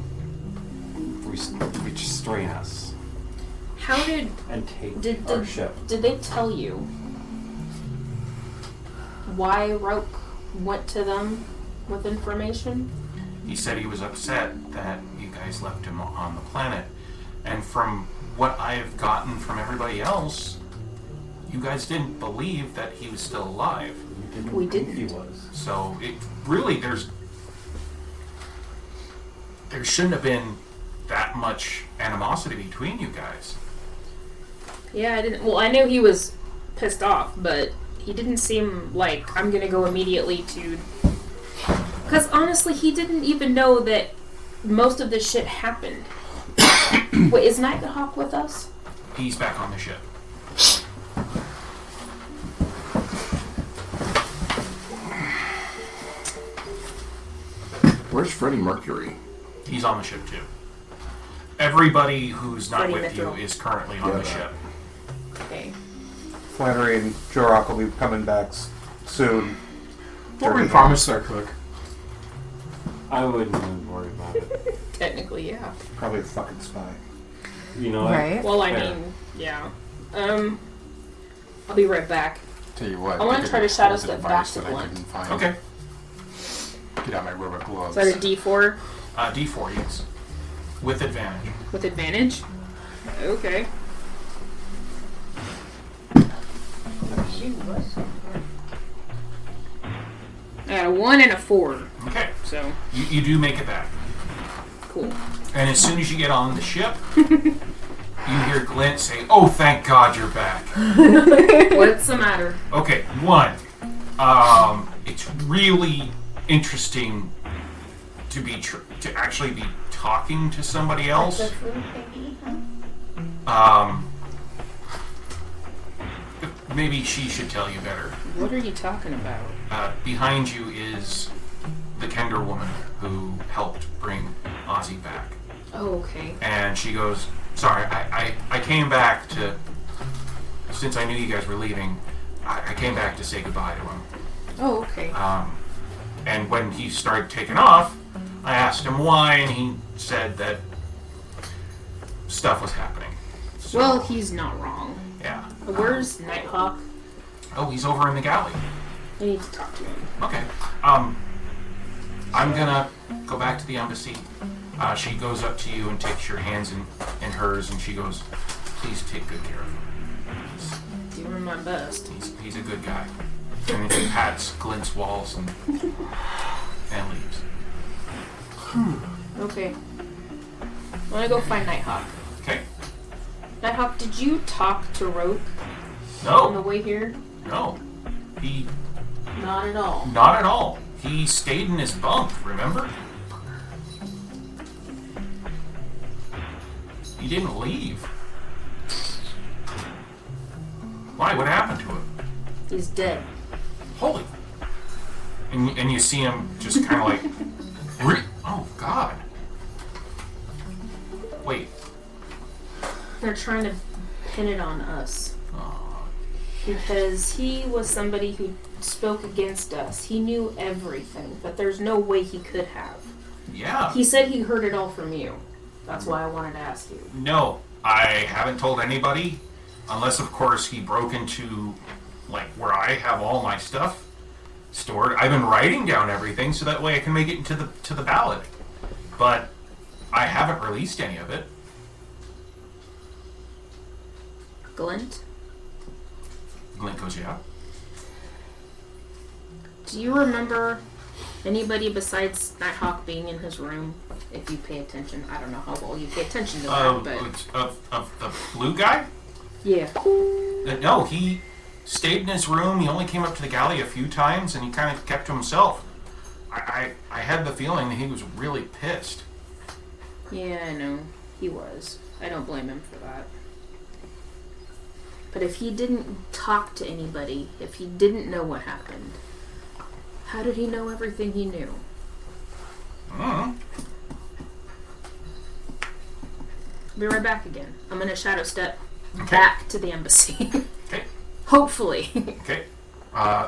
restrain us. How did... And take our ship. Did they tell you why Roke went to them with information? He said he was upset that you guys left him on the planet. And from what I've gotten from everybody else, you guys didn't believe that he was still alive. We didn't. He was. So it really, there shouldn't have been that much animosity between you guys. Yeah, I didn't. Well, I knew he was pissed off, but he didn't seem like I'm gonna go immediately to. Because honestly, he didn't even know that most of this shit happened. Wait, is Nighthawk with us? He's back on the ship. Where's Freddie Mercury? He's on the ship too. Everybody who's not Freddie with you Mitchell. is currently on the ship. Okay. Flannery and Jorok will be coming back soon. What we promised our cook. I wouldn't even worry about it. Technically, yeah. Probably a fucking spy. You know, Right. Well, I Fair. mean, yeah. I'll be right back. Tell you what. I wanna think try to it shadow was step advice back to that I Glint. couldn't find. Okay. Get out my rubber gloves. Is that a D4 D4, yes. With advantage. with advantage? Okay. She was. I got a 1 and a 4. Okay. So, You do make it back. cool. And as soon as you get on the ship, you hear Glint say, "Oh, thank God you're back." What's the matter? Okay, one. It's really interesting to be to actually be talking to somebody else. The food thingy, huh? Maybe she should tell you better. What are you talking about? Behind you is the Kender woman who helped bring Ozzy back. Oh, okay. And she goes, "Sorry, I came back to, since I knew you guys were leaving, I came back to say goodbye to him." Oh, okay. And when he started taking off, I asked him why, and he said that stuff was happening. So, Well, he's not wrong. yeah. Where's Nighthawk? Oh, he's over in the galley. I need to talk to him. Okay. I'm gonna go back to the embassy. She goes up to you and takes your hands in hers, and she goes, "Please take good care of him. Doing my best. He's a good guy." And then she pats Glint's walls and leaves. Okay. I'm gonna go find Nighthawk. Okay. Nighthawk, did you talk to Roke on the No, way here? no. He, Not at all. not at all. He stayed in his bunk, remember? He didn't leave. Why? What happened to him? He's dead. Holy. And you see him just kind of like, oh, God. Wait. They're trying to pin it on us. Oh, Because he was somebody who spoke against us. He knew everything, but there's no way he could have. yeah. He said he heard it all from you. That's why I wanted to ask you. No, I haven't told anybody, unless, of course, he broke into, like, where I have all my stuff stored. I've been writing down everything so that way I can make it into the ballot. But I haven't released any of it. Glint, Glint goes, yeah. do you remember anybody besides Nighthawk being in his room? If you pay attention, I don't know how well you pay attention to that, but Of the blue guy? yeah. No, he stayed in his room. He only came up to the galley a few times, and he kind of kept to himself. I had the feeling that he was really pissed. Yeah, I know. He was. I don't blame him for that. But if he didn't talk to anybody, if he didn't know what happened, how did he know everything he knew? Be right back again. I'm gonna shadow step back to the embassy. Okay. Hopefully. Okay.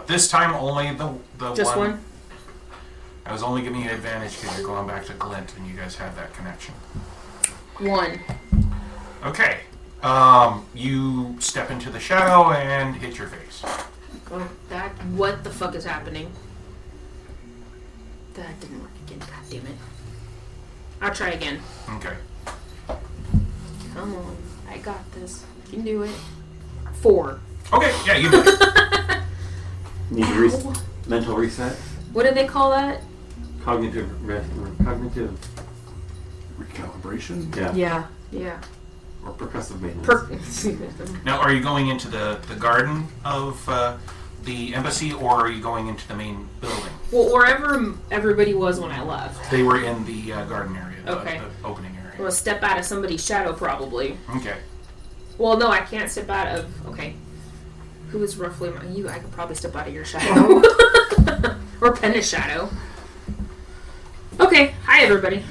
This time only the Just one? I was only giving you an advantage because you're going back to Glint and you guys have that connection. One. Okay. You step into the shadow and hit your face. Oh, that. What the fuck is happening? That didn't work again. God damn it. I'll try again. Okay. Come on. I got this. You can do it. 4. Okay, yeah, you do it. Need to mental reset. What do they call that? Cognitive recalibration. Yeah. Yeah. Or percussive maintenance. Now, are you going into the garden of the embassy, or are you going into the main building? Well, wherever everybody was when I left. They were in the garden area, Okay. the opening area. Well, step out of somebody's shadow, probably. Okay. Well, no, I can't step out of. Okay. Who is roughly you? I could probably step out of your shadow. Or Penna's shadow. Okay. Hi, everybody.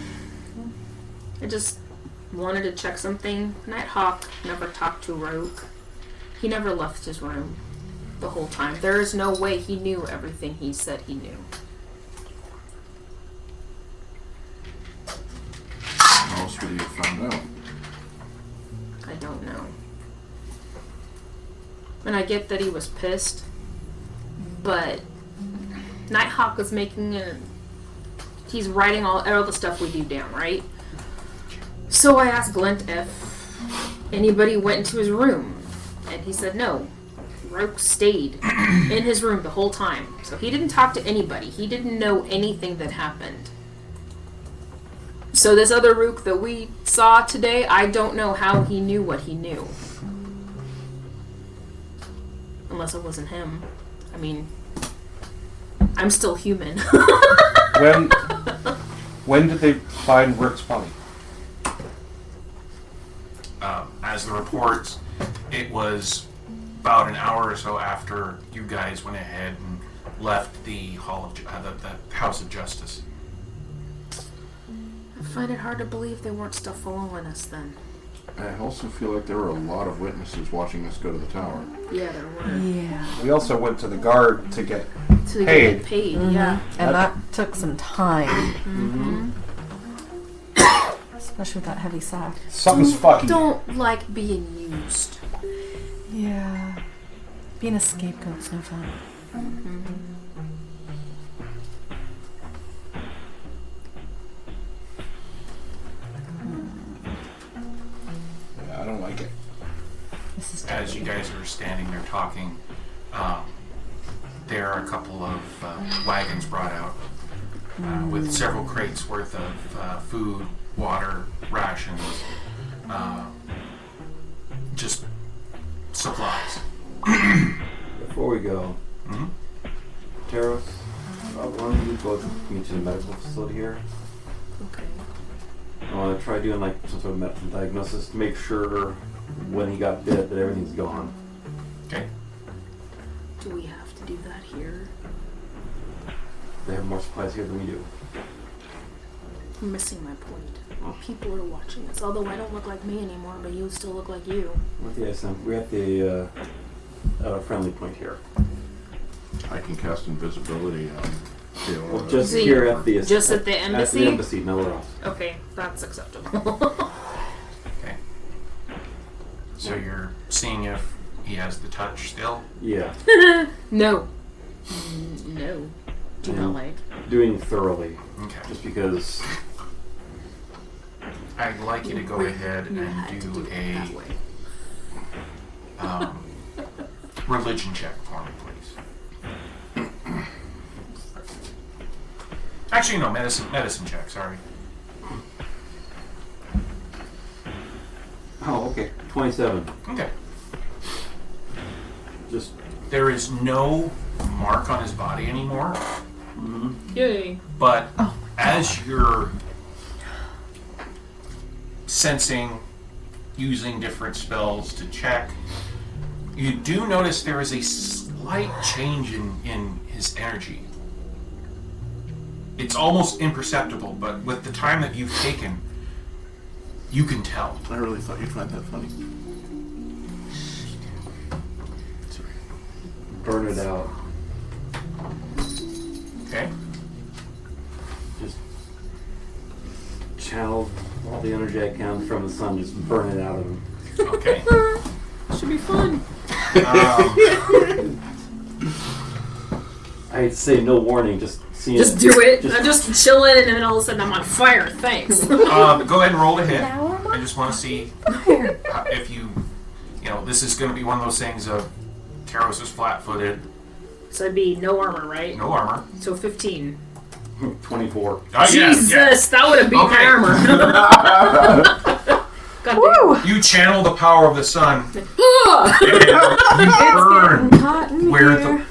I just wanted to check something. Nighthawk never talked to Rogue. He never left his room the whole time. There is no way he knew everything he said he knew. How else would he have found out? I don't know. And I get that he was pissed, but Nighthawk is he's writing all the stuff we do down, right? So I asked Glint if anybody went into his room, and he said no. Roke stayed in his room the whole time, so he didn't talk to anybody. He didn't know anything that happened. So this other Rook that we saw today, I don't know how he knew what he knew. Unless it wasn't him. I mean, I'm still human. When did they find Rick's body? As the reports, it was about an hour or so after you guys went ahead and left the Hall of the House of Justice. I find it hard to believe they weren't still following us then. I also feel like there were a lot of witnesses watching us go to the tower. Yeah, there were. Yeah. We also went to the guard to get To paid. get paid, Mhm. yeah. And that took some time. Mm-hmm. Especially with that heavy sack. Something's fucking. Don't like being used. Yeah. Being a scapegoat's no fun. Yeah, I don't like it. This is As you guys are standing there talking, there are a couple of wagons brought out with several crates worth of food, water, rations, just supplies. Before we go, Taros, why don't you go with me to the medical facility here? Okay. I want to try doing like some sort of medical diagnosis to make sure when he got bit that everything's gone. Okay. Do we have to do that here? They have more supplies here than we do. I'm missing my point. People are watching us. Although I don't look like me anymore, but you still look like you. With the ISM, we're at the friendly point here. I can cast invisibility on Taylor. Well, just See, here at the just at the embassy? At the embassy, nowhere else. Okay, that's acceptable. Okay. So you're seeing if he has the touch still? Yeah. No. No. Do not like. Doing thoroughly. Okay. Just because. I'd like you to go ahead and do a religion check for me, please. Actually, no, medicine check. Sorry. Oh, okay. 27. Okay. Just. There is no mark on his body anymore. Yay. But as you're sensing, using different spells to check, you do notice there is a slight change in his energy. It's almost imperceptible, but with the time that you've taken, you can tell. I really thought you'd find that funny. Sorry. Burn it out. Okay. Just channel all the energy I can from the sun, just burn it out of him. Okay. Should be fun. I'd say no warning, just seeing Just do it. I'm just chilling, and then all of a sudden I'm on fire. Thanks. Go ahead and roll to hit. I just want to see if you know, this is going to be one of those things of Taros is flat-footed. So it'd be no armor, right? No armor. So 15. 24. Jesus, that would have beat my armor. God damn. You channel the power of the sun. It's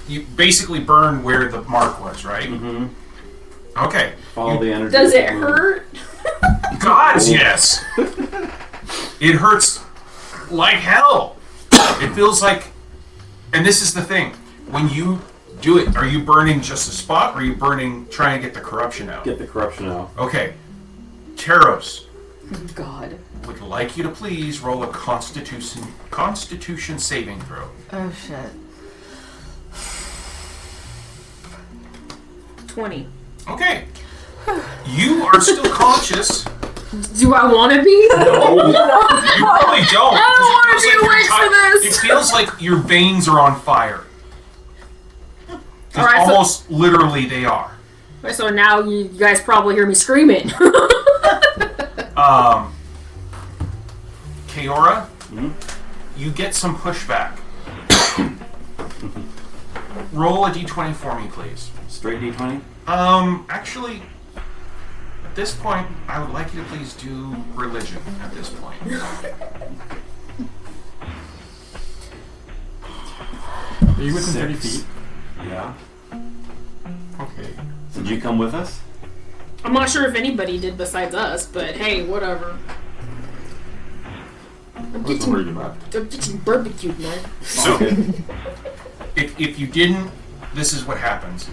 You basically burn where the mark was, right? Mm-hmm. Okay. Follow the energy. Does it hurt? God, yes. It hurts like hell. It feels like, and this is the thing, when you do it, are you burning just a spot, or are you burning, trying to get the corruption out? Get the corruption out. Okay. Taros. God. Would like you to please roll a Constitution saving throw. Oh shit. 20. Okay. You are still conscious. Do I want to be? No. You probably don't. I don't want to be awake for this. It feels like your veins are on fire. All right, almost literally they are. So now you guys probably hear me screaming. Kaora, you get some pushback. Roll a d20 for me, please. Straight d20? Actually, at this point, I would like you to please do religion at this point. Are you within 30 feet? Yeah. Okay. So did you come with us? I'm not sure if anybody did besides us, but hey, whatever. I'm getting barbecued, man. So, if you didn't, this is what happens.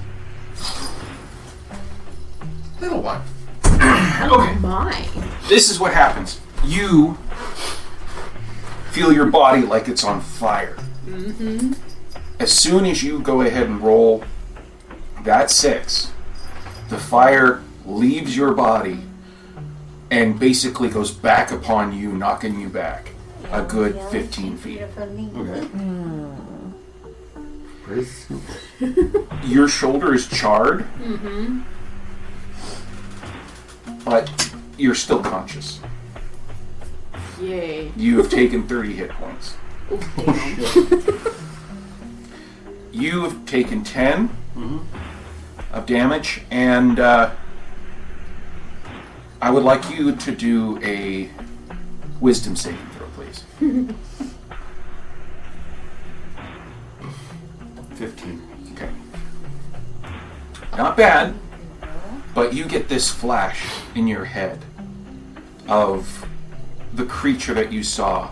Little one. Okay. My. This is what happens. You feel your body like it's on fire. Mm-hmm. As soon as you go ahead and roll that 6, the fire leaves your body and basically goes back upon you, knocking you back a good 15 feet. Okay. Your shoulder is charred, Mm-hmm. but you're still conscious. Yay. You have taken 30 hit points. Oh, You have taken 10 of damage, and I would like you to do a wisdom saving throw, please. 15. Okay. Not bad, but you get this flash in your head of the creature that you saw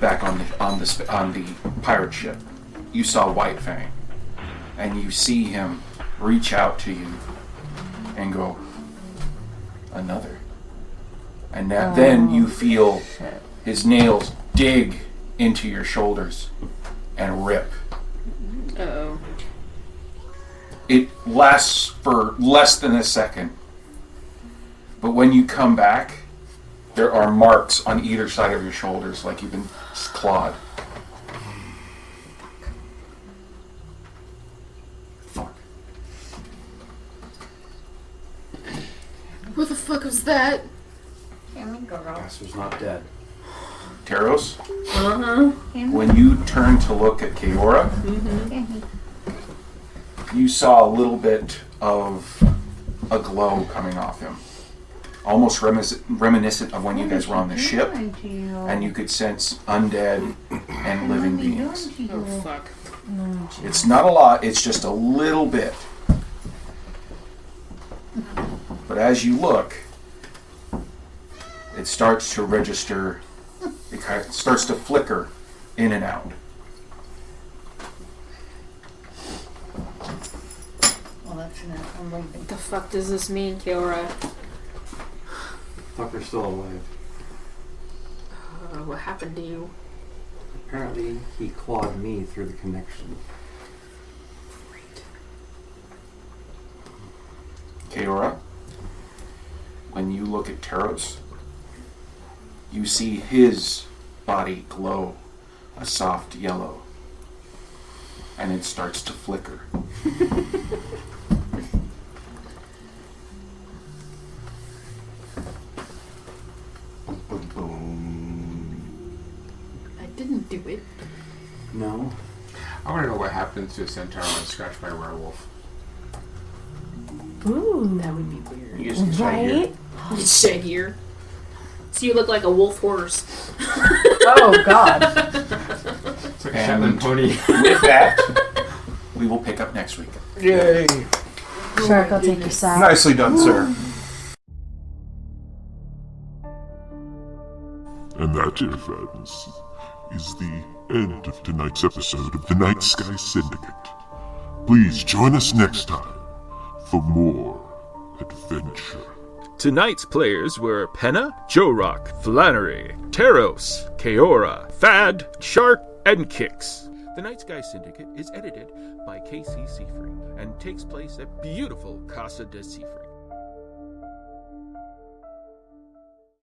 back on the pirate ship. You saw White Fang, and you see him reach out to you and go, another. And then you feel his nails dig into your shoulders and rip. Uh-oh. It lasts for less than a second, but when you come back, there are marks on either side of your shoulders like you've been clawed. What the fuck was that? Master's not dead. Taros, Uh-huh. when you turn to look at Kaora, you saw a little bit of a glow coming off him. Almost reminiscent of when you guys were on the ship, and you could sense undead and living beings. Oh, fuck. It's not a lot, it's just a little bit. But as you look, it starts to register, it kind of starts to flicker in and out. Well, that's not. I'm leaving. What the fuck does this mean, Kiora? Fucker's still alive. What happened to you? Apparently, he clawed me through the connection. Kaora, when you look at Taros, you see his body glow a soft yellow, and it starts to flicker. I want to know what happens to a centaur when scratched by a werewolf. Ooh. That would be weird. You just get shaggier. Right? It's shaggier. So you look like a wolf horse. Oh, God. It's like a Shetland pony. With that, we will pick up next week. Yay! Shark, I'll take your side. Nicely done, sir. And that, dear friends, is the end of tonight's episode of the Nightsky Syndicate. Please join us next time for more adventure. Tonight's players were Penna, Jorok, Flannery, Teros, Keora, Thad, Shark, and Kix. The Nightsky Syndicate is edited by KC Siefring and takes place at beautiful Casa de Siefring.